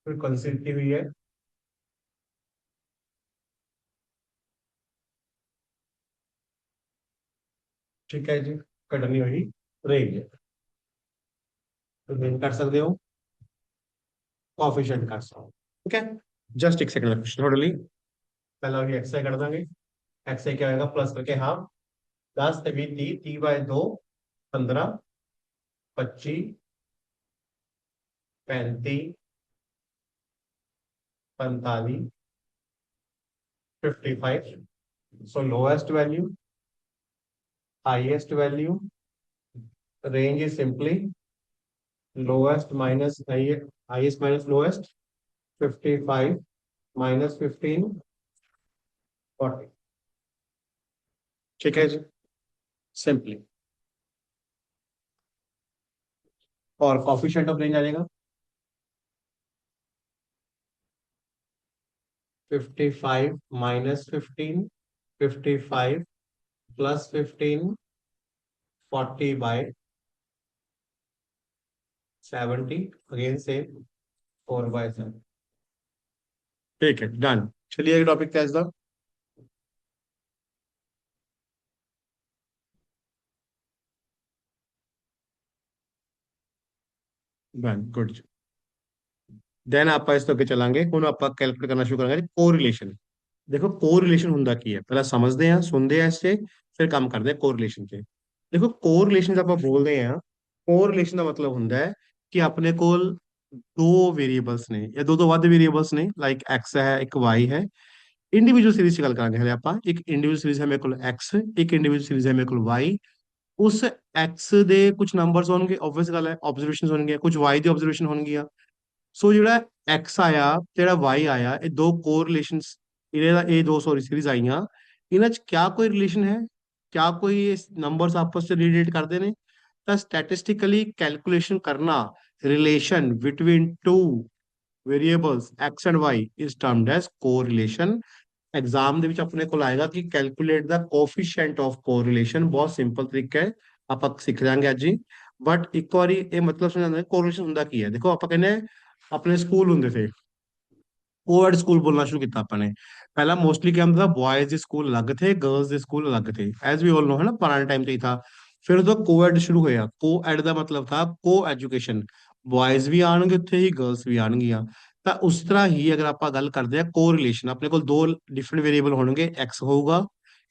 S1: फिर कंसिडर हुई है ठीक है जी कटनी हुई रहेगी तो मेन कर सकते हो कोएफिशिएंट कर सकते हो ठीक है जस्ट एक सेकंड क्वेश्चन थोड़ा ली पहला वही एक्स कर देंगे एक्स क्या होगा प्लस करके हाफ 10 ते 20 30 30/2 15 25 35 45 55 so lowest value highest value range is simply lowest minus highest minus lowest 55 minus 15 40 ठीक है जी सिंपली और कोएफिशिएंट ऑफ रेंज आ जाएगा 55 minus 15 55 plus 15 40/70 again same 4/7 ठीक है डन चलिए टॉपिक क्या है डन गुड देन ਆਪਾਂ ਇਸ ਤੋਂ ਅੱਗੇ ਚੱਲਾਂਗੇ ਹੁਣ ਆਪਾਂ ਕੈਲਕੂਲੇਟ ਕਰਨਾ ਸ਼ੁਰੂ ਕਰਾਂਗੇ ਕੋਰਿਲੇਸ਼ਨ देखो कोरिलेशन ਹੁੰਦਾ ਕੀ ਹੈ ਪਹਿਲਾਂ ਸਮਝਦੇ ਆ ਸੁਣਦੇ ਆ ਇਸ ਤੇ ਫਿਰ ਕੰਮ ਕਰਦੇ ਆ ਕੋਰਿਲੇਸ਼ਨ ਤੇ ਦੇਖੋ ਕੋਰਿਲੇਸ਼ਨ ਜਦ ਆਪਾਂ ਬੋਲਦੇ ਆ ਕੋਰਿਲੇਸ਼ਨ ਦਾ ਮਤਲਬ ਹੁੰਦਾ ਹੈ ਕਿ ਆਪਣੇ ਕੋਲ ਦੋ ਵੇਰੀਏਬਲਸ ਨੇ ਜਾਂ ਦੋ ਤੋਂ ਵੱਧ ਵੇਰੀਏਬਲਸ ਨੇ ਲਾਈਕ x ਹੈ ਇੱਕ y ਹੈ ਇੰਡੀਵਿਜੂਅਲ ਸੀਰੀਜ਼ ਦੀ ਗੱਲ ਕਰਾਂਗੇ ਹਲੇ ਆਪਾਂ ਇੱਕ ਇੰਡੀਵਿਜੂਅਲ ਸੀਰੀਜ਼ ਹੈ ਮੇਰੇ ਕੋਲ x ਇੱਕ ਇੰਡੀਵਿਜੂਅਲ ਸੀਰੀਜ਼ ਹੈ ਮੇਰੇ ਕੋਲ y ਉਸ x ਦੇ ਕੁਝ ਨੰਬਰਸ ਹੋਣਗੇ ਆਬਵੀਅਸ ਗੱਲ ਹੈ ਆਬਜ਼ਰਵੇਸ਼ਨਸ ਹੋਣਗੀਆਂ ਕੁਝ y ਦੀ ਆਬਜ਼ਰਵੇਸ਼ਨ ਹੋਣਗੀਆਂ ਸੋ ਜਿਹੜਾ x ਆਇਆ ਤੇ ਜਿਹੜਾ y ਆਇਆ, ਇਹ ਦੋ ਕੋਰਿਲੇਸ਼ਨਸ, ਇਹ ਦੋ ਸੌਰੀ ਸੀਰੀਜ਼ ਆਈਆਂ, ਇਹਨਾਂ 'ਚ ਕਿਆ ਕੋਈ ਰਿਲੇਸ਼ਨ ਹੈ? ਕਿਆ ਕੋਈ ਨੰਬਰਸ ਆਪਸ 'ਚ ਰਿਲੇਟ ਕਰਦੇ ਨੇ? ਤਾਂ ਸਟੈਟਿਸਟਿਕਲੀ ਕੈਲਕੂਲੇਸ਼ਨ ਕਰਨਾ relation between two variables x and y is termed as correlation. Exam ਦੇ ਵਿੱਚ ਆਪਣੇ ਕੋਲ ਆਏਗਾ ਕਿ ਕੈਲਕੂਲੇਟ ਦਾ ਕੋਫੀਸ਼ੀਐਂਟ ਆਫ ਕੋਰਿਲੇਸ਼ਨ, ਬਹੁਤ ਸਿੰਪਲ ਤਰੀਕਾ ਹੈ, ਆਪਾਂ ਸਿੱਖ ਜਾਾਂਗੇ ਅੱਜ ਹੀ। ਬਟ ਇੱਕ ਵਾਰੀ ਇਹ ਮਤਲਬ ਸਮਝਾਉਂਦੇ ਕੋਰਿਲੇਸ਼ਨ ਹੁੰਦਾ ਕੀ ਹੈ। ਦੇਖੋ ਆਪਾਂ ਕਹਿੰਦੇ ਆਪਣੇ ਸਕੂਲ ਹੁੰਦੇ ਥੇ, ਕੋਐਡ ਸਕੂਲ ਬੋਲਣਾ ਸ਼ੁਰੂ ਕੀਤਾ ਆਪਾਂ ਨੇ। ਪਹਿਲਾਂ ਮੋਸਟਲੀ क्या ਹੁੰਦਾ था, बॉयज ਦੇ ਸਕੂਲ ਅਲੱਗ ਥੇ, गर्ल्स ਦੇ ਸਕੂਲ ਅਲੱਗ ਥੇ, ਐਜ਼ ਵੀ ਆਲ ਨੋ, ਹੈ ਨਾ, ਪੁਰਾਣੇ ਟਾਈਮ ਤੇ ਹੀ ਥਾ। ਫਿਰ ਉਦੋਂ ਕੋਐਡ ਸ਼ੁਰੂ ਹੋਇਆ। ਕੋਐਡ ਦਾ ਮਤਲਬ ਥਾ ਕੋ ਐਜੂਕੇਸ਼ਨ, ਬॉयज ਵੀ ਆਣਗੇ ਉੱਥੇ ਹੀ, ਗਰਲਸ ਵੀ ਆਣਗੀਆਂ। ਤਾਂ ਉਸ ਤਰ੍ਹਾਂ ਹੀ ਅਗਰ ਆਪਾਂ ਗੱਲ ਕਰਦੇ ਆ ਕੋਰਿਲੇਸ਼ਨ, ਆਪਣੇ ਕੋਲ ਦੋ ਡਿਫਰੈਂਟ ਵੇਰੀਏਬਲ ਹੋਣਗੇ, x ਹੋਊਗਾ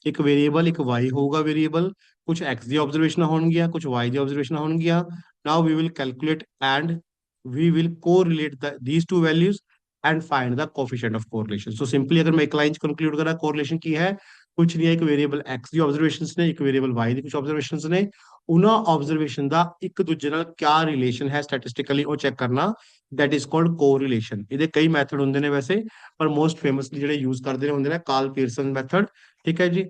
S1: ਇੱਕ ਵੇਰੀਏਬਲ, ਇੱਕ y ਹੋਊਗਾ ਵੇਰੀਏਬਲ, ਕੁਝ x ਦੀ ਆਬਜ਼ਰਵੇਸ਼ਨ ਹੋਣਗੀਆਂ, ਕੁਝ y ਦੀ ਆਬਜ਼ਰਵੇਸ਼ਨ ਹੋਣਗੀਆਂ। Now we will calculate and we will correlate these two values and find the coefficient of correlation. So simply अगर मैं एक लाइन कंक्लूड करा, correlation की है कुछ नहीं है, एक वेरिएबल x ਦੀ observations ਨੇ, ਇੱਕ ਵੇਰੀਏਬਲ y ਦੀ ਕੁਝ observations ਨੇ, ਉਹਨਾਂ observation ਦਾ ਇੱਕ ਦੂਜੇ ਨਾਲ ਕਿਆ ਰਿਲੇਸ਼ਨ ਹੈ ਸਟੈਟਿਸਟਿਕਲੀ, ਉਹ ਚੈੱਕ ਕਰਨਾ, that is called correlation। ਇਹਦੇ ਕਈ ਮੈਥਡ ਹੁੰਦੇ ਨੇ ਵੈਸੇ, ਪਰ ਮੋਸਟ ਫੇਮਸਲੀ ਜਿਹੜੇ ਯੂਜ਼ ਕਰਦੇ ਨੇ ਹੁੰਦੇ ਨੇ ਕਾਰਲ ਪੀਅਰਸਨ ਮੈਥਡ। ਠੀਕ ਹੈ ਜੀ,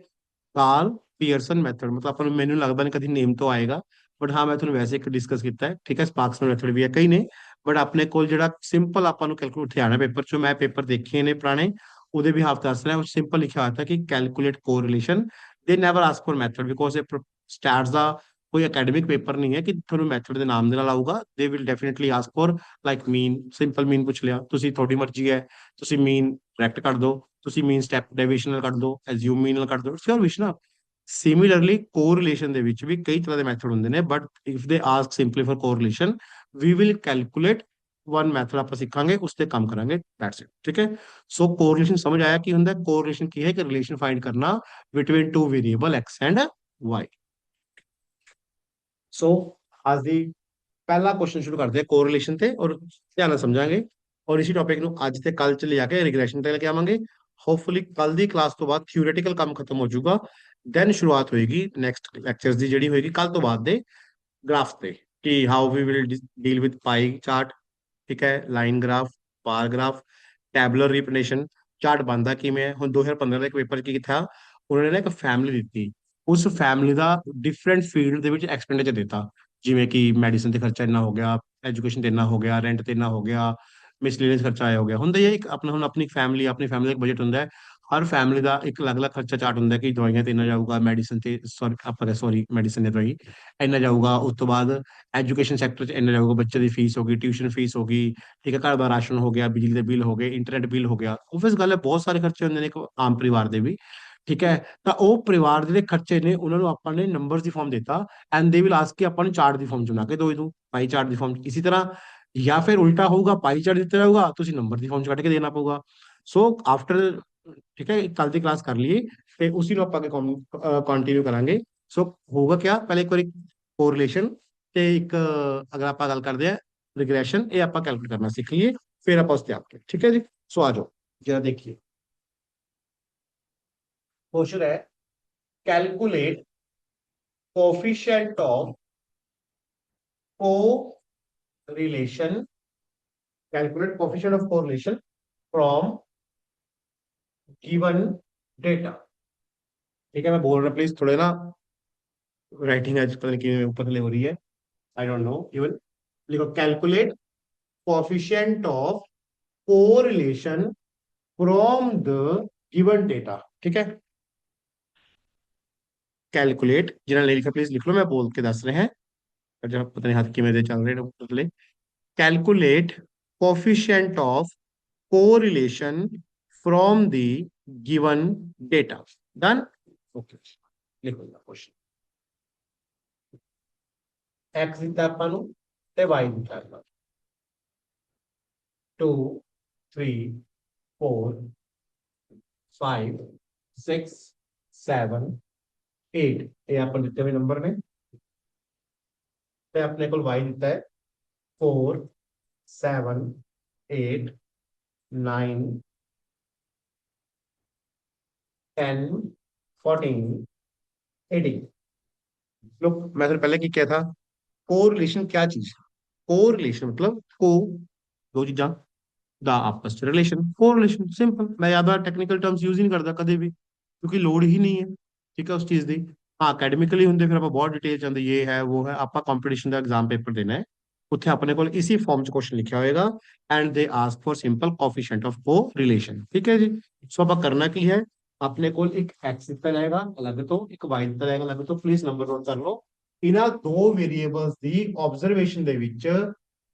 S1: ਕਾਰਲ ਪੀਅਰਸਨ ਮੈਥਡ, ਮਤਲਬ ਆਪਾਂ ਨੂੰ, ਮੈਨੂੰ ਲੱਗਦਾ ਨਹੀਂ ਕਦੀ ਨੇਮ ਤੋਂ ਆਏਗਾ, ਬਟ ਹਾਂ ਮੈਂ ਤੁਹਾਨੂੰ ਵੈਸੇ ਇੱਕ ਡਿਸਕਸ ਕੀਤਾ ਹੈ। ਠੀਕ ਹੈ, ਸਪਾਰਕਸਨ ਮੈਥਡ ਵੀ ਹੈ, ਕਈ ਨੇ, ਬਟ ਆਪਣੇ ਕੋਲ ਜਿਹੜਾ ਸਿੰਪਲ ਆਪਾਂ ਨੂੰ ਕੈਲਕੂਲੇਟ ਉੱਥੇ ਆਣਾ ਪੇਪਰ ਚੋਂ, ਮੈਂ ਪੇਪਰ ਦੇਖੇ ਨੇ ਪੁਰਾਣੇ, ਉਹਦੇ ਵੀ ਹਾਫ ਦੱਸ ਰਿਹਾ, ਉਹ ਸਿੰਪਲ ਲਿਖਿਆ ਹੋਇਆ था ਕਿ ਕੈਲਕੂਲੇਟ ਕੋਰਿਲੇਸ਼ਨ। ਦੇ never ask for method because ਇਹ ਸਟੈਟਸ ਦਾ ਕੋਈ ਅਕੈਡਮਿਕ ਪੇਪਰ ਨਹੀਂ ਹੈ ਕਿ ਤੁਹਾਨੂੰ ਮੈਥਡ ਦੇ ਨਾਮ ਦੇ ਨਾਲ ਆਊਗਾ। They will definitely ask for like mean, simple mean ਪੁੱਛ ਲਿਆ ਤੁਸੀਂ, ਤੁਹਾਡੀ ਮਰਜ਼ੀ ਹੈ, ਤੁਸੀਂ ਮੀਨ ਡਾਇਰੈਕਟ ਕੱਢ ਦਿਓ, ਤੁਸੀਂ ਮੀਨ ਸਟੈਪ ਡੇਵੀਏਸ਼ਨ ਨਾਲ ਕੱਢ ਦਿਓ, ਐਜ਼ਿਊਮ ਮੀਨ ਨਾਲ ਕੱਢ ਦਿਓ, ਇਟਸ ਯੋਰ ਵਿਸ਼ ਨਾ। ਸਿਮਿਲਰਲੀ ਕੋਰਿਲੇਸ਼ਨ ਦੇ ਵਿੱਚ ਵੀ ਕਈ ਤਰ੍ਹਾਂ ਦੇ ਮੈਥਡ ਹੁੰਦੇ ਨੇ, but if they ask simply for correlation we will calculate one method आप सीखांगे, उस पर काम करांगे, दैट्स इट। ठीक है, सो कोरिलेशन समझ आया कि होंगे, कोरिलेशन की है कि रिलेशन फाइंड करना between two variable x and y। सो आज दी पहला क्वेश्चन शुरू करते हैं कोरिलेशन ਤੇ, ਔਰ ਧਿਆਨ ਨਾਲ ਸਮਝਾਂਗੇ, ਔਰ ਇਸੇ ਟੌਪਿਕ ਨੂੰ ਅੱਜ ਤੇ ਕੱਲ ਚ ਲਿਆ ਕੇ ਰਿਗਰੈਸ਼ਨ ਤੇ ਲੈ ਕੇ ਆਵਾਂਗੇ। ਹੋਪਫੁਲੀ ਕੱਲ ਦੀ ਕਲਾਸ ਤੋਂ ਬਾਅਦ ਥਿਓਰੇਟਿਕਲ ਕੰਮ ਖਤਮ ਹੋ ਜਾਊਗਾ, ਦੈਨ ਸ਼ੁਰੂਆਤ ਹੋਏਗੀ ਨੈਕਸਟ ਲੈਕਚਰਸ ਦੀ, ਜਿਹੜੀ ਹੋਏਗੀ ਕੱਲ ਤੋਂ ਬਾਅਦ ਦੇ ਗ੍ਰਾਫ ਤੇ, ਕਿ how we will deal with pie chart. ਠੀਕ ਹੈ, line graph, bar graph, tabular representation, chart ਬਣਦਾ ਕਿਵੇਂ ਹੈ। ਹੁਣ 2015 ਦੇ ਇੱਕ ਪੇਪਰ ਕੀ ਕੀਤਾ, ਉਹਨਾਂ ਨੇ ਨਾ ਇੱਕ ਫੈਮਿਲੀ ਦਿੱਤੀ, ਉਸ ਫੈਮਿਲੀ ਦਾ ਡਿਫਰੈਂਟ ਫੀਲਡ ਦੇ ਵਿੱਚ ਐਕਸਪੈਂਡੀਚਰ ਦਿੱਤਾ, ਜਿਵੇਂ ਕਿ ਮੈਡੀਸਨ ਤੇ ਖਰਚਾ ਇੰਨਾ ਹੋ ਗਿਆ, ਐਜੂਕੇਸ਼ਨ ਤੇ ਇੰਨਾ ਹੋ ਗਿਆ, ਰੈਂਟ ਤੇ ਇੰਨਾ ਹੋ ਗਿਆ, ਮਿਸਲੇਨੀਅਸ ਖਰਚਾ ਆਇਆ ਹੋ ਗਿਆ। ਹੁੰਦਾ ਹੀ ਹੈ, ਇੱਕ ਆਪਣਾ, ਹੁਣ ਆਪਣੀ ਫੈਮਿਲੀ ਦਾ ਇੱਕ ਬਜਟ ਹੁੰਦਾ ਹੈ, ਹਰ ਫੈਮਿਲੀ ਦਾ ਇੱਕ ਅਲੱਗ-ਅਲੱਗ ਖਰਚਾ ਚਾਰਟ ਹੁੰਦਾ ਕਿ ਦਵਾਈਆਂ ਤੇ ਇੰਨਾ ਜਾਊਗਾ, ਮੈਡੀਸਨ ਤੇ ਸੌਰੀ ਮੈਡੀਸਨ ਤੇ ਦਵਾਈ ਇੰਨਾ ਜਾਊਗਾ, ਉਸ ਤੋਂ ਬਾਅਦ ਐਜੂਕੇਸ਼ਨ ਸੈਕਟਰ 'ਚ ਇੰਨਾ ਜਾਊਗਾ, ਬੱਚੇ ਦੀ ਫੀਸ ਹੋ ਗਈ, ਟਿਊਸ਼ਨ ਫੀਸ ਹੋ ਗਈ, ਠੀਕ ਹੈ, ਘਰ ਦਾ ਰਾਸ਼ਨ ਹੋ ਗਿਆ, ਬਿਜਲੀ ਦੇ ਬਿੱਲ ਹੋ ਗਏ, ਇੰਟਰਨੈਟ ਬਿੱਲ ਹੋ ਗਿਆ। obvious ਗੱਲ ਹੈ, ਬਹੁਤ ਸਾਰੇ ਖਰਚੇ ਹੁੰਦੇ ਨੇ ਇੱਕ ਆਮ ਪਰਿਵਾਰ ਦੇ ਵੀ। ਠੀਕ ਹੈ, ਤਾਂ ਉਹ ਪਰਿਵਾਰ ਦੇ ਜਿਹੜੇ ਖਰਚੇ ਨੇ ਉਹਨਾਂ ਨੂੰ ਆਪਾਂ ਨੇ ਨੰਬਰਸ ਦੀ ਫਾਰਮ ਦਿੱਤਾ, ਐਂਡ ਦੇ ਵਿਲ ਆਸਕ ਕਿ ਆਪਾਂ ਨੂੰ ਚਾਰਟ ਦੀ ਫਾਰਮ ਚ ਬਣਾ ਕੇ ਦਿਓ, ਇਹਨੂੰ ਪਾਈ ਚਾਰਟ ਦੀ ਫਾਰਮ। ਇਸੇ ਤਰ੍ਹਾਂ ਜਾਂ ਫਿਰ ਉਲਟਾ ਹੋਊਗਾ, ਪਾਈ ਚਾਰਟ ਦਿੱਤਾ ਜਾਊਗਾ, ਤੁਸੀਂ ਨੰਬਰ ਦੀ ਫਾਰਮ ਚ ਕੱਢ ਕੇ ਦੇਣਾ ਪਊਗਾ। ਸੋ ਆਫਟਰ, ਠੀਕ ਹੈ, ਕੱਲ ਦੀ ਕਲਾਸ ਕਰ ਲਈਏ ਤੇ ਉसी ਨੂੰ ਆਪਾਂ ਕੰਟੀਨਿਊ ਕਰਾਂਗੇ। ਸੋ ਹੋਊਗਾ ਕਿਆ, ਪਹਿਲੇ ਇੱਕ ਵਾਰੀ ਕੋਰਿਲੇਸ਼ਨ ਤੇ ਇੱਕ ਅਗਰ ਆਪਾਂ ਗੱਲ ਕਰਦੇ ਆ ਰਿਗਰੈਸ਼ਨ, ਇਹ ਆਪਾਂ ਕੈਲਕੂਲੇਟ ਕਰਨਾ ਸਿੱਖ ਲਈਏ, ਫਿਰ ਆਪਾਂ ਉਸ ਤੇ ਆਗੇ। ਠੀਕ ਹੈ ਜੀ, ਸੋ ਆ ਜਾਓ ਜਰਾ ਦੇਖੀਏ। क्वेश्चन है, calculate coefficient of correlation, calculate coefficient of correlation from given data. ठीक है, मैं बोल रहा प्लीज थोड़े ना, राइटिंग आज पता नहीं कि ऊपर ले हो रही है, आई डोंट नो इवन। लिखो calculate coefficient of correlation from the given data. ठीक है, कैलकुलेट, जिन्हें नहीं लिखा प्लीज लिख लो, मैं बोल के दस रहे हैं, जब पता नहीं हाथ की मेरे चल रहे हैं। Calculate coefficient of correlation from the given data. Done, okay, लिखो क्वेश्चन। एक्स दिता ਆਪਾਂ ਨੂੰ ਤੇ y दिता ਆਪਾਂ 2 3 4 5 6 7 8, ਇਹ ਆਪਾਂ ਦਿੱਤੇ ਹੋਏ ਨੰਬਰ ਨੇ, ਤੇ ਆਪਣੇ ਕੋਲ y ਦਿੱਤਾ ਹੈ 4 7 8 9 10 14 18। लोग मैं तो पहले की क्या था, कोरिलेशन क्या चीज, कोरिलेशन मतलब को दो चीजा ਦਾ ਆਪਸ ਚ ਰਿਲੇਸ਼ਨ ਕੋਰਿਲੇਸ਼ਨ ਸਿੰਪਲ। ਮੈਂ ਜ਼ਿਆਦਾ ਟੈਕਨੀਕਲ ਟਰਮਸ ਯੂਜ਼ ਹੀ ਨਹੀਂ ਕਰਦਾ ਕਦੇ ਵੀ, ਕਿਉਂਕਿ ਲੋੜ ਹੀ ਨਹੀਂ ਹੈ। ਠੀਕ ਹੈ ਉਸ ਚੀਜ਼ ਦੀ। ਹਾਂ ਅਕੈਡਮਿਕਲੀ ਹੁੰਦੇ ਫਿਰ ਆਪਾਂ ਬਹੁਤ ਡਿਟੇਲ ਚਾਹੁੰਦੇ ਇਹ ਹੈ ਉਹ ਹੈ, ਆਪਾਂ ਕੰਪੀਟੀਸ਼ਨ ਦਾ ਐਗਜ਼ਾਮ ਪੇਪਰ ਦੇਣਾ ਹੈ, ਉੱਥੇ ਆਪਣੇ ਕੋਲ ਇਸੀ ਫਾਰਮ ਚ ਕੁਐਸਚਨ ਲਿਖਿਆ ਹੋਏਗਾ ਐਂਡ ਦੇ ask for simple coefficient of ਕੋ ਰਿਲੇਸ਼ਨ। ਠੀਕ ਹੈ ਜੀ। ਸੋ ਆਪਾਂ ਕਰਨਾ ਕੀ ਹੈ, ਆਪਣੇ ਕੋਲ ਇੱਕ ਐਕਸ ਦਿੱਤਾ ਜਾਏਗਾ ਅਲੱਗ ਤੋਂ, ਇੱਕ ਵਾਈ ਦਿੱਤਾ ਜਾਏਗਾ ਅਲੱਗ ਤੋਂ, ਪਲੀਜ਼ ਨੰਬਰ ਨੋਟ ਕਰ ਲਓ। ਇਹਨਾਂ ਦੋ ਵੇਰੀਏਬਲਸ ਦੀ ਆਬਜ਼ਰਵੇਸ਼ਨ ਦੇ ਵਿੱਚ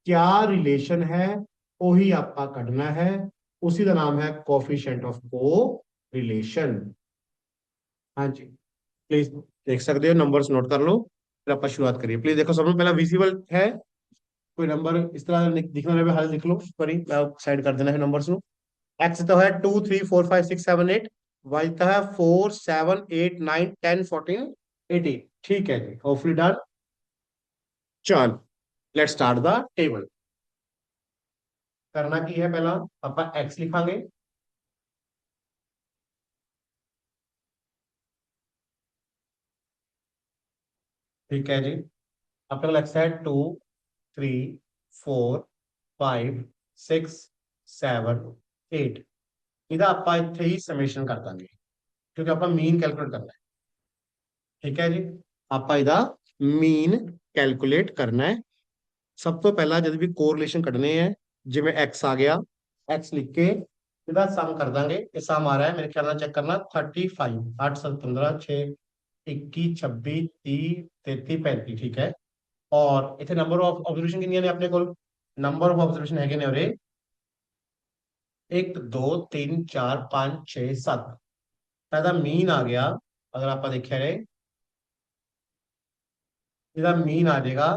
S1: ਕਿਆ ਰਿਲੇਸ਼ਨ ਹੈ ਉਹੀ ਆਪਾਂ ਕੱਢਣਾ ਹੈ, ਉसी ਦਾ ਨਾਮ ਹੈ ਕੋਫੀਸ਼ੀਐਂਟ ਆਫ ਕੋ ਰਿਲੇਸ਼ਨ। ਹਾਂਜੀ प्लीज देख सकते हो, नंबर्स नोट कर लो, फिर आप शुरुआत करिए। प्लीज देखो सबसे पहला विजिबल है कोई नंबर इस तरह दिखना रहे हाल लिख लो, सॉरी मैं साइड कर देना है नंबर्स नो। एक्स तो है 2 3 4 5 6 7 8, वाई तो है 4 7 8 9 10 14 18। ठीक है जी, होपफुली डन। चल लेट्स स्टार्ट द टेबल। करना की है, पहला ਆਪਾਂ x लिखांगे। ठीक है जी। आपका x है 2 3 4 5 6 7 8। ਇਹਦਾ ਆਪਾਂ ਇੱਥੇ ਹੀ ਸਮੇਸ਼ਨ ਕਰ ਦਾਂਗੇ ਕਿਉਂਕਿ ਆਪਾਂ ਮੀਨ ਕੈਲਕੂਲੇਟ ਕਰਨਾ ਹੈ। ਠੀਕ ਹੈ ਜੀ। ਆਪਾਂ ਇਹਦਾ ਮੀਨ ਕੈਲਕੂਲੇਟ ਕਰਨਾ ਹੈ। ਸਭ ਤੋਂ ਪਹਿਲਾਂ ਜਦ ਵੀ ਕੋਰਿਲੇਸ਼ਨ ਕੱਢਨੇ ਹੈ, ਜਿਵੇਂ x ਆ ਗਿਆ, x ਲਿਖ ਕੇ ਇਹਦਾ ਸਮ ਕਰ ਦਾਂਗੇ। ਇਹ ਸਮ ਆ ਰਿਹਾ ਹੈ ਮੇਰੇ ਖਿਆਲ ਨਾਲ, ਚੈੱਕ ਕਰਨਾ 35 8 7 15 6 21 26 30 33 35। ਠੀਕ ਹੈ। ਔਰ ਇੱਥੇ ਨੰਬਰ ਆਫ ਆਬਜ਼ਰਵੇਸ਼ਨ ਕਿੰਨੀਆਂ ਨੇ ਆਪਣੇ ਕੋਲ? ਨੰਬਰ ਆਫ ਆਬਜ਼ਰਵੇਸ਼ਨ ਹੈਗੇ ਨੇ ਉਰੇ 1 2 3 4 5 6 7। ਤਾਂ ਇਹਦਾ ਮੀਨ ਆ ਗਿਆ, ਅਗਰ ਆਪਾਂ ਦੇਖਿਆ ਜਾਏ ਇਹਦਾ ਮੀਨ ਆ ਜਾਏਗਾ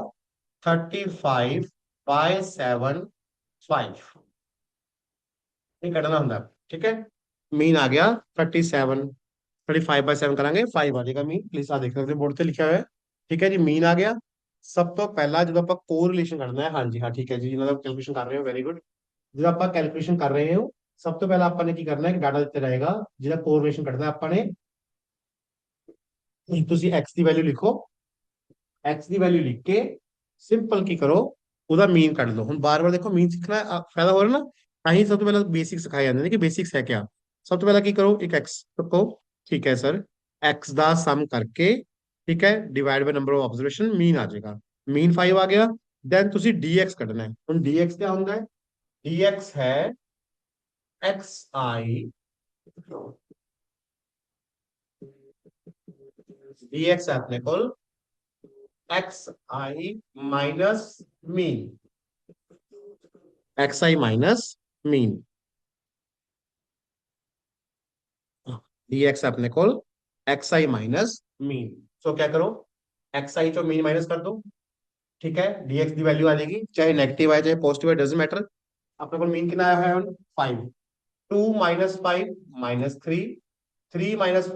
S1: 35/7 5। ਇਹ ਕੱਢਣਾ ਹੁੰਦਾ। ਠੀਕ ਹੈ। ਮੀਨ ਆ ਗਿਆ 37, 35/7 ਕਰਾਂਗੇ 5 ਆ ਜਾਏਗਾ ਮੀਨ। ਪਲੀਜ਼ ਆ ਦੇਖ ਸਕਦੇ ਬੋਰਡ ਤੇ ਲਿਖਿਆ ਹੋਇਆ ਹੈ। ਠੀਕ ਹੈ ਜੀ। ਮੀਨ ਆ ਗਿਆ। ਸਭ ਤੋਂ ਪਹਿਲਾਂ ਜਦੋਂ ਆਪਾਂ ਕੋਰਿਲੇਸ਼ਨ ਕੱਢਣਾ ਹੈ, ਹਾਂਜੀ ਹਾਂ ਠੀਕ ਹੈ ਜੀ, ਜਿਹਨਾਂ ਦਾ ਕੈਲਕੂਲੇਸ਼ਨ ਕਰ ਰਹੇ ਹੋ ਵੈਰੀ ਗੁੱਡ। ਜਦੋਂ ਆਪਾਂ ਕੈਲਕੂਲੇਸ਼ਨ ਕਰ ਰਹੇ ਹੋ, ਸਭ ਤੋਂ ਪਹਿਲਾਂ ਆਪਾਂ ਨੇ ਕੀ ਕਰਨਾ ਹੈ, ਡਾਟਾ ਦਿੱਤਾ ਜਾਏਗਾ ਜਿਹਦਾ ਕੋਰਿਲੇਸ਼ਨ ਕੱਢਣਾ ਆਪਾਂ ਨੇ। ਤੁਸੀਂ x ਦੀ ਵੈਲਿਊ ਲਿਖੋ, x ਦੀ ਵੈਲਿਊ ਲਿਖ ਕੇ ਸਿੰਪਲ ਕੀ ਕਰੋ, ਉਹਦਾ ਮੀਨ ਕੱਢ ਲਓ। ਹੁਣ ਬਾਰ-ਬਾਰ ਦੇਖੋ ਮੀਨ ਸਿੱਖਣਾ ਫਾਇਦਾ ਹੋ ਰਿਹਾ ਨਾ, ਤਾਂ ਹੀ ਸਭ ਤੋਂ ਪਹਿਲਾਂ ਬੇਸਿਕ ਸਿਖਾਏ ਜਾਂਦੇ ਨੇ ਕਿ ਬੇਸਿਕਸ ਹੈ ਕਿਆ। ਸਭ ਤੋਂ ਪਹਿਲਾਂ ਕੀ ਕਰੋ, ਇੱਕ x ਰੱਖੋ। ਠੀਕ ਹੈ ਸਰ। x ਦਾ ਸਮ ਕਰਕੇ, ਠੀਕ ਹੈ, divide by number of observation, mean ਆ ਜਾਏਗਾ। ਮੀਨ 5 ਆ ਗਿਆ। ਦੈਨ ਤੁਸੀਂ dx ਕੱਢਣਾ ਹੈ। ਹੁਣ dx ਕਿਆ ਹੁੰਦਾ ਹੈ? dx ਹੈ xi, dx है अपने को xi minus mean, xi minus mean, dx है अपने को xi माइनस मीन। सो क्या करो, xi जो मीन माइनस कर दो। ठीक है। dx की वैल्यू आ जाएगी, चाहे नेगेटिव आए चाहे पॉजिटिव आए, डजंट मैटर। अपने को मीन कितना आया है? 5। 2 - 5 -3, 3 - 5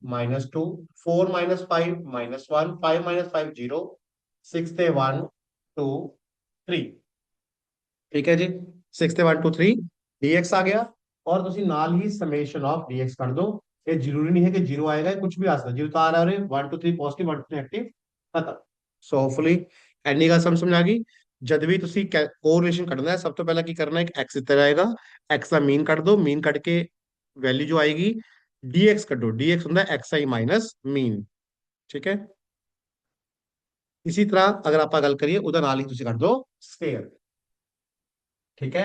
S1: -2, 4 - 5 -1, 5 - 5 0, 6 थे 1 2 3। ठीक है जी। 6 थे 1 2 3 dx आ गया। और ਤੁਸੀਂ ਨਾਲ ਹੀ ਸਮੇਸ਼ਨ ਆਫ dx ਕਰ ਦੋ। ਇਹ ਜ਼ਰੂਰੀ ਨਹੀਂ ਹੈ ਕਿ 0 ਆਏਗਾ, ਕੁਝ ਵੀ ਆ ਸਕਦਾ। 0 ਤਾਂ ਆ ਰਿਹਾ ਹੈ 1 2 3 ਪੋਜ਼ਿਟਿਵ 1 2 3 ਨੈਗੇਟਿਵ, ਖਤਮ। ਸੋ ਹੋਪਫੁਲੀ ਐਨੀ ਗੱਲ ਸਮਝ ਆ ਗਈ। ਜਦ ਵੀ ਤੁਸੀਂ ਕੋਰਿਲੇਸ਼ਨ ਕੱਢਣਾ ਹੈ, ਸਭ ਤੋਂ ਪਹਿਲਾਂ ਕੀ ਕਰਨਾ ਹੈ, ਇੱਕ x ਦਿੱਤਾ ਜਾਏਗਾ, x ਦਾ ਮੀਨ ਕੱਢ ਦੋ। ਮੀਨ ਕੱਢ ਕੇ ਵੈल्यू ਜੋ ਆਏਗੀ dx ਕੱਢੋ। dx ਹੁੰਦਾ xi ਮਾਈਨਸ ਮੀਨ। ਠੀਕ ਹੈ। ਇसी ਤਰ੍ਹਾਂ ਅਗਰ ਆਪਾਂ ਗੱਲ ਕਰੀਏ ਉਹਦਾ ਨਾਲ ਹੀ ਤੁਸੀਂ ਕੱਢ ਦੋ ਸਕੁਅਰ। ठीक है।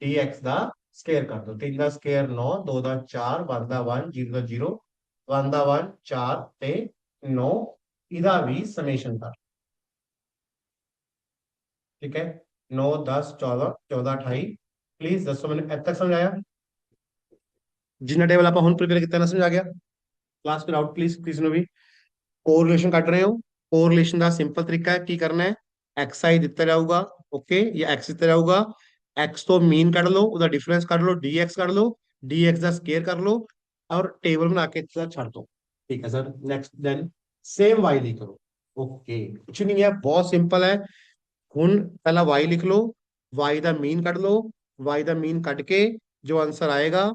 S1: dx ਦਾ ਸਕੁਅਰ ਕਰ ਦੋ। 3 ਦਾ ਸਕੁਅਰ 9, 2 ਦਾ 4, 1 ਦਾ 1, 0 ਦਾ 0, 1 ਦਾ 1 4 ਤੇ 9, ਇਹਦਾ ਵੀ ਸਮੇਸ਼ਨ ਕਰ। ठीक है। 9 10 14 14 28। प्लीज दसो मैंने अब तक समझाया? जिन्ना टेबल आप ਹੁਣ प्रिपेयर ਕੀਤਾ ਨਾ ਸਮਝ ਆ ਗਿਆ? क्लास पे डाउट प्लीज किसी ने भी? कोरिलेशन ਕੱਢ ਰਹੇ ਹੋ। कोरिलेशन ਦਾ ਸਿੰਪਲ ਤਰੀਕਾ ਹੈ, ਕੀ ਕਰਨਾ ਹੈ, xi ਦਿੱਤਾ ਜਾਊਗਾ, ਓਕੇ, ਜਾਂ x ਦਿੱਤਾ ਜਾਊਗਾ, x ਤੋਂ ਮੀਨ ਕੱਢ ਲਓ, ਉਹਦਾ ਡਿਫਰੈਂਸ ਕੱਢ ਲਓ, dx ਕੱਢ ਲਓ, dx ਦਾ ਸਕੁਅਰ ਕਰ ਲਓ और टेबल बना के ਛੱਡ ਦੋ। ठीक है sir. Next then same y ਲਈ ਕਰੋ। ओके, कुछ नहीं है, बहुत सिंपल है। ਹੁਣ ਪਹਿਲਾਂ y ਲਿਖ ਲਓ, y ਦਾ ਮੀਨ ਕੱਢ ਲਓ, y ਦਾ ਮੀਨ ਕੱਢ ਕੇ ਜੋ ਆਨਸਰ ਆਏਗਾ,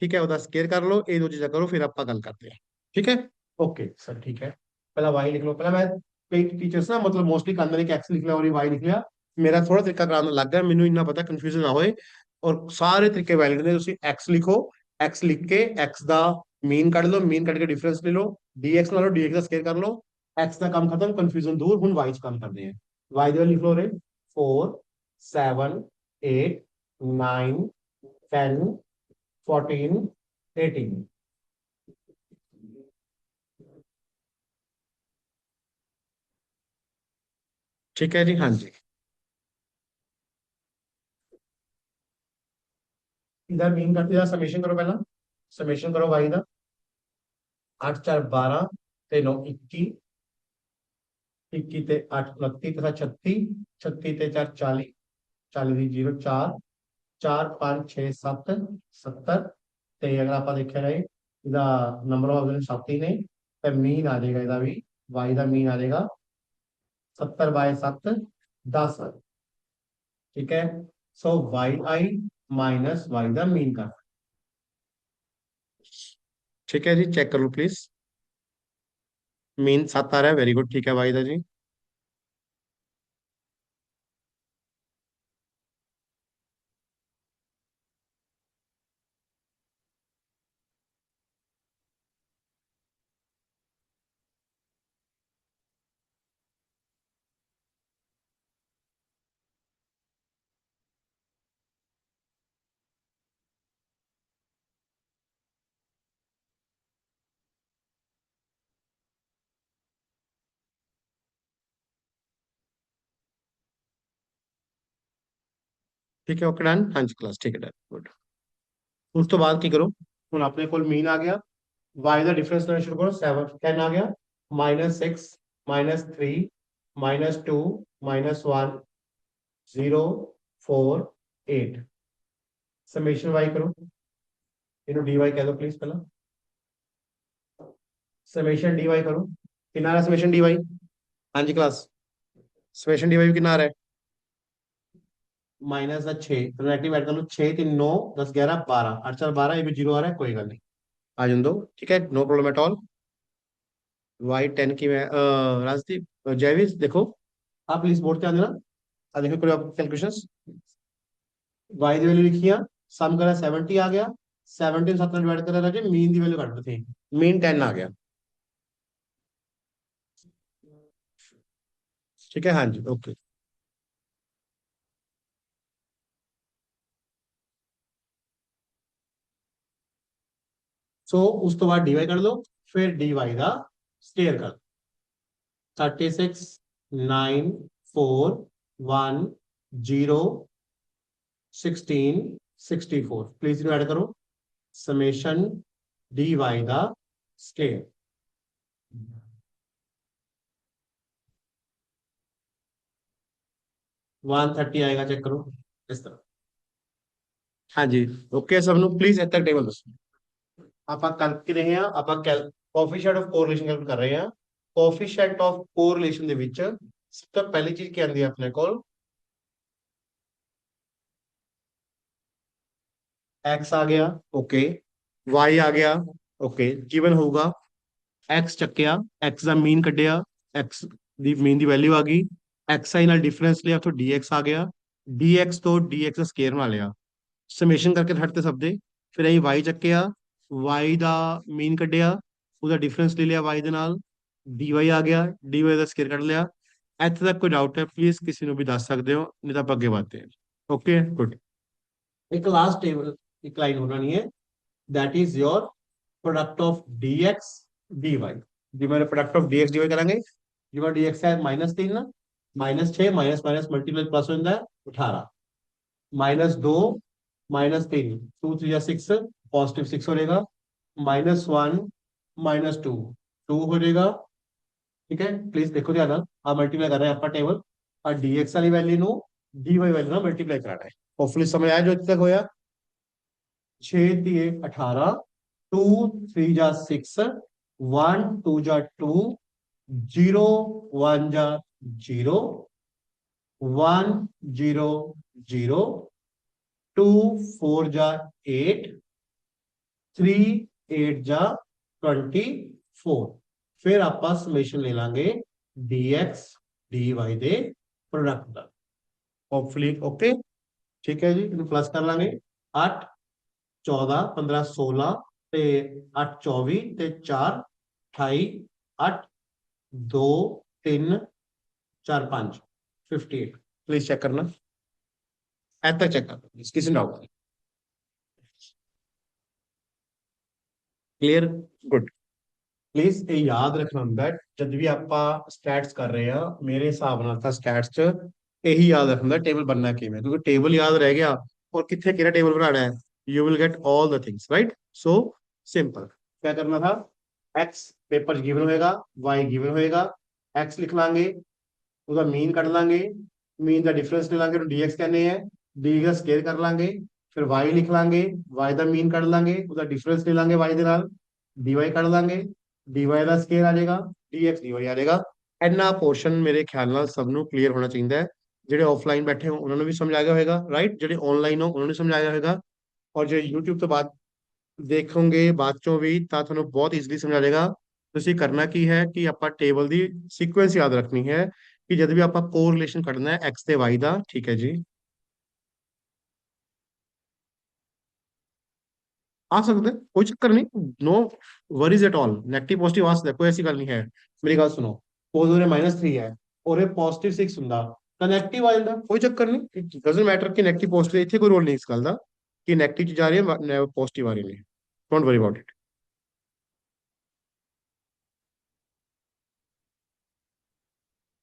S1: ठीक है, ਉਹਦਾ ਸਕੁਅਰ ਕਰ ਲਓ। ਇਹ ਦੋ ਚੀਜ਼ਾਂ ਕਰੋ, ਫਿਰ ਆਪਾਂ ਗੱਲ ਕਰਦੇ हैं। ठीक है। ओके सर, ठीक है। पहला y लिख लो। पहला मैं कई टीचर्स ना मतलब मोस्टली कहते हैं कि x लिख लिया और ये y लिख लिया, मेरा थोड़ा तरीका कराना लग गया, मैनू इन्ना पता कंफ्यूजन ना होए। और सारे तरीके वैलिड ने, ਤੁਸੀਂ x लिखो, x लिख के x ਦਾ मीन ਕੱਢ ਲਓ, मीन ਕੱਢ ਕੇ डिफरेंस ले लो, dx ला लो, dx ਦਾ ਸਕੁਅਰ ਕਰ ਲਓ, x ਦਾ ਕੰਮ ਖਤਮ, कंफ्यूजन दूर। ਹੁਣ y ਚ ਕੰਮ ਕਰਦੇ हैं। y ਦੇ ਵੱਲ ਲਿਖ ਲਓ ਰੇ 4 7 8 9 10 14 18। ठीक है जी, हाँ जी। इधर मीन करते जा, समेशन करो पहला, समेशन करो y ਦਾ। 8 4 12 ਤੇ 9 21, 21 ਤੇ 8 29 ਤਥਾ 36, 36 ਤੇ 4 40, 40 ਦੀ 0 4 4 5 6 7 70। ਤੇ ਅਗਰ ਆਪਾਂ ਦੇਖਿਆ ਰਹੇ ਇਹਦਾ ਨੰਬਰ ਆਫ ਦਿਨ 7 ਹੀ ਨੇ, ਤੇ ਮੀਨ ਆ ਜਾਏਗਾ ਇਹਦਾ ਵੀ, y ਦਾ ਮੀਨ ਆ ਜਾਏਗਾ 70 ਬਾय 7 10। ठीक है, सो वाई आई माइनस वाई का मीन का। ठीक है जी, चेक कर लो प्लीज। मीन 7 आ रहा है, वेरी गुड, ठीक है वाई का जी। ठीक है, ओके डन, हाँ जी क्लास, ठीक है डन, गुड। उस तो बाद की करो, ਹੁਣ ਆਪਣੇ ਕੋਲ ਮੀਨ ਆ ਗਿਆ, y ਦਾ ਡਿਫਰੈਂਸ ਲੈਣਾ ਸ਼ੁਰੂ ਕਰੋ। 7 10 ਆ ਗਿਆ, -6 -3 -2 -1 0 4 8। समेशन y करो, ਇਹਨੂੰ dy ਕਹਿ ਦਿਓ ਪਲੀਜ਼ ਪਹਿਲਾਂ। समेशन dy करो, कितना आ रहा है समेशन dy? हाँ जी क्लास, समेशन dy कितना आ रहा है? -6, तो नेगेटिव ऐड कर लो, 6 3 9 10 11 12, 8 4 12, ये भी 0 आ रहा है, कोई गल नहीं, आ जाने दो, ठीक है, no problem at all. Y 10 की मैं राजदीप जयवीर देखो, आप प्लीज बोर्ड पे आ देना। देखो करो आप कैलकुलेशंस। वाई की वैल्यू लिखी है, सम करा 70 आ गया, 17 7 डिवाइड करा राजे, मीन की वैल्यू कट थी, मीन 10 आ गया। ठीक है, हाँ जी, ओके। सो उस तो बाद डी वाई कर लो, फिर डी वाई का स्केयर कर। 36 9 4 1 0 16 64, प्लीज इन्हें ऐड करो। समेशन डी वाई का स्केयर 130 आएगा, चेक करो इस तरह। हाँ जी, ओके सब लोग प्लीज इतना टेबल दसो। ਆਪਾਂ ਕਰਕੇ ਰਹੇ ਹਾਂ, ਆਪਾਂ ਕੋਐਫੀਸ਼ੀਐਂਟ ਆਫ ਕੋਰਿਲੇਸ਼ਨ ਕੈਲਕੂਲੇਟ ਕਰ ਰਹੇ ਹਾਂ। ਕੋਐਫੀਸ਼ੀਐਂਟ ਆਫ ਕੋਰਿਲੇਸ਼ਨ ਦੇ ਵਿੱਚ ਸਭ ਤੋਂ ਪਹਿਲੀ ਚੀਜ਼ ਕੀ ਆਉਂਦੀ ਹੈ ਆਪਣੇ ਕੋਲ? x ਆ ਗਿਆ, ਓਕੇ, y ਆ ਗਿਆ, ਓਕੇ, ਗਿਵਨ ਹੋਊਗਾ x ਚੱਕਿਆ, x ਦਾ ਮੀਨ ਕੱਢਿਆ, x ਦੀ ਮੀਨ ਦੀ ਵੈਲਿਊ ਆ ਗਈ, xi ਨਾਲ ਡਿਫਰੈਂਸ ਲਿਆ ਤਾਂ dx ਆ ਗਿਆ, dx ਤੋਂ dx ਦਾ ਸਕੁਅਰ ਬਣਾ ਲਿਆ, ਸਮੇਸ਼ਨ ਕਰਕੇ ਹਟਤੇ ਸਭ ਦੇ। ਫਿਰ ਅਸੀਂ y ਚੱਕਿਆ, y ਦਾ ਮੀਨ ਕੱਢਿਆ, ਉਹਦਾ ਡਿਫਰੈਂਸ ਲੈ ਲਿਆ y ਦੇ ਨਾਲ, dy ਆ ਗਿਆ, dy ਦਾ ਸਕੁਅਰ ਕੱਢ ਲਿਆ। ਇੱਥੇ ਤੱਕ ਕੋਈ ਡਾਊਟ ਹੈ ਪਲੀਜ਼ ਕਿਸੇ ਨੂੰ ਵੀ ਦੱਸ ਸਕਦੇ ਹੋ, ਨਹੀਂ ਤਾਂ ਆਪਾਂ ਅੱਗੇ ਵਧਦੇ ਹਾਂ। Okay good. एक लास्ट टेबल, एक लाइन होना नहीं है, that is your product of dx dy। जी मेरे प्रोडक्ट ऑफ dx dy करेंगे, जी मेरा dx है -3 ना, -6 माइनस माइनस मल्टीप्लाई प्लस हो जाता है 18, -2 -3 2 3 या 6, पॉजिटिव 6 हो जाएगा, -1 -2 2 हो जाएगा। ठीक है, प्लीज देखो ध्यान ਨਾਲ, ਆ ਮਲਟੀਪਲਾਈ ਕਰ ਰਹੇ ਆਪਾਂ ਟੇਬਲ, ਆ dx ਵਾਲੀ ਵੈਲਿਊ ਨੂੰ dy ਵੈਲਿਊ ਨਾਲ ਮਲਟੀਪਲਾਈ ਕਰਾਣਾ ਹੈ। ਹੋਪਫੁਲੀ ਸਮਝ ਆਇਆ ਜੋ ਇੱਥੇ ਤੱਕ ਹੋਇਆ। 6 3 18, 2 3 जा 6, 1 2 जा 2, 0 1 जा 0, 1 0 0, 2 4 जा 8, 3 8 जा 24। फिर ਆਪਾਂ ਸਮੇਸ਼ਨ ਲੈ ਲਾਂਗੇ dx dy ਦੇ ਪ੍ਰੋਡਕਟ ਦਾ। Hopefully okay. ਠੀਕ ਹੈ ਜੀ, ਇਹਨੂੰ ਪਲੱਸ ਕਰ ਲਾਂਗੇ। 8 14 15 16 ਤੇ 8 24 ਤੇ 4 28 8 2 3 4 5 58। प्लीज चेक करना, ऐड तक चेक करना प्लीज, किसी डाउट? Clear, good. ਪਲੀਜ਼ ਇਹ ਯਾਦ ਰੱਖਣਾ ਹੁੰਦਾ ਹੈ, ਜਦ ਵੀ ਆਪਾਂ ਸਟੈਟਸ ਕਰ ਰਹੇ ਆ, ਮੇਰੇ ਹਿਸਾਬ ਨਾਲ ਤਾਂ ਸਟੈਟਸ 'ਚ ਇਹੀ ਯਾਦ ਰੱਖਣਾ ਟੇਬਲ ਬਣਨਾ ਕਿਵੇਂ, ਕਿਉਂਕਿ ਟੇਬਲ ਯਾਦ ਰਹਿ ਗਿਆ ਔਰ ਕਿੱਥੇ ਕਿਹੜਾ ਟੇਬਲ ਬਣਾਉਣਾ ਹੈ, you will get all the things right. So simple क्या करना था, एक्स पेपर गिवन होएगा, वाई गिवन होएगा, एक्स लिख लांगे, ਉਹਦਾ ਮੀਨ ਕੱਢ ਲਾਂਗੇ, ਮੀਨ ਦਾ ਡਿਫਰੈਂਸ ਲੈ ਲਾਂਗੇ, ਡੀਐਕਸ ਕਹਿੰਦੇ ਆ, ਡੀ ਦਾ ਸਕੇਅਰ ਕਰ ਲਾਂਗੇ, ਫਿਰ ਵਾਈ ਲਿਖ ਲਾਂਗੇ, ਵਾਈ ਦਾ ਮੀਨ ਕੱਢ ਲਾਂਗੇ, ਉਹਦਾ ਡਿਫਰੈਂਸ ਲੈ ਲਾਂਗੇ ਵਾਈ ਦੇ ਨਾਲ, ਡੀਵਾਈ ਕੱਢ ਲਾਂਗੇ, ਡੀਵਾਈ ਦਾ ਸਕੇਅਰ ਆ ਜਾਏਗਾ, ਡੀਐਕਸ ਡੀਵਾਈ ਆ ਜਾਏਗਾ। ਇੰਨਾ ਪੋਰਸ਼ਨ ਮੇਰੇ ਖਿਆਲ ਨਾਲ ਸਭ ਨੂੰ ਕਲੀਅਰ ਹੋਣਾ ਚਾਹੀਦਾ ਹੈ। ਜਿਹੜੇ ਆਫਲਾਈਨ ਬੈਠੇ ਹੋ ਉਹਨਾਂ ਨੂੰ ਵੀ ਸਮਝ ਆ ਗਿਆ ਹੋਏਗਾ ਰਾਈਟ, ਜਿਹੜੇ ਆਨਲਾਈਨ ਹੋ ਉਹਨਾਂ ਨੂੰ ਸਮਝ ਆ ਗਿਆ ਹੋਏਗਾ, ਔਰ ਜਿਹੜੇ YouTube ਤੋਂ ਬਾਅਦ ਦੇਖੋਗੇ ਬਾਅਦ ਚੋਂ ਵੀ ਤਾਂ ਤੁਹਾਨੂੰ ਬਹੁਤ ਈਜ਼ੀਲੀ ਸਮਝ ਆ ਜਾਏਗਾ। ਤੁਸੀਂ ਕਰਨਾ ਕੀ ਹੈ ਕਿ ਆਪਾਂ ਟੇਬਲ ਦੀ ਸੀਕੁਐਂਸ ਯਾਦ ਰੱਖਣੀ ਹੈ ਕਿ ਜਦ ਵੀ ਆਪਾਂ ਕੋਰਿਲੇਸ਼ਨ ਕੱਢਣਾ ਹੈ ਐਕਸ ਤੇ ਵਾਈ ਦਾ, ਠੀਕ ਹੈ ਜੀ, ਆ ਸਕਦਾ ਹੈ, ਕੋਈ ਚੱਕਰ ਨਹੀਂ, no worries at all, negative positive आ सकता है, कोई ऐसी गल नहीं है। मेरी गल सुनो, सपोज ਉਹਦੇ -3 है और पॉजिटिव 6 ਹੁੰਦਾ ਤਾਂ ਨੈਗੇਟਿਵ ਆ ਜਾਂਦਾ, ਕੋਈ ਚੱਕਰ ਨਹੀਂ, ਇਟ ਡਸਨਟ ਮੈਟਰ ਕਿ ਨੈਗੇਟਿਵ ਪੋਜ਼ਿਟਿਵ, ਇੱਥੇ ਕੋਈ ਰੋਲ ਨਹੀਂ ਇਸ ਗੱਲ ਦਾ ਕਿ ਨੈਗੇਟਿਵ ਚ ਜਾ ਰਹੀ ਹੈ ਪੋਜ਼ਿਟਿਵ ਆ ਰਹੀ ਨੇ, ਡੋਂਟ ਵਰੀ ਅਬਾਊਟ ਇਟ।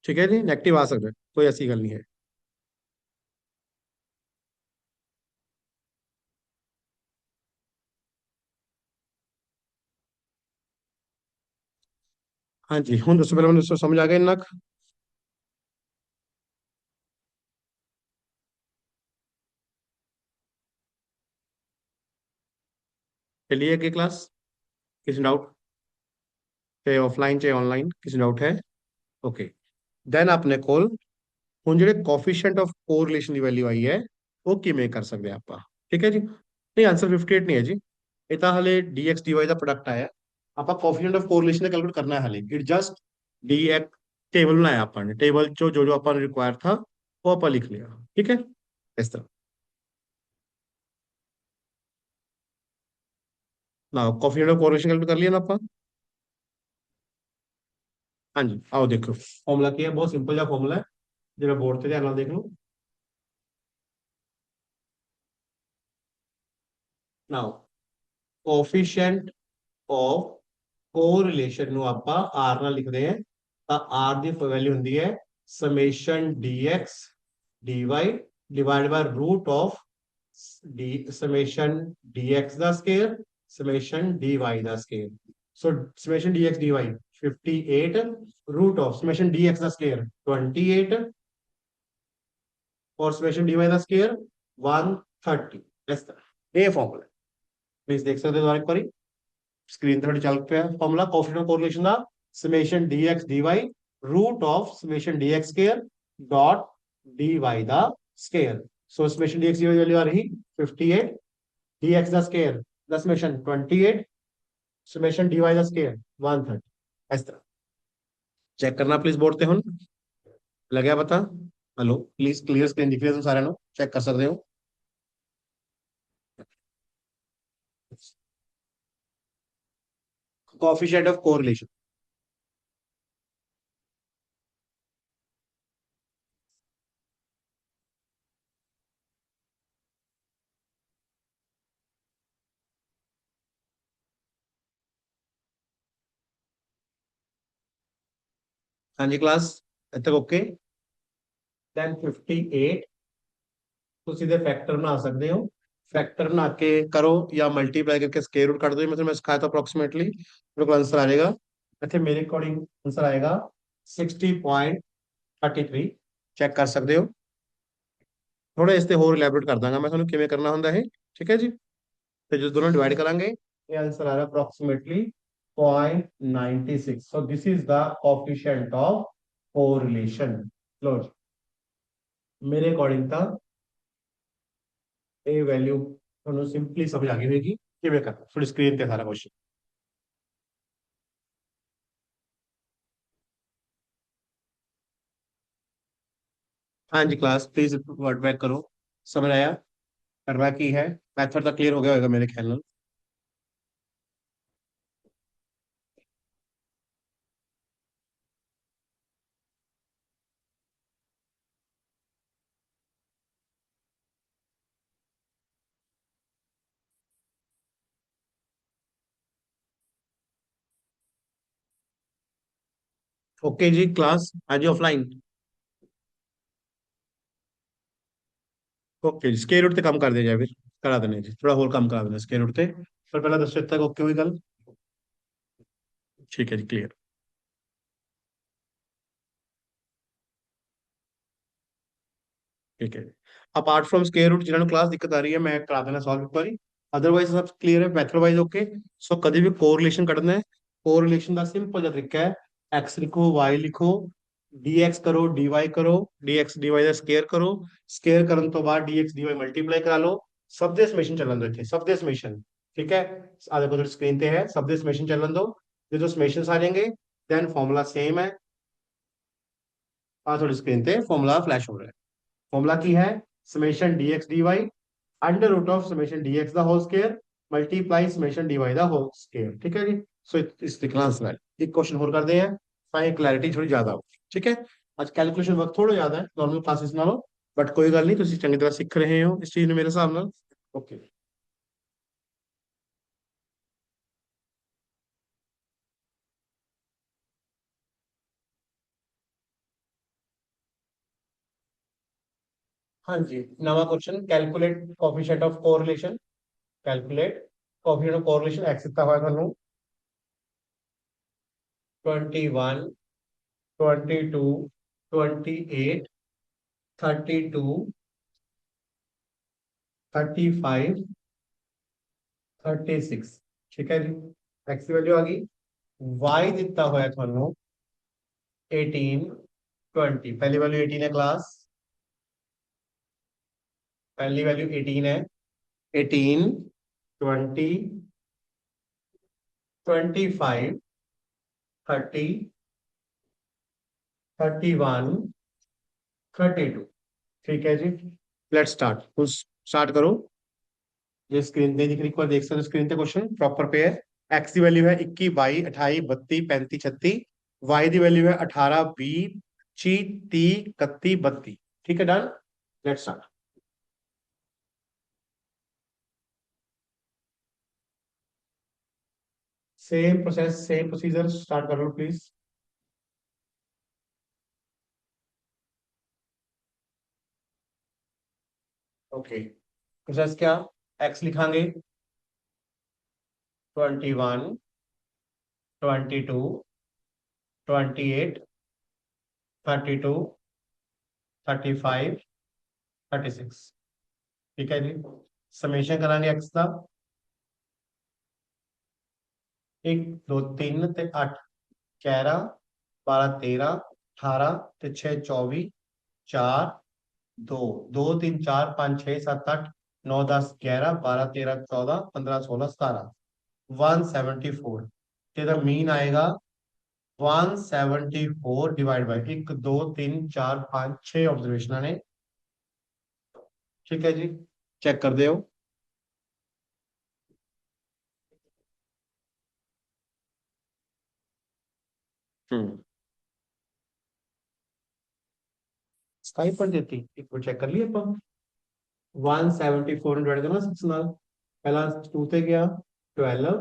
S1: ठीक है जी, नेगेटिव आ सकता है, कोई ऐसी गल नहीं है। हाँ जी, हूँ दसो पहले, मैंने दसो समझ आ गया इन्ना कुछ? चलिए अगली क्लास, किसी डाउट? चाहे ऑफलाइन चाहे ऑनलाइन, किसी डाउट है? ओके, देन अपने कोल ਹੁਣ ਜਿਹੜੇ coefficient of correlation the value ਆਈ ਹੈ ਉਹ ਕਿਵੇਂ ਕਰ ਸਕਦੇ ਆ ਆਪਾਂ, ਠੀਕ ਹੈ ਜੀ। ਨਹੀਂ, ਆਨਸਰ 58 ਨਹੀਂ ਹੈ ਜੀ, ਇਹ ਤਾਂ ਹਲੇ dx dy ਦਾ ਪ੍ਰੋਡਕਟ ਆਇਆ, ਆਪਾਂ coefficient of correlation the calculate ਕਰਨਾ ਹੈ ਹਲੇ, ਇਟ ਜਸਟ dx ਟੇਬਲ ਬਣਾਇਆ ਆਪਾਂ ਨੇ, ਟੇਬਲ ਚੋਂ ਜੋ ਜੋ ਆਪਾਂ ਨੂੰ ਰਿਕੁਆਇਰ ਥਾ ਉਹ ਆਪਾਂ ਲਿਖ ਲਿਆ, ਠੀਕ ਹੈ, ਇਸ ਤਰ੍ਹਾਂ। ਨਾ ਕੋਫੀਸ਼ੀਐਂਟ ਆਫ ਕੋਰਿਲੇਸ਼ਨ ਕੈਲਕੂਲੇਟ ਕਰ ਲਿਆ ਨਾ ਆਪਾਂ। ਹਾਂਜੀ ਆਓ ਦੇਖੋ ਫਾਰਮੂਲਾ ਕੀ ਹੈ, ਬਹੁਤ ਸਿੰਪਲ ਜਿਹਾ ਫਾਰਮੂਲਾ ਹੈ, ਜਿਹੜਾ ਬੋਰਡ ਤੇ ਧਿਆਨ ਨਾਲ ਦੇਖ ਲਓ। ਨਾਓ ਕੋਫੀਸ਼ੀਐਂਟ ਆਫ ਕੋਰਿਲੇਸ਼ਨ ਨੂੰ ਆਪਾਂ r ਨਾਲ ਲਿਖਦੇ ਹਾਂ, ਤਾਂ r ਦੀ ਵੈਲਿਊ ਹੁੰਦੀ ਹੈ summation dx dy divide by root of d summation dx ਦਾ ਸਕੁਅਰ ਸਮੇਸ਼ਨ dy ਦਾ square. So summation dx dy 58 root of summation dx ਦਾ ਸਕੁਅਰ 28 और समेशन dy ਦਾ ਸਕੁਅਰ 130। ਇਸ ਤਰ੍ਹਾਂ ਇਹ ਫਾਰਮੂਲਾ ਪਲੀਜ਼ ਦੇਖ ਸਕਦੇ ਹੋ ਦੁਬਾਰਾ ਇੱਕ ਵਾਰੀ ਸਕਰੀਨ ਤੇ ਚੱਲ ਪਿਆ ਫਾਰਮੂਲਾ ਕੋਫੀਸ਼ੀਐਂਟ ਕੋਰਿਲੇਸ਼ਨ ਦਾ, summation dx dy root of summation dx square dot dy ਦਾ square. So summation dx dy value ਆ ਰਹੀ 58, dx ਦਾ ਸਕੁਅਰ ਦਾ ਸਮੇਸ਼ਨ 28, ਸਮੇਸ਼ਨ dy ਦਾ ਸਕੁਅਰ 130। ਇਸ ਤਰ੍ਹਾਂ ਚੈੱਕ ਕਰਨਾ ਪਲੀਜ਼ ਬੋਰਡ ਤੇ, ਹੁਣ ਲੱਗਿਆ ਪਤਾ? हेलो प्लीज क्लियर स्क्रीन दिख रही है तुम सारे चेक कर सकते हो? कोएफिशिएंट ऑफ कोरिलेशन, हाँ जी क्लास इतने तक ओके। देन 58 ਤੁਸੀਂ ਦੇ ਫੈਕਟਰ ਬਣਾ ਸਕਦੇ ਹੋ, ਫੈक्टर बना के करो या मल्टीप्लाई करके स्क्वायर रूट ਕੱਢ ਦੋ, मतलब मैं सिखाया था अप्रोक्सीमेटली, मेरे को आंसर आ जाएगा। ਇੱਥੇ ਮੇਰੇ ਅਕॉर्डिंग आंसर आएगा 60.33। ਚੈੱਕ ਕਰ ਸਕਦੇ ਹੋ, ਥੋੜਾ ਇਸ ਤੇ ਹੋਰ ਇਲੈਬੋਰੇਟ ਕਰ ਦਾਂਗਾ ਮੈਂ ਤੁਹਾਨੂੰ ਕਿਵੇਂ ਕਰਨਾ ਹੁੰਦਾ ਇਹ, ਠੀਕ ਹੈ ਜੀ। ਤੇ ਜਦੋਂ ਦੋਨੋਂ ਡਿਵਾਈਡ ਕਰਾਂਗੇ ਇਹ ਆंसर आ रहा है approximately 0.96। so this is the coefficient of correlation। लो जी, मेरे अकॉर्डिंग ਤਾਂ ਇਹ ਵੈਲਿਊ ਤੁਹਾਨੂੰ ਸਿੰਪਲੀ ਸਮਝ ਆ ਗਈ ਹੋਏਗੀ ਕਿਵੇਂ ਕਰਨਾ, ਤੁਹਾਡੀ ਸਕਰੀਨ ਤੇ ਸਾਰਾ ਕੁਝ। हाँ जी क्लास प्लीज वर्ड बैक करो। समझ आया? करना की है? मैथड तो क्लियर हो गया होगा मेरे ख्याल ਨਾਲ। ओके जी क्लास हाँ जी ऑफलाइन। ओके जी स्केयर रूट ਤੇ ਕੰਮ ਕਰਦੇ ਜਾ ਫਿਰ ਕਰਾ ਦਿੰਦੇ ਜੀ ਥੋੜਾ ਹੋਰ ਕੰਮ ਕਰਾ ਦਿੰਦੇ ਸਕੇਅਰ रूट ਤੇ ਪਰ ਪਹਿਲਾਂ ਦੱਸੋ ਇੱਥੇ ਤੱਕ ਓਕੇ ਹੋਈ ਗੱਲ। ਠੀਕ ਹੈ ਜੀ ਕਲੀਅਰ। ठीक है। अपार्ट फ्रॉम स्केयर रूट जिन्होंने क्लास दिक्कत आ रही है मैं करा देना सॉल्व एक बारी। अदरवाइज सब क्लियर है मैथड वाइज ओके। सो कभी भी कोरिलेशन कढ़ना है। कोरिलेशन का सिंपल सा तरीका है। एक्स लिखो वाई लिखो dx करो dy करो dx dy ਦਾ ਸਕੇਅਰ ਕਰੋ ਸਕੇਅਰ ਕਰਨ ਤੋਂ ਬਾਅਦ dx dy ਮਲਟੀਪਲਾਈ ਕਰਾ ਲਓ ਸਭ ਦੇ ਸਮੇਸ਼ਨ ਚੱਲਣ ਦਿਓ ਇੱਥੇ ਸਭ ਦੇ ਸਮੇਸ਼ਨ। ठीक है। आ देखो जो स्क्रीन पे है सब दे समेशन चलन दो। जो समेशन आ जाएंगे देन फॉर्मूला सेम है। आ थोड़ी स्क्रीन पे फॉर्मूला फ्लैश हो रहा है। फॉर्मूला की है summation dx dy under root of summation dx the whole square multiply summation dy the whole square. ठीक है जी। सो इस लिखना आंसर है। एक क्वेश्चन और करते हैं ताकि क्लैरिटी थोड़ी ज्यादा हो। ठीक है। आज कैलकुलेशन वर्क थोड़ा ज्यादा है नॉर्मल क्लासेस नालों बट कोई गल नहीं तुम चंगी तरह सीख रहे हो इस चीज ने मेरे हिसाब नाल। ओके। हाँ जी नवा question calculate coefficient of correlation. Calculate coefficient of correlation x दिता हुआ है थानू 21 22 28 32 35 36। ठीक है जी। एक्स की वैल्यू आ गई। वाई दिता हुआ है थानू 18 20 पहली वैल्यू 18 है क्लास। पहली वैल्यू 18 है। 18 20 25 30 31 32। ठीक है जी। लेट्स स्टार्ट स्टार्ट करो। जो स्क्रीन पे दिख रही एक बार देख सकते हो स्क्रीन पे क्वेश्चन प्रॉपर पे है। एक्स की वैल्यू है 21 22 28 32 35 36। वाई की वैल्यू है 18 20 25 30 31 32। ठीक है done. Let's start. Same process same procedure start कर लो प्लीज। ओके प्रोसेस क्या? एक्स लिखांगे 21 22 28 32 35 36। ठीक है जी। समेशन करांगे एक्स का 1 2 3 ते 8 11 12 13 18 ते 6 24 4 2 2 3 4 5 6 7 8 9 10 11 12 13 14 15 16 17 174। तेरा मीन आएगा 174 डिवाइड बाई 1 2 3 4 5 6 ऑब्जर्वेशन ने। ठीक है जी। चेक कर दे। हम्म। स्काई पर देती एक बार चेक कर लिए अपन 174 डिवाइड करना 6 नाल पहला 2 ते गया 12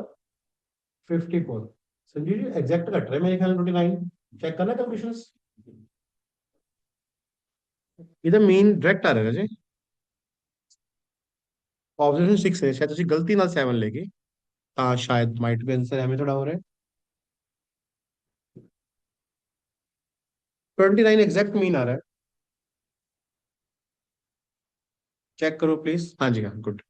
S1: 54। संजीव जी एग्जैक्ट कट रहे मेरे ख्याल 29। चेक करना कैलकुलेशंस। इधर मीन डायरेक्ट आ रहा है जी। ऑब्जर्वेशन 6 है शायद ਤੁਸੀਂ ਗਲਤੀ ਨਾਲ 7 ਲੈ ਗਏ ਤਾਂ ਸ਼ਾयद ਮਾਈਟ ਵੀ ਆंसर ਐਵੇਂ ਥੋੜਾ ਹੋ ਰਿਹਾ है। 29 एग्जैक्ट मीन आ रहा है। चेक करो प्लीज। हाँ जी हाँ गुड।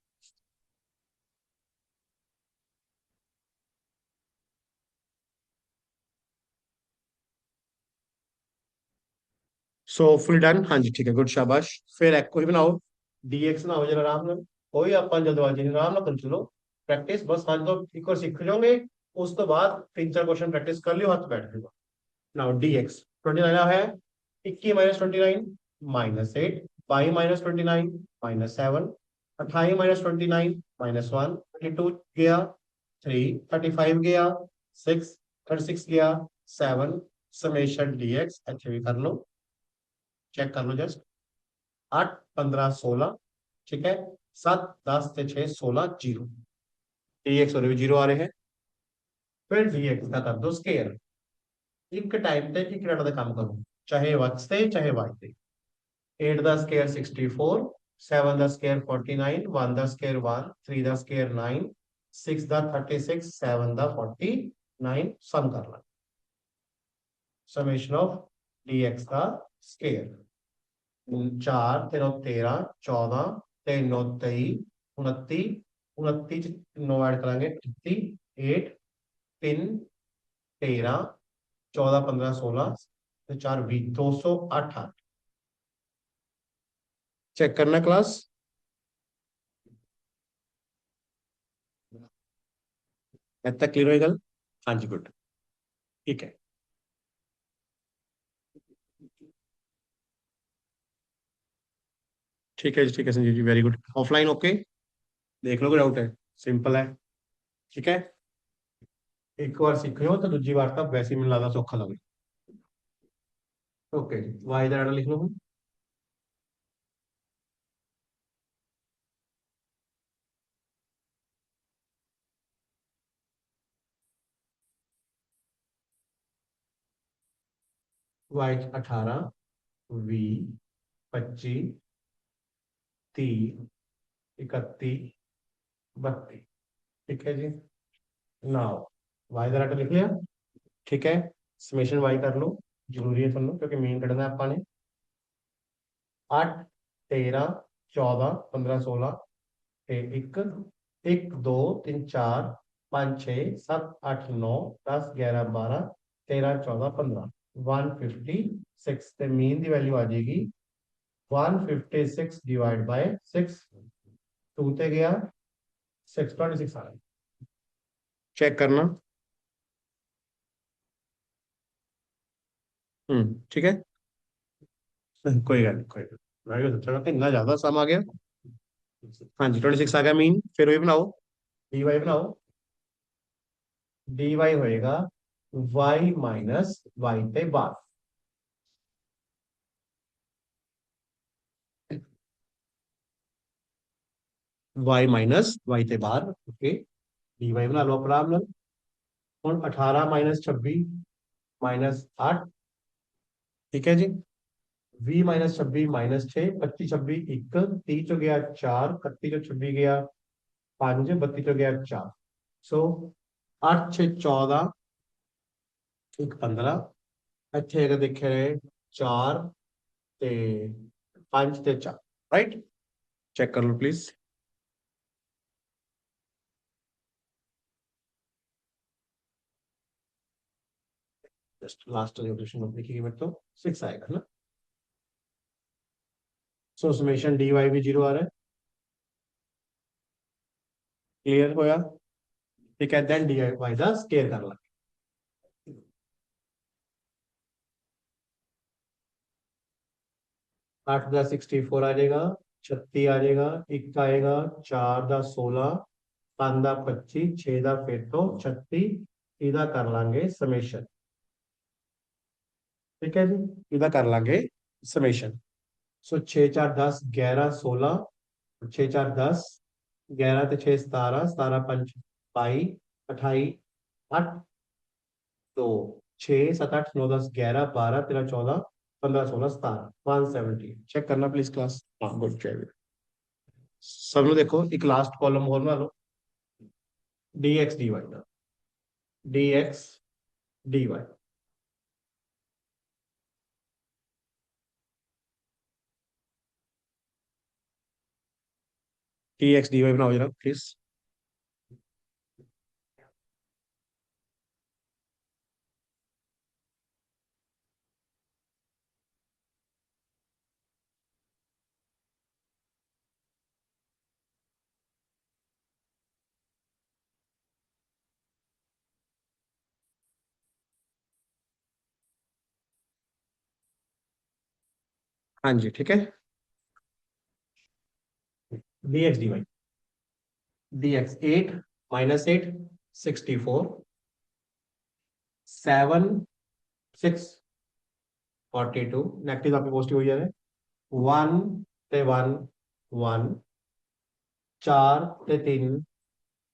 S1: So full done. हाँ जी ठीक है गुड शाबाश। फिर एक कोई बनाओ डीएक्स ना हो जरा आराम ਨਾਲ कोई अपन जल्दबाजी नहीं आराम ਨਾਲ कर चलो प्रैक्टिस बस आज तो एक और सीख जाओगे। उस तो बाद 3 4 क्वेश्चन प्रैक्टिस कर लियो हाथ बैठ जाएगा। नाउ डीएक्स 29 है 21 माइनस 29 -8, 5 - 29 -7, 28 - 29 -1, 32 गया, 3, 35 गया, 6, 36 गया, 7, समेशन dx अच्छे भी कर लो, चेक कर लो जस्ट। 8 15 16, ठीक है। 7 10 से 6 16 जीरो, dx और भी जीरो आ रहे हैं। फिर dx का कर दो स्केयर, एक टाइम ਤੇ ਇੱਕ ਮਿੰਟ ਦਾ ਕੰਮ ਕਰੋ, ਚਾਹੇ x ਤੇ ਚਾਹੇ y ਤੇ। 8 ਦਾ ਸਕੁਅਰ 64, 7 ਦਾ ਸਕੁਅਰ 49, 1 ਦਾ ਸਕੁਅਰ 1, 3 ਦਾ ਸਕੁਅਰ 9, 6 ਦਾ 36, 7 ਦਾ 49, ਸਮ ਕਰ ਲਾ। ਸमेशन ऑफ dx का स्केयर, 4 3 13 14 3 9 23 29, 29 च 9 ऐड करांगे 38, 8 3 13 14 15 16 ਤੇ 4 20, 208। चेक करना क्लास, अब तक क्लियर होगी गल? हाँ जी, गुड, ठीक है। ठीक है जी, ठीक है Sanjeev ji, very good. Offline okay, देख लो कोई डाउट है, सिंपल है, ठीक है। एक बार सीख लो तो दूसरी बार तक वैसे ही मिल रहा सौखा लगे। ओके जी, वाई का डाटा लिख लो हम। वाई 18, 20, 25, 30, 31, 32, ठीक है जी। नाउ वाई का डाटा लिख लिया, ठीक है। समेशन वाई कर लो, जरूरी है थोड़ा क्योंकि मेन कढ़ना है आपने। 8 13 14 15 16 ਤੇ 1 1 2 3 4 5 6 7 8 9 10 11 12 13 14 15, 156 ਤੇ ਮੀਨ ਦੀ ਵੈਲਿਊ ਆ ਜਾਏਗੀ 156 डिवाइड बाय 6, 2 ਤੇ गया 626 आ रहा, चेक करना। ठीक है, कोई गल नहीं, कोई गल नहीं, मैं सोचा इतना ज्यादा सम आ गया। हाँ जी 26 आ गया मीन, फिर वही बनाओ, डी वाई बनाओ। डी वाई होएगा वाई माइनस वाई पे बार, वाई माइनस वाई ते बार, ओके। डी वाई बना लो आप आराम नाल। ਹੁਣ 18 -26 -8, ठीक है जी। 20 -26 -6, 25 26 1, 30 ਚੋਂ ਗਿਆ 4, 31 ਚੋਂ 26 ਗਿਆ 5, 32 ਚੋਂ ਗਿਆ 4, ਸੋ 8 6 14, 1 15, ਇੱਥੇ ਅਗਰ ਦੇਖਿਆ ਰਹੇ 4 ਤੇ 5 ਤੇ 4, ਰਾਈਟ। ਚੈੱਕ ਕਰ ਲਓ ਪਲੀਜ਼। जस्ट लास्ट रिजोल्यूशन देखिए मेरे तो 6 आएगा ना। सो समेशन डी वाई भी जीरो आ रहा है, क्लियर होया, ठीक है। देन डी वाई का स्केयर कर ला, 8 का 64 आ जाएगा, 36 आ जाएगा, 1 आएगा, 4 का 16, 5 का 25, 6 का फिर तो 36, ਇਹਦਾ ਕਰ ਲਾਂਗੇ ਸਮੇਸ਼ਨ, ठीक है जी। ਇਹਦਾ ਕਰ ਲਾਂਗੇ ਸਮੇਸ਼ਨ। सो 6 4 10 11 16, 6 4 10, 11 ਤੇ 6 17, 17 5 22, 28 8 2 6 7 8 9 10 11 12 13 14 15 16 17, 170। चेक करना प्लीज क्लास, हाँ गुड चाहिए। सब लोग देखो एक लास्ट कॉलम और बना लो, डी एक्स डी वाई का, D X D Y, D X D Y बनाओ जरा प्लीज। हाँ जी, ठीक है। dx dy, dx 8 minus 8 64, 7 6 42, negative आपकी पॉजिटिव हो जाए, 1 ते 1 1, 4 ते 3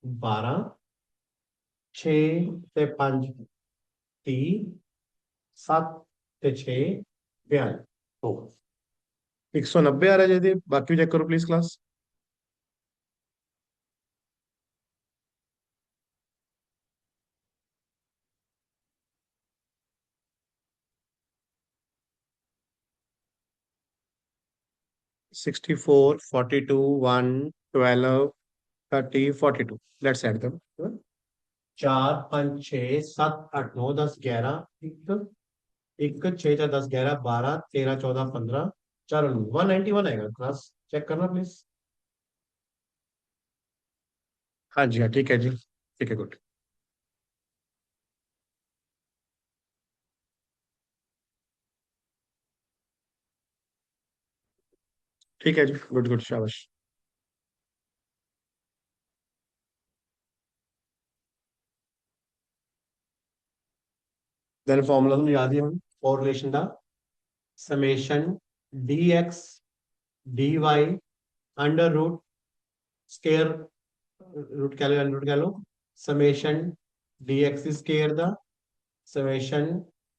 S1: 12, 6 ते 5 30, 7 ते 6 42। तो 190 आ रहा है जयदीप, बाकी भी चेक करो please class. 64 42 1 12 30 42, let's add them. 4 5 6 7 8 9 10 11, एक एक 6 4 10 11 12 13 14 15, चलो 191 आएगा क्लास, चेक करना प्लीज। हाँ जी, हाँ ठीक है जी, ठीक है, गुड। ठीक है जी, गुड गुड, शाबाश। देन फॉर्मूला तो याद ही हम, और रिलेशन था summation dx dy under root square root कह लो, अंडर रूट कह लो, समेशन dx स्केयर दा समेशन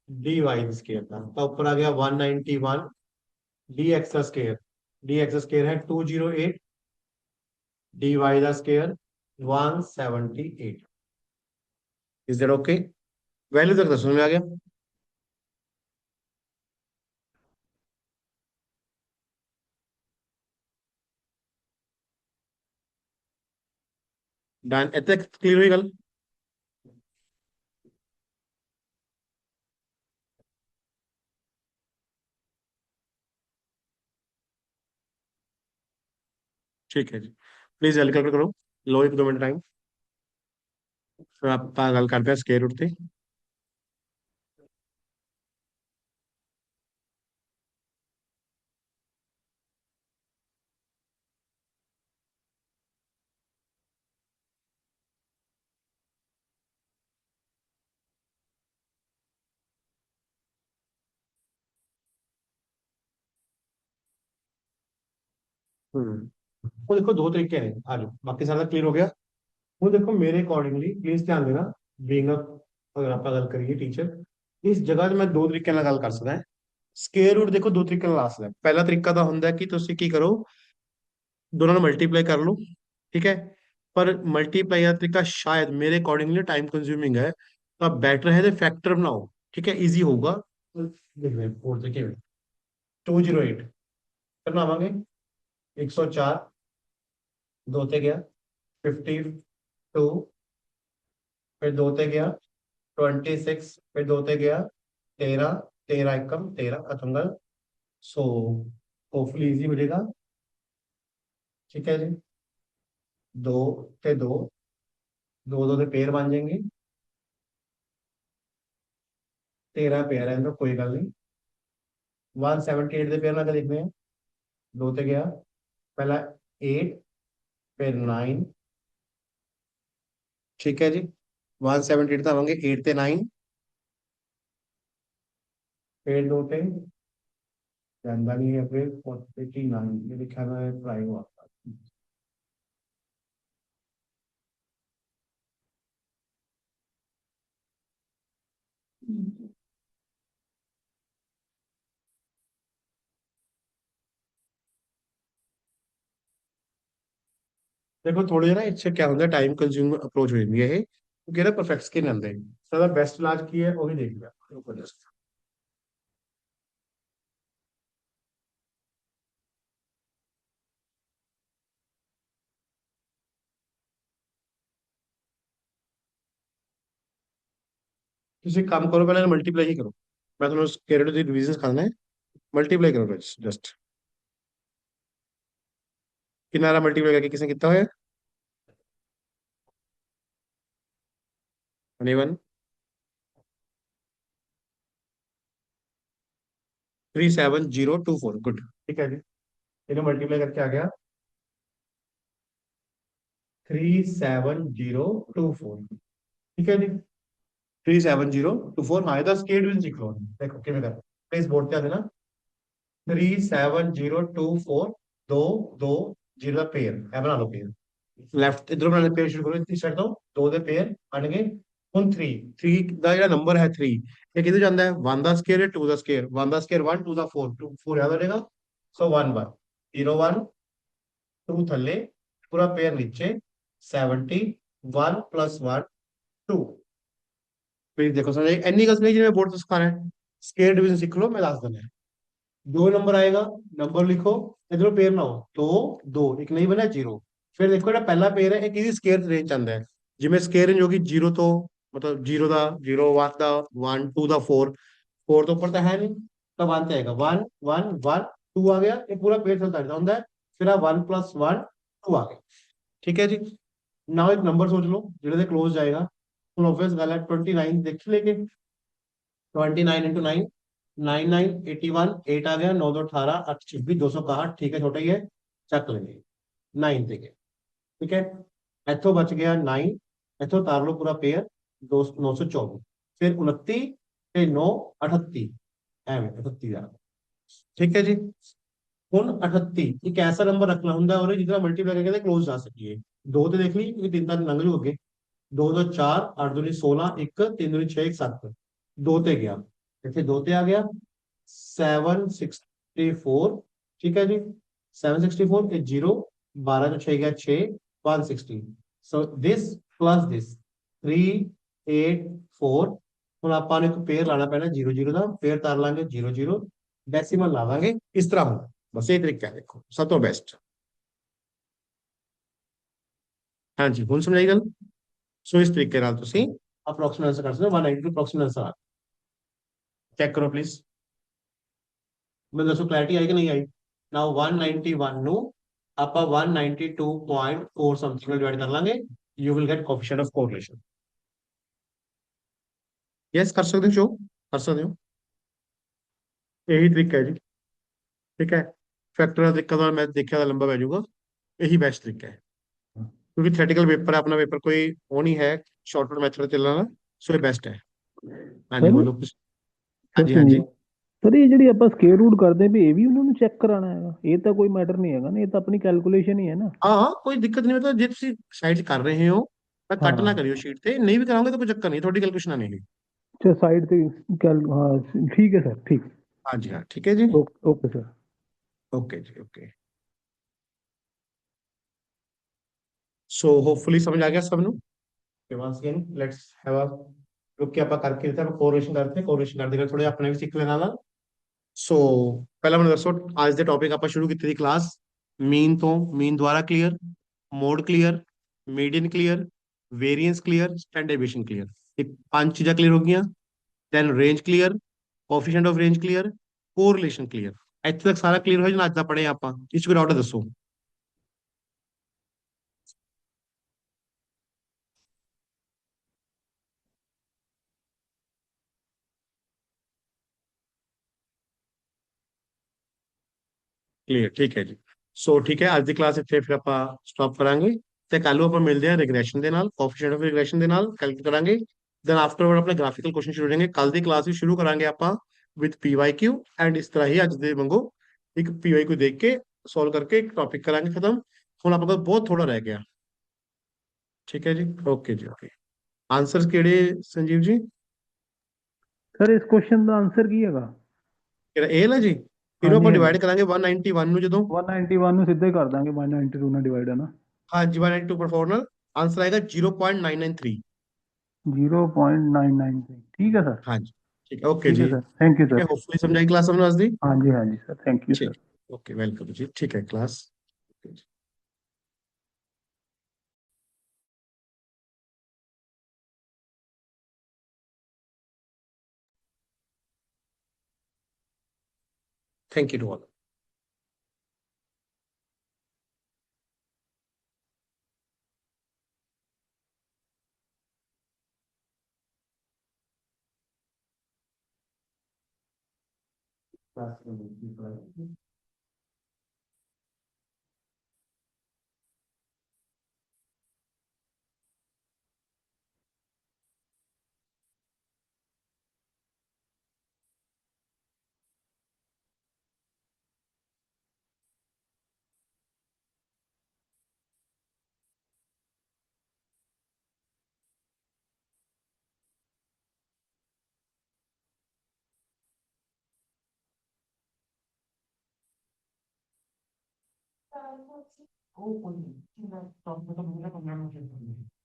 S1: dy स्केयर था, तो ऊपर आ गया 191, dx का स्केयर, dx स्केयर है 208, dy का square 178। Is that okay? Value तक तो समझ में आ गया। डन, इतने क्लियर हुई गल? ठीक है जी, प्लीज जल्दी कैलकुलेट करो, लो एक 2 मिनट टाइम, फिर आप गल करते हैं स्केयर रूट से। वो देखो दो तरीके हैं, आ जाओ, बाकी सारा क्लियर हो गया। वो देखो मेरे अकॉर्डिंगली प्लीज ध्यान देना, बीइंग अगर आप गल करिए टीचर, इस जगह 'ਚ ਮੈਂ ਦੋ ਤਰੀਕੇ ਨਾਲ ਗੱਲ ਕਰ ਸਕਦਾ ਹਾਂ। ਸਕੁਅਰ ਰੂਟ ਦੇਖੋ ਦੋ ਤਰੀਕੇ ਨਾਲ ਲਾ ਸਕਦਾ, ਪਹਿਲਾ ਤਰੀਕਾ ਤਾਂ ਹੁੰਦਾ ਕਿ ਤੁਸੀਂ ਕੀ ਕਰੋ, दोनों ने मल्टीप्लाई कर लो, ठीक है। पर मल्टीप्लाई का तरीका शायद मेरे अकॉर्डिंगली टाइम कंज्यूमिंग है, तो आप बेटर है फैक्टर बनाओ, ठीक है, इजी होगा। देख रहे हैं, और देखिए 208 करना आवांगे, 104 दो ते गया, 52 फिर दो ते गया, 26 फिर दो ते गया, 13 13 एकम 13 खत्म कर। सो होपफुली इजी हो जाएगा, ठीक है जी। दो ते दो, दो दो के पेयर बन जाएंगे, 13 पेयर है तो कोई गल नहीं। 178 के पेयर ना देखते हैं, दो ते गया, पहला 8 फिर 9, ठीक है जी। 178 तो आवेंगे 8 ते 9, फिर दो ते जानता नहीं है, फिर 49 ये लिखा हुआ है ट्राई हुआ। देखो थोड़ी ना इससे क्या होता है, टाइम कंज्यूम अप्रोच हो जाती है ये, क्योंकि ना परफेक्ट स्किन आते हैं, सारा बेस्ट इलाज की है वही देख लिया। किसी काम करो, पहले मल्टीप्लाई ही करो, मैं तुम्हें कैरेट दी डिवीजन खाना है, मल्टीप्लाई करो जस्ट, किनारा मल्टीप्लाई करके किसने कितना है, 21 37024, गुड। ठीक है जी, इन्हें मल्टीप्लाई करके आ गया 37024। ठीक है जी, 37024। हाँ, ਇਹਦਾ ਸਕੇਅਰ ਡਿਵੀਜ਼ਨ ਸਿੱਖ ਲਓ। ਦੇਖੋ ਕਿਵੇਂ ਕਰਨਾ, प्लीज बोर्ड ਤੇ ਆ ਦੇਣਾ। 37024, ਦੋ ਦੋ जीरो ਦਾ ਪੇਅਰ ਇਹ ਬਣਾ ਲਓ ਪੇਅਰ। ਲੈਫਟ ਇਧਰੋਂ ਬਣਾਉਣੇ ਪੇਅਰ ਸ਼ੁਰੂ ਕਰੋ, ਇਸ ਸਾਈਡ ਤੋਂ ਦੋ ਦੇ ਪੇਅਰ ਬਣਨਗੇ। ਹੁਣ 3 ਦਾ ਜਿਹੜਾ ਨੰਬਰ ਹੈ 3, ਇਹ ਕਿਹਦੇ ਜਾਂਦਾ ਹੈ? 1 ਦਾ ਸਕੇਅਰ ਹੈ, 2 ਦਾ ਸਕੇਅਰ। 1 ਦਾ ਸਕੇਅਰ 1, 2 ਦਾ 4, 2 4 ਯਾਦ रहेगा। सो 1 1 0 1 2 ਥੱਲੇ, ਪੂਰਾ ਪੇਅਰ ਨੀਚੇ 70 1 + 1 2। फिर देखो समझ एनी गल नहीं, जिन्हें बोर्ड से सिखाना है स्केयर डिवीजन सीख लो, मैं दस देना है। दो नंबर आएगा, नंबर लिखो, इधरों पेयर ना हो तो दो, एक नहीं बना जीरो। फिर देखो ਜਿਹੜਾ ਪਹਿਲਾ पेयर है एक स्केयर रेंज ਚ ਆਂਦਾ ਹੈ। ਜਿਵੇਂ ਸਕੇਅਰ ਰੇਂਜ ਹੋਗੀ 0 ਤੋਂ, ਮਤਲਬ 0 ਦਾ 0 1 ਦਾ 1 2 ਦਾ 4, 4 ਤੋਂ ਉੱਪਰ ਤਾਂ ਹੈ ਨਹੀਂ, ਤਾਂ 1 ਤੇ ਆਏਗਾ 1 1 1 2 ਆ ਗਿਆ। ਇਹ ਪੂਰਾ पेयर ਚਲਦਾ ਰਹਿੰਦਾ ਹੁੰਦਾ ਹੈ। ਫਿਰ ਆ 1 + 1 2 ਆ ਗਿਆ। ਠੀਕ ਹੈ ਜੀ, ਨਾਓ ਇੱਕ ਨੰਬਰ ਸੋਚ ਲਓ ਜਿਹੜੇ ਦੇ ক্লোਜ਼ ਜਾਏਗਾ। ਹੁਣ ਆਬਵੀਅਸ ਗੱਲ ਹੈ 29 ਦੇਖ लेके 29 × 9 9 9 81, 8 आ गया। 9 2 18, 8 26, 261। ठीक है, छोटा ही है, ਚੱਕ लेंगे 9 ਤੇ ਗਏ। ठीक है, ਇੱਥੋਂ ਬਚ ਗਿਆ 9, ਇੱਥੋਂ ਤਾਰ ਲਓ ਪੂਰਾ ਪੇਅਰ 924। ਫਿਰ 29 ਤੇ 9 38, ਐਵੇਂ 38 ਦਾ। ਠੀਕ ਹੈ ਜੀ, ਹੁਣ 38 ਇੱਕ ਐਸਾ ਨੰਬਰ ਰੱਖਣਾ ਹੁੰਦਾ ਉਹਨੇ ਜਿਹਦਾ ਮਲਟੀਪਲਾਈ ਕਰਕੇ ক্লোਜ਼ ਜਾ ਸਕੀਏ। ਦੋ ਤੇ ਦੇਖ ਲਈ ਕਿਉਂਕਿ 3 ਤਾਂ ਲੰਘ ਜੂ ਅੱਗੇ। 2 2 4, 8 2 16, 1 3 2 6 1 7, 2 ਤੇ ਗਿਆ। ਇੱਥੇ 2 ਤੇ ਆ ਗਿਆ 764। ठीक है जी, 764 ਇਹ 0, 12 ਤੋਂ 6 ਗਿਆ 6, 160। ਸੋ ਦਿਸ ਪਲੱਸ ਦਿਸ 384। ਹੁਣ ਆਪਾਂ ਨੂੰ ਇੱਕ ਪੇਅਰ ਲਾਣਾ ਪੈਣਾ 0 0 ਦਾ, ਪੇਅਰ ਤਾਰ ਲਾਂਗੇ 0 0, ਡੈਸੀਮਲ ਲਾਵਾਂਗੇ ਇਸ ਤਰ੍ਹਾਂ ਹੁੰਦਾ। ਬਸ ਇਹ ਤਰੀਕਾ ਦੇਖੋ ਸਭ ਤੋਂ ਬੈਸਟ। ਹਾਂਜੀ, ਹੁਣ ਸਮਝਾਈ ਗੱਲ। ਸੋ ਇਸ ਤਰੀਕੇ ਨਾਲ ਤੁਸੀਂ ਅਪਰੋਕਸੀਮੇਟ ਆਂਸਰ ਕਰ ਸਕਦੇ ਹੋ। 192 ਅਪਰੋਕਸੀਮੇਟ ਆਂਸਰ ਚੈੱਕ ਕਰੋ ਪਲੀਜ਼। ਮੈਨੂੰ ਦੱਸੋ ਕਲੈਰਿਟੀ ਆਈ ਕਿ ਨਹੀਂ ਆਈ। ਨਾਓ 191 ਨੂੰ ਆਪਾਂ 192.4 ਸਮਥਿੰਗ ਨਾਲ ਡਿਵਾਈਡ ਕਰ ਲਾਂਗੇ, you will get coefficient of correlation. Yes, ਕਰ ਸਕਦੇ ਹੋ, ਸ਼ੋ ਕਰ ਸਕਦੇ ਹੋ। ਇਹੀ ਤਰੀਕਾ ਹੈ ਜੀ। ਠੀਕ ਹੈ, ਫੈਕਟਰ ਦਾ ਤਰੀਕਾ ਤਾਂ ਮੈਂ ਦੇਖਿਆ ਤਾਂ ਲੰਬਾ ਪੈ ਜਾਊਗਾ, ਇਹੀ ਬੈਸਟ ਤਰੀਕਾ ਹੈ ਕਿਉਂਕਿ ਥਿਓਰੈਟੀਕਲ ਪੇਪਰ ਹੈ ਆਪਣਾ, ਪੇਪਰ ਕੋਈ ਉਹ ਨਹੀਂ ਹੈ ਸ਼ਾਰਟਕਟ ਮੈਥਡ ਚੱਲਣਾ, ਸੋ ਇਹ ਬੈਸਟ ਹੈ। ਹਾਂਜੀ
S3: ਸਰ
S1: ਬੋਲੋ ਕੁਛ।
S3: ਸਰ
S1: ਹਾਂਜੀ
S3: ਸੰਜੀਵ
S1: ਹਾਂਜੀ,
S3: ਸਰ, ਇਹ ਜਿਹੜੀ ਆਪਾਂ ਸਕੇਅਰ ਰੂਟ ਕਰਦੇ ਵੀ ਇਹ ਵੀ ਉਹਨਾਂ ਨੂੰ ਚੈੱਕ ਕਰਾਉਣਾ ਹੈਗਾ? ਇਹ ਤਾਂ ਕੋਈ ਮੈਟਰ ਨਹੀਂ ਹੈਗਾ ਨਾ, ਇਹ ਤਾਂ ਆਪਣੀ ਕੈਲਕੂਲੇਸ਼ਨ ਹੀ ਹੈ ਨਾ।
S1: ਹਾਂ ਹਾਂ, ਕੋਈ ਦਿੱਕਤ ਨਹੀਂ। ਮਤਲਬ ਜੇ ਤੁਸੀਂ ਸਾਈਡ 'ਚ ਕਰ ਰਹੇ ਹੋ ਤਾਂ ਕੱਟ ਨਾ
S3: ਹਾਂ,
S1: ਕਰਿਓ ਸ਼ੀਟ ਤੇ, ਨਹੀਂ ਵੀ ਕਰਾਓਗੇ ਤਾਂ ਕੋਈ ਚੱਕਰ ਨਹੀਂ, ਤੁਹਾਡੀ ਕੈਲਕੂਲੇਸ਼ਨ ਨਹੀਂ ਹੈ।
S3: ਅੱਛਾ, ਸਾਈਡ ਤੇ ਕੈਲ, ਹਾਂ ਠੀਕ ਹੈ ਸਰ, ਠੀਕ।
S1: ਹਾਂਜੀ ਹਾਂ, ਠੀਕ ਹੈ ਜੀ,
S3: ਓਕੇ ਸਰ।
S1: ਓਕੇ ਜੀ, ਓਕੇ। ਸੋ ਹੋਪਫੁਲੀ ਸਮਝ ਆ ਗਿਆ ਸਭ ਨੂੰ। once again let's have a look ਕਿ ਆਪਾਂ ਕਰਕੇ ਦਿੱਤਾ, ਆਪਾਂ ਕੋਰਿਲੇਸ਼ਨ ਕਰਦੇ, ਕੋਰਿਲੇਸ਼ਨ ਕਰਦੇ ਕਰ ਥੋੜੇ ਆਪਣੇ ਵੀ ਸਿੱਖ ਲੈਣਾ ਨਾਲ। ਸੋ ਪਹਿਲਾਂ ਮੈਨੂੰ ਦੱਸੋ, ਅੱਜ ਦੇ ਟੌਪਿਕ ਆਪਾਂ ਸ਼ੁਰੂ ਕੀਤੀ ਸੀ ਕਲਾਸ ਮੀਨ ਤੋਂ। ਮੀਨ ਦੁਆਰਾ clear, mode clear, median clear, variance clear, standard deviation clear. ਇਹ ਪੰਜ ਚੀਜ਼ਾਂ ਕਲੀਅਰ ਹੋ ਗਈਆਂ। Then range clear, coefficient of range clear, correlation clear. ਇੱਥੇ ਤੱਕ ਸਾਰਾ ਕਲੀਅਰ ਹੋਇਆ ਜਿਹਨਾਂ ਅੱਜ ਦਾ ਪੜ੍ਹੇ ਆਪਾਂ। ਇਸ 'ਚ ਕੋਈ ਡਾਊਟ ਹੈ ਦੱਸੋ। ਕਲੀਅਰ, ਠੀਕ ਹੈ ਜੀ। ਸੋ ਠੀਕ ਹੈ, ਅੱਜ ਦੀ ਕਲਾਸ ਇੱਥੇ ਫਿਰ ਆਪਾਂ ਸਟਾਪ ਕਰਾਂਗੇ ਤੇ ਕੱਲ ਨੂੰ ਆਪਾਂ ਮਿਲਦੇ ਹਾਂ ਰਿਗਰੈਸ਼ਨ ਦੇ ਨਾਲ, ਕੋਐਫੀਸ਼ੀਐਂਟ ਆਫ ਰਿਗਰੈਸ਼ਨ ਦੇ ਨਾਲ ਕੈਲਕੂਲੇਟ ਕਰਾਂਗੇ। ਦੈਨ ਆਫਟਰਵਰਡ ਆਪਣੇ ਗ੍ਰਾਫਿਕਲ ਕੁਐਸਚਨ ਸ਼ੁਰੂ ਹੋ ਜਾਣਗੇ। ਕੱਲ ਦੀ ਕਲਾਸ ਵੀ ਸ਼ੁਰੂ ਕਰਾਂਗੇ ਆਪਾਂ ਵਿਦ ਪੀਵਾਈਕਿਊ ਐਂਡ ਇਸ ਤਰ੍ਹਾਂ ਹੀ ਅੱਜ ਦੇ ਵਾਂਗੂ ਇੱਕ ਪੀਵਾਈਕਿਊ ਦੇਖ ਕੇ ਸੋਲਵ ਕਰਕੇ ਇੱਕ ਟੌਪਿਕ ਕਰਾਂਗੇ ਖਤਮ। ਹੁਣ ਆਪਾਂ ਕੋਲ ਬਹੁਤ ਥੋੜਾ ਰਹਿ ਗਿਆ। ਠੀਕ ਹੈ ਜੀ, ਓਕੇ ਜੀ, ਓਕੇ। ਆਨਸਰਸ ਕਿਹੜੇ ਸੰਜੀਵ ਜੀ?
S3: ਸਰ ਇਸ ਕੁਐਸਚਨ ਦਾ ਆਨਸਰ ਕੀ ਹੈਗਾ?
S1: ਕਿਹੜਾ ਇਹ ਨਾ ਜੀ, ਇਹਨੂੰ
S3: ਹਾਂਜੀ
S1: ਆਪਾਂ
S3: ਹਾਂਜੀ,
S1: ਡਿਵਾਈਡ ਕਰਾਂਗੇ 191 ਨੂੰ ਜਦੋਂ।
S3: 191 ਨੂੰ ਸਿੱਧੇ ਕਰ ਦਾਂਗੇ 192 ਨਾਲ ਡਿਵਾਈਡ, ਹੈ ਨਾ।
S1: ਹਾਂਜੀ, 192/4 ਨਾਲ ਆਨਸਰ ਆਏਗਾ 0.993।
S3: 0.993, ਠੀਕ ਹੈ ਸਰ।
S1: ਹਾਂਜੀ, ਠੀਕ ਹੈ, ਓਕੇ
S3: ਠੀਕ ਹੈ
S1: ਜੀ।
S3: ਸਰ, ਥੈਂਕ ਯੂ
S1: ठीक है,
S3: ਸਰ।
S1: होपफुली समझाई क्लास हमने आज दी।
S3: ਹਾਂਜੀ ਹਾਂਜੀ ਸਰ, ਥੈਂਕ ਯੂ ਸਰ।
S1: ठीक, ओके, वेलकम जी। ठीक है class. Thank you to all.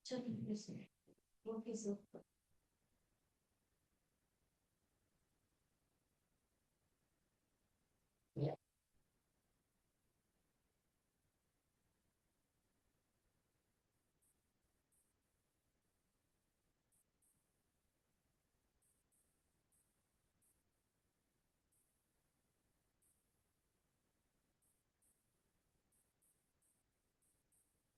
S4: 저기 있어요. 여기서